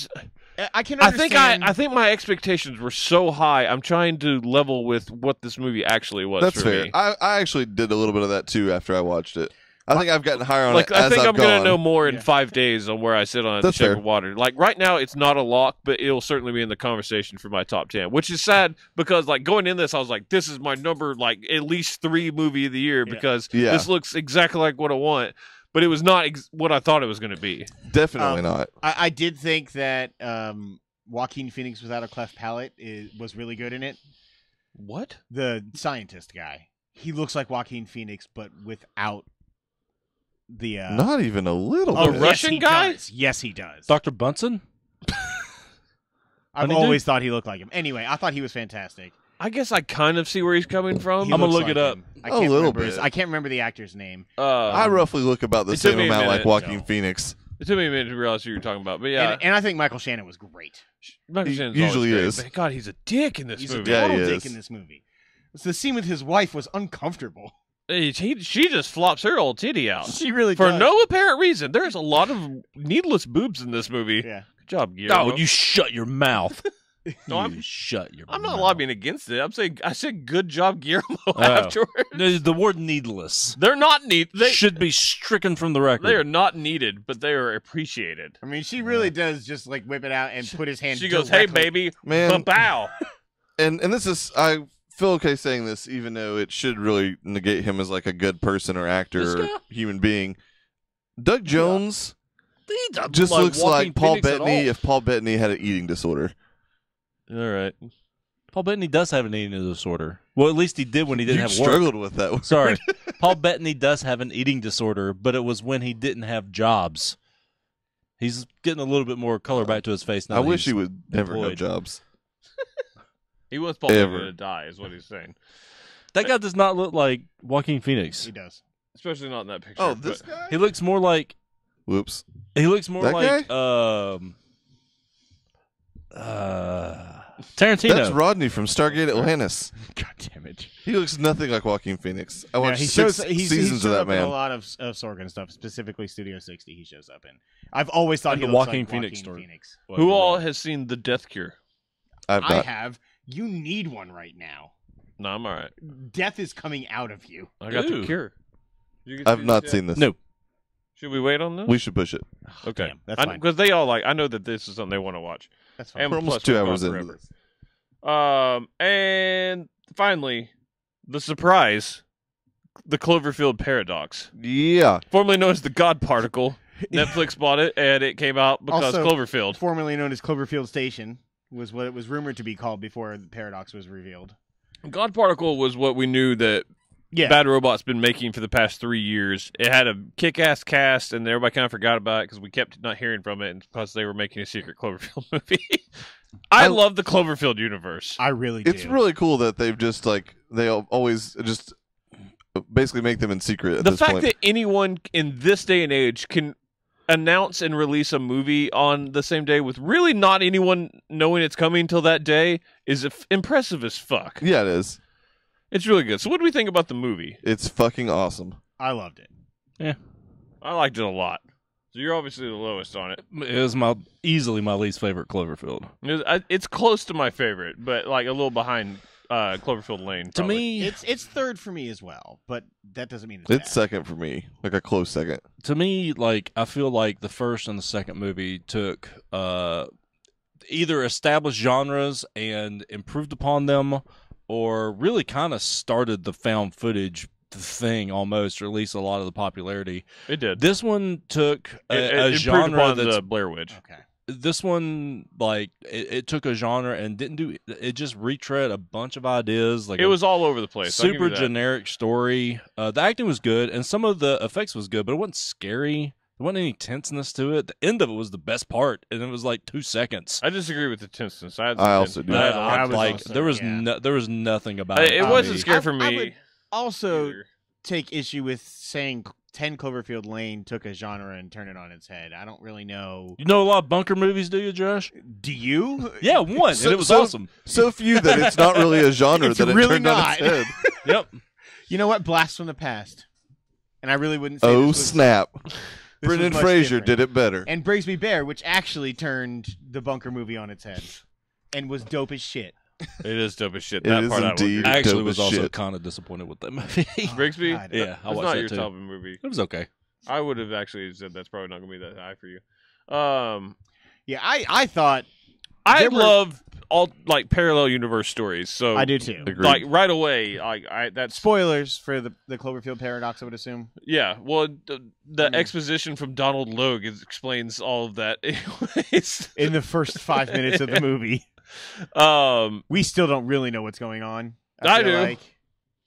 I think understand. I think my expectations were so high. I'm trying to level with what this movie actually was. That's for fair. me. I actually did a little bit of that too after I watched it. I think I've gotten higher on it I as think I've I'm gone. gonna know more in Yeah. 5 days on where I sit on That's Shape fair. of Water. Right now, it's not a lock, but it'll certainly be in the conversation for my top 10. Which is sad because going in this, I was like, this is my number at least 3 movie of the year Yeah. because Yeah. this looks exactly like what I want. But it was not what I thought it was going to be. Definitely not. I did think that Joaquin Phoenix without a cleft palate was really good in it. What? The scientist guy, he looks like Joaquin Phoenix, but without the. Not even a little The bit. Russian he guy? does. Yes, he does. Dr. Bunsen? I've Honeydew? always thought he looked like him. Anyway, I thought he was fantastic. I guess I kind of see where he's coming from. He I'm gonna looks look it like up. him. I A can't little remember bit. I can't remember the actor's name. I roughly look about the it took same me a amount like minute, Joaquin so. Phoenix. It took me a minute to realize who you were talking about. But yeah, And I think Michael Shannon was great. Michael he Shannon's usually always is. great, but God, he's a dick in this He's movie. a Yeah, total he dick is. in this movie. So the scene with his wife was uncomfortable. She just flops her old titty out. She really For does. no apparent reason. There's a lot of needless boobs in this movie. Yeah. Good job, Guillermo. Oh, you shut your mouth. No, You shut your I'm mouth. not lobbying against it. I said good job, Guillermo. Afterwards, The word needless they're not need. They should be stricken from the record. they are not needed, but they are appreciated. I mean, she really does just whip it out and put his hand. She goes, "Hey, directly- baby, Man, bow." and this is I feel okay saying this, even though it should really negate him as a good person or actor This or guy? human being. Doug Jones He doesn't just like looks Joaquin like Paul Phoenix at Bettany all. if Paul Bettany had an eating disorder. All right. Paul Bettany does have an eating disorder. Well, at least he did when he didn't You have work. struggled with that one. Sorry. Paul Bettany does have an eating disorder, but it was when he didn't have jobs. He's getting a little bit more color back to his face now. I that wish he's he would never have employed. jobs. He wants Paul Ever. Bettany to die, is what he's saying. That guy does not look like Joaquin Phoenix. He does. Especially not in that picture. Oh, this but- guy? He looks more like Whoops. That That Tarantino. That's Rodney from Stargate Atlantis. God damn it. He looks nothing like Joaquin Phoenix. I Yeah, watched he 6 shows. He's seasons showed of that up in a man. lot of Sorkin stuff, specifically Studio 60. He shows up in. I've always thought And he the looks Joaquin like Phoenix Joaquin story. Phoenix. Who all has seen The Death Cure? I've I not. have. You need one right now. No, I'm all right. Death is coming out of you. I got Ooh. The Cure. You get I've to not see seen this. No. Should we wait on this? We should push it. Okay. Damn, that's fine. Because they all I know that this is something they want to watch. That's fine. And We're almost plus 2 we've hours gone into forever. this. And finally, the surprise, the Cloverfield Paradox, Yeah. formerly known as the God Particle. Netflix bought it, and it came out because Also- Cloverfield. Formerly known as Cloverfield Station was what it was rumored to be called before the Paradox was revealed. God Particle was what we knew that Yeah. Bad Robot's been making for the past 3 years. It had a kick-ass cast, and everybody kind of forgot about it because we kept not hearing from it, and plus they were making a secret Cloverfield movie. I love the Cloverfield universe. I really do. It's really cool that they've just they always just basically make them in secret at The this fact point. that anyone in this day and age can announce and release a movie on the same day with really not anyone knowing it's coming till that day is impressive as fuck. Yeah, it is. It's really good. So what do we think about the movie? It's fucking awesome. I loved it. I liked it a lot. So you're obviously the lowest on it. It was easily my least favorite Cloverfield. It's close to my favorite, but a little behind Cloverfield Lane. To probably. me, It's third for me as well, but that doesn't mean It's bad. second for me, like a close second. like I feel like the first and the second movie took either established genres and improved upon them, or really kind of started the found footage thing almost, or at least a lot of the popularity. It did. This one took It a improved genre upon that's the Blair Witch. Okay. this one, like it took a genre and didn't do it. Just retread a bunch of ideas. Like It was all over the place. I'll give super you that. generic story. The acting was good and some of the effects was good, but it wasn't scary. There wasn't any tenseness to it. The end of it was the best part, and it was like 2 seconds. I disagree with the tenseness. I also do. I was like also- there was yeah. there was nothing about It it. to wasn't me. scary for I me. would also either. take issue with saying 10 Cloverfield Lane took a genre and turned it on its head. I don't really know. You know a lot of bunker movies, do you, Josh? Do you? Yeah, one, So- and it was so- awesome. So few that it's not really a genre It's that it really turned on not. its head. Yep. You know what? Blast from the past. And I really wouldn't say Oh this was, snap! this was Brendan much Fraser different. did it better. And Brigsby Bear, which actually turned the bunker movie on its head and was dope as shit. It is dope as shit. It That is part indeed. I actually dope was as also shit. kind of disappointed with that movie. Brigsby? God. Yeah, I It's watched not that your too. top movie. It was okay. I would have actually said that's probably not going to be that high for you. Yeah, I thought I There were- love all like parallel universe stories. So I do too. Agreed. like right away, that's Spoilers for the Cloverfield paradox, I would assume. yeah. Well, the I mean- exposition from Donald Logue explains all of that. Anyways, In the first 5 minutes of the movie, um, we still don't really know what's going on. I feel do. Like.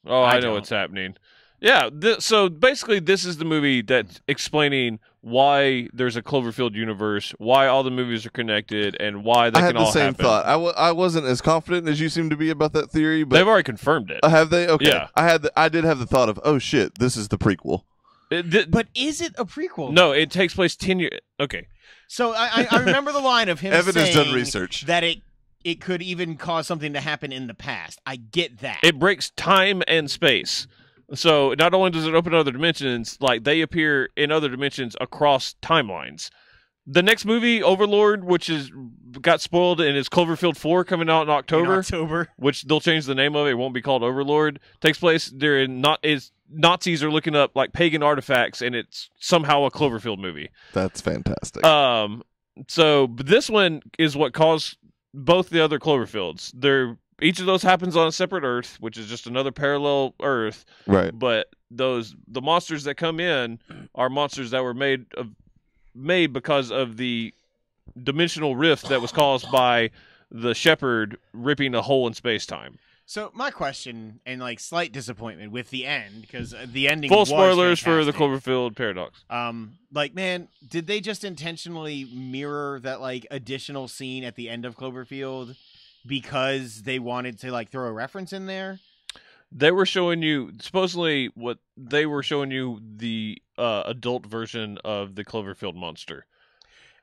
oh, I I know don't. what's happening. Yeah. So basically, this is the movie that's explaining why there's a Cloverfield universe, why all the movies are connected, and why they I can had the all same happen. thought. I wasn't as confident as you seem to be about that theory, but They've already confirmed it. have they? Okay. Yeah. I did have the thought of, oh shit, this is the prequel. But is it a prequel? No, it takes place 10 years. Okay. So I remember the line of him Evan has saying done research. that it could even cause something to happen in the past. I get that. It breaks time and space. So not only does it open other dimensions, like they appear in other dimensions across timelines. The next movie, Overlord, which got spoiled and is Cloverfield 4 coming out in In October, which they'll change the name of it. It won't be called Overlord. Takes place during Nazis are looking up like pagan artifacts, and it's somehow a Cloverfield movie. That's fantastic. So but this one is what caused both the other Cloverfields. Each of those happens on a separate Earth, which is just another parallel Earth. right. But the monsters that come in are monsters that were made because of the dimensional rift that was caused by the shepherd ripping a hole in space time. So my question and like slight disappointment with the end because the ending. Full was spoilers for the fantastic. Cloverfield paradox. Like man, did they just intentionally mirror that like additional scene at the end of Cloverfield because they wanted to like throw a reference in there? They were showing you supposedly what they were showing you the adult version of the Cloverfield monster.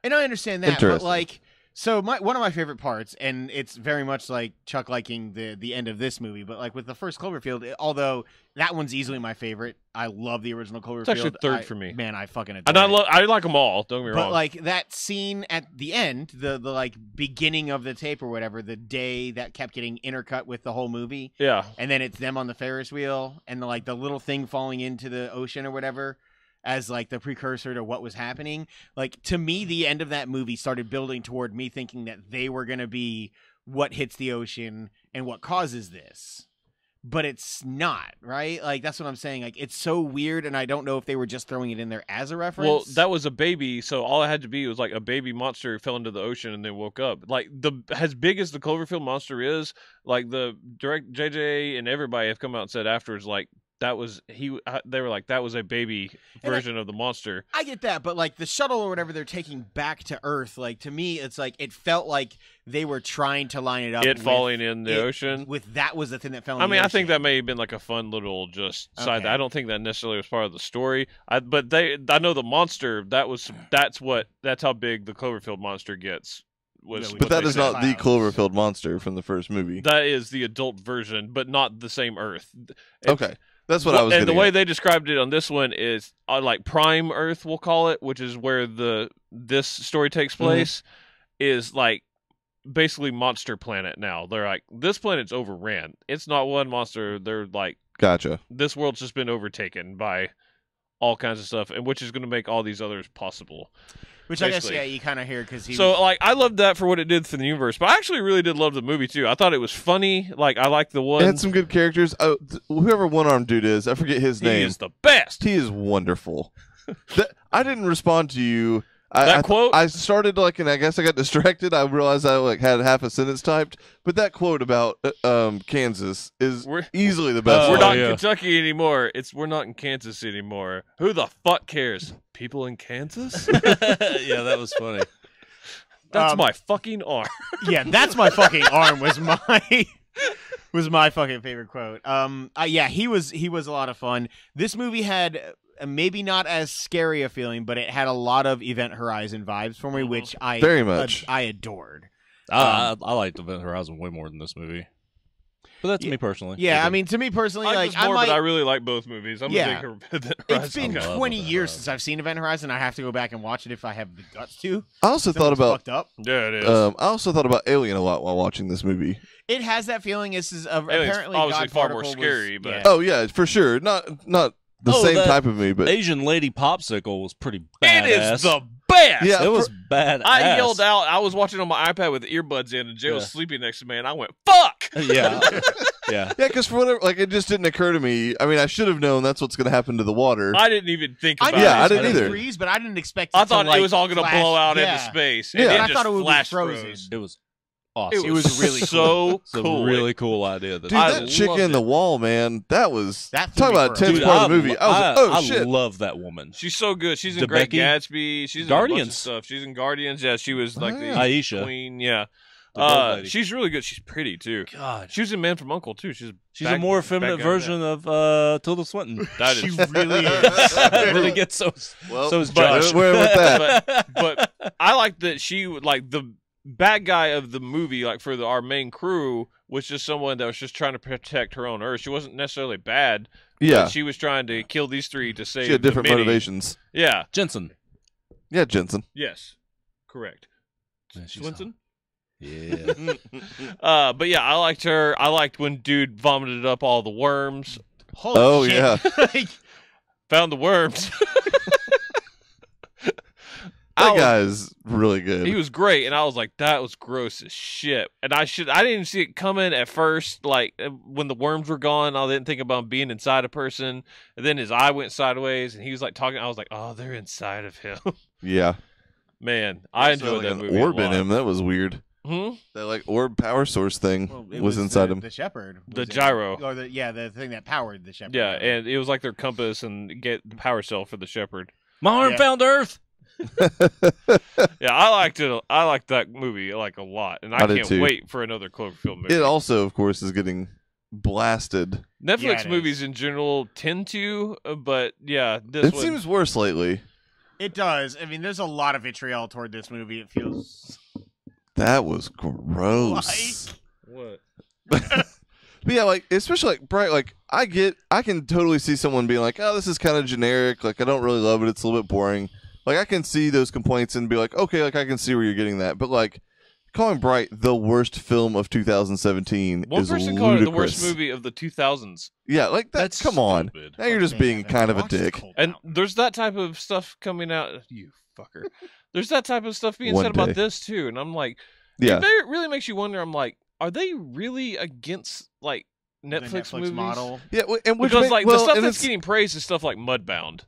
And I understand that, but Interesting. like, so one of my favorite parts, and it's very much like Chuck liking the end of this movie, but like with the first Cloverfield, although that one's easily my favorite, I love the original Cloverfield. actually third for me. Man, I fucking adore And it. I like them all. Don't get me But wrong. like that scene at the end, the like beginning of the tape or whatever, the day that kept getting intercut with the whole movie, yeah, and then it's them on the Ferris wheel and the little thing falling into the ocean or whatever as like the precursor to what was happening. Like to me, the end of that movie started building toward me thinking that they were going to be what hits the ocean and what causes this. But it's not, right? Like that's what I'm saying. Like it's so weird, and I don't know if they were just throwing it in there as a reference. well, that was a baby, so all it had to be was like a baby monster fell into the ocean and then woke up. Like as big as the Cloverfield monster is, like the direct JJ and everybody have come out and said afterwards, like that was they were like that was a baby And version of the monster. I get that, but like the shuttle or whatever they're taking back to Earth, like to me, it's like it felt like they were trying to line it up. It with falling in the it- ocean. With that was the thing that fell. In I the mean, I think ocean. that may have been like a fun little just side. Okay. I don't think that necessarily was part of the story. I know the monster. That's how big the Cloverfield monster gets. Was Yeah, But that they is said. not the Clouds. Cloverfield monster from the first movie. That is the adult version, but not the same Earth. Okay. That's what I was And the getting way at. they described it on this one is like Prime Earth, we'll call it, which is where this story takes Mm-hmm. place. Is like basically monster planet now. They're like, this planet's overran. It's not one monster. They're like, Gotcha. this world's just been overtaken by all kinds of stuff, and which is going to make all these others possible. Which I basically. guess, you kind of hear because he. So, was, like, I loved that for what it did for the universe, but I actually really did love the movie too. I thought it was funny. Like, I liked the one. It had some good characters. Whoever One Armed Dude is, I forget his he name. is the best. He is wonderful. I didn't respond to you. That quote? I started and I guess I got distracted. I realized I had half a sentence typed. But that quote about Kansas is easily the best. We're one. not in Kentucky anymore. We're not in Kansas anymore. Who the fuck cares? People in Kansas? Yeah, that was funny. That's my fucking arm. Yeah, that's my fucking arm. Was my fucking favorite quote. Yeah, he was a lot of fun. This movie had maybe not as scary a feeling, but it had a lot of Event Horizon vibes for me, which I very much I adored. I liked Event Horizon way more than this movie. But that's me personally. Yeah, I mean, to me personally, I but I really like both movies. I'm Yeah. a big Event it's Horizon been guy. 20 years since I've seen Event Horizon. I have to go back and watch it if I have the guts to. I also So thought it's about fucked up. Yeah, it is. I also thought about Alien a lot while watching this movie. It has that feeling. This is Alien's apparently obviously God far more Particle scary, was, but- yeah. Oh yeah, for sure. Not the Oh, same that type of me, but Asian Lady Popsicle was pretty it badass. is the best. Yeah, It was badass. I yelled out. I was watching on my iPad with earbuds in, and Jay was Yeah. sleeping next to me, and I went, "Fuck!" Yeah. Yeah. yeah, because for whatever, it just didn't occur to me. I mean, I should have known that's what's going to happen to the water. I didn't even think I about knew it. Yeah, I it was didn't gonna either. freeze, but I didn't expect. I it thought to, like, it was all going to flash. blow out Yeah. into space. Yeah. And And it I just thought it would be flashed frozen. froze. It was awesome. It was really so It's a cool. really cool idea. Dude, I that chick loved in the it. wall, man, that was That threw talk me about for a a tense loop. part of the movie. I was like, oh I shit. love that woman. She's so good. She's in Great DeBecky? Gatsby. She's in a bunch of Guardians. stuff. She's in Guardians. Yeah, she was like Oh, the yeah. Aisha. queen. Yeah, The gold lady. she's really good. She's pretty too. God, She was in Man from Uncle too. She's she's a more effeminate back- version of Tilda Swinton. That She is really is. really gets so. Well, So is but- Josh. where with that? but I like that she like the bad guy of the movie, like for our main crew, was just someone that was just trying to protect her own Earth. She wasn't necessarily bad. Yeah, But she was trying to kill these three to save. she had different the mini. motivations. Yeah. Jensen. Yeah, Jensen. Yes. Correct. Yeah, she's Swinton. Yeah. But yeah, I liked her. I liked when dude vomited up all the worms. Holy Oh, shit. yeah. Like, Found the worms. That guy is really good. He was great, and I was like, that was gross as shit. And I didn't see it coming at first. Like when the worms were gone, I didn't think about being inside a person. And then his eye went sideways, and he was like talking. I was like, oh, they're inside of him. Yeah, Man, I So, enjoyed like, that an movie. orb a in lot. him. That was weird. Hmm? That orb power source thing well, it was inside the, him. The shepherd. The was in it. gyro. Or the thing that powered the shepherd. Yeah, and it was like their compass and get the power cell for the shepherd. My arm Yeah. found Earth. Yeah, I liked it. I liked that movie like a lot, and I I did can't too. wait for another Cloverfield movie. It also, of course, is getting blasted. Netflix Yeah, it movies is. in general tend to, but yeah, this It one. seems worse lately. It does. I mean, there's a lot of vitriol toward this movie. It feels That was gross. What? But yeah, especially Bright, I can totally see someone being like, oh, this is kind of generic, I don't really love it, it's a little bit boring. I can see those complaints and be like, okay, I can see where you're getting that. But calling Bright the worst film of 2017 One is person ludicrous. called it the worst movie of the 2000s, Yeah, That's come on. stupid. Now you're just Man, being that kind of a box is dick. cold and now. there's that type of stuff coming out. You fucker. There's that type of stuff being One said day. about this too, and I'm like, Yeah. it really makes you wonder. I'm like, are they really against The Netflix movies? Yeah, and which Because the stuff and that's it's- getting praised is stuff like Mudbound,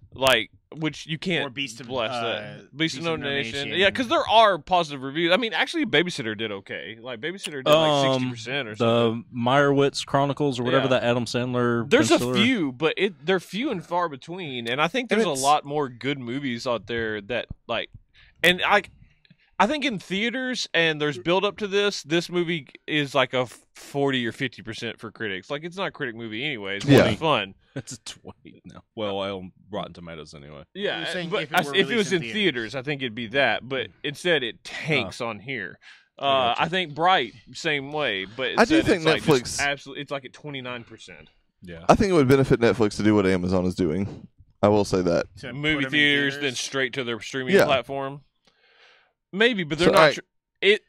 which you can't Or Beast of- bless that. Beast of No Nation. Nation. Yeah, because there are positive reviews. I mean, actually, Babysitter did okay. Babysitter did 60% or something. The Meyerowitz Chronicles or whatever Yeah. that Adam Sandler. There's Ben a Stiller- few, but they're few and far between. And I think And there's a it's- lot more good movies out there that and I think in theaters, and there's build up to this. This movie is like a 40 or 50% for critics. It's not a critic movie anyway. It's Yeah. really fun. It's a 20 now. Well, on Rotten Tomatoes anyway. Yeah, You're saying but if it were if it was released in in theaters, I think it'd be that. But instead, it tanks on here. I think Bright same way, but I do instead think it's Netflix- just absolutely. It's like at 29%. Yeah. I think it would benefit Netflix to do what Amazon is doing. I will say that. To Movie put 'em in theaters, then straight to their streaming Yeah. platform. Maybe, but they're So, not. alright,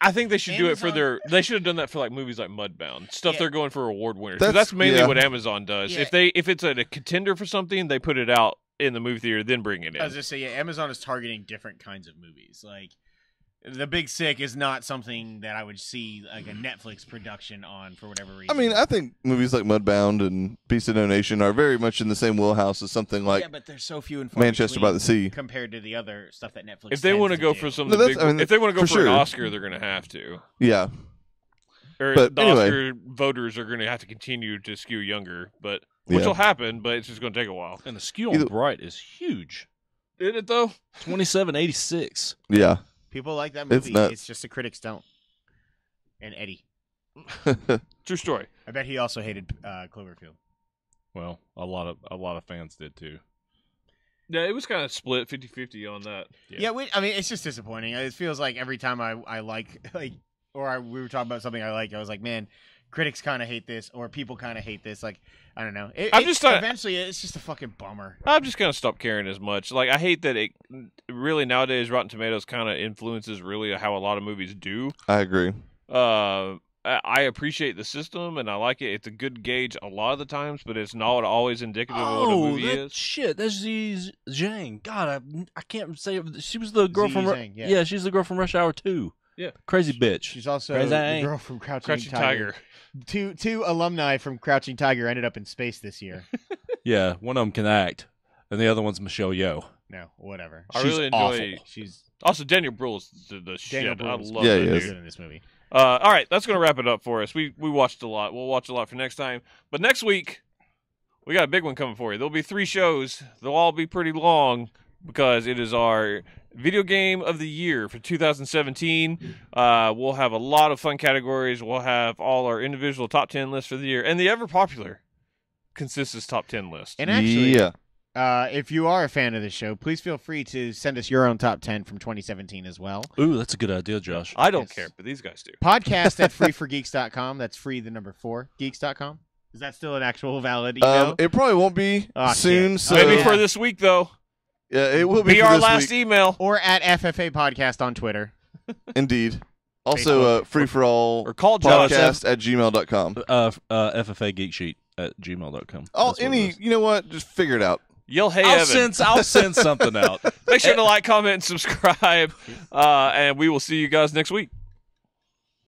I think they should do it for Amazon- They should have done that for like movies like Mudbound, stuff Yeah. they're going for award winners. 'Cause That's- that's mainly yeah. what Amazon does. Yeah. If it's a contender for something, they put it out in the movie theater, then bring it I was in. just saying, yeah, Amazon is targeting different kinds of movies. Like, The Big Sick is not something that I would see like a Netflix production on for whatever reason. I mean, I think movies like Mudbound and Beast of No Nation are very much in the same wheelhouse as something like yeah, but they're so few and far Manchester by the between Sea. compared to the other stuff that Netflix. If they want to go for some, No, of the that's- big, I mean, if they want to go for for an sure. Oscar, they're going to have to. Yeah, Or But the anyway. Oscar voters are going to have to continue to skew younger, which Yeah. will happen, but it's just going to take a while. And the skew on Either- Bright is huge. Isn't it though? 2786. yeah. people like that It's movie. nuts. It's just the critics don't. And Eddie, True story. I bet he also hated Cloverfield. Well, a lot of fans did too. Yeah, it was kind of split 50-50 on that. Yeah, I mean, it's just disappointing. It feels like every time I like we were talking about something I liked, I was like, man, critics kind of hate this, or people kind of hate this. Like, I don't know. Eventually, it's just a fucking bummer. I've just kind of stopped caring as much. Like, I hate that it really nowadays Rotten Tomatoes kind of influences really how a lot of movies do. I agree. I appreciate the system and I like it. It's a good gauge a lot of the times, but it's not always indicative of what a movie is. Shit, that's Ziyi Zhang. God, I can't say it. She was the girl Ziyi from Zhang, yeah. she's the girl from Rush Hour 2. Yeah. Crazy bitch. She's also Crazy. the girl from Crouching Tiger. Two alumni from Crouching Tiger ended up in space this year. Yeah, one of them can act, and the other one's Michelle Yeoh. No, whatever. I She's really enjoy. awful. She's Also, Daniel Bruhl's the shit. Daniel I Bruhl's love Yeah, that he dude. is. good in this movie. All right, that's going to wrap it up for us. We watched a lot. We'll watch a lot for next time. But next week, we got a big one coming for you. There'll be 3 shows. They'll all be pretty long because it is our video game of the year for 2017. We'll have a lot of fun categories. We'll have all our individual top 10 lists for the year and the ever popular Consensus top 10 list. And actually, yeah. if you are a fan of this show, please feel free to send us your own top 10 from 2017 as well. Ooh, that's a good idea, Josh. I don't Yes. care, but these guys do. Podcast at freeforgeeks.com. That's free, the number 4, geeks.com. Is that still an actual valid email? It probably won't be Oh, soon. shit. So Maybe yeah. for this week, though. yeah, it will be, Be for our this last week. email. Or at FFA Podcast on Twitter. Indeed. Also, free for all Or call Josh. podcast at gmail.com. FFA Geek Sheet at gmail.com. Oh, That's what it is. you know what? Just figure it out. Yell, hey, I'll Evan. send something out. Make sure to like, comment, and subscribe. And we will see you guys next week.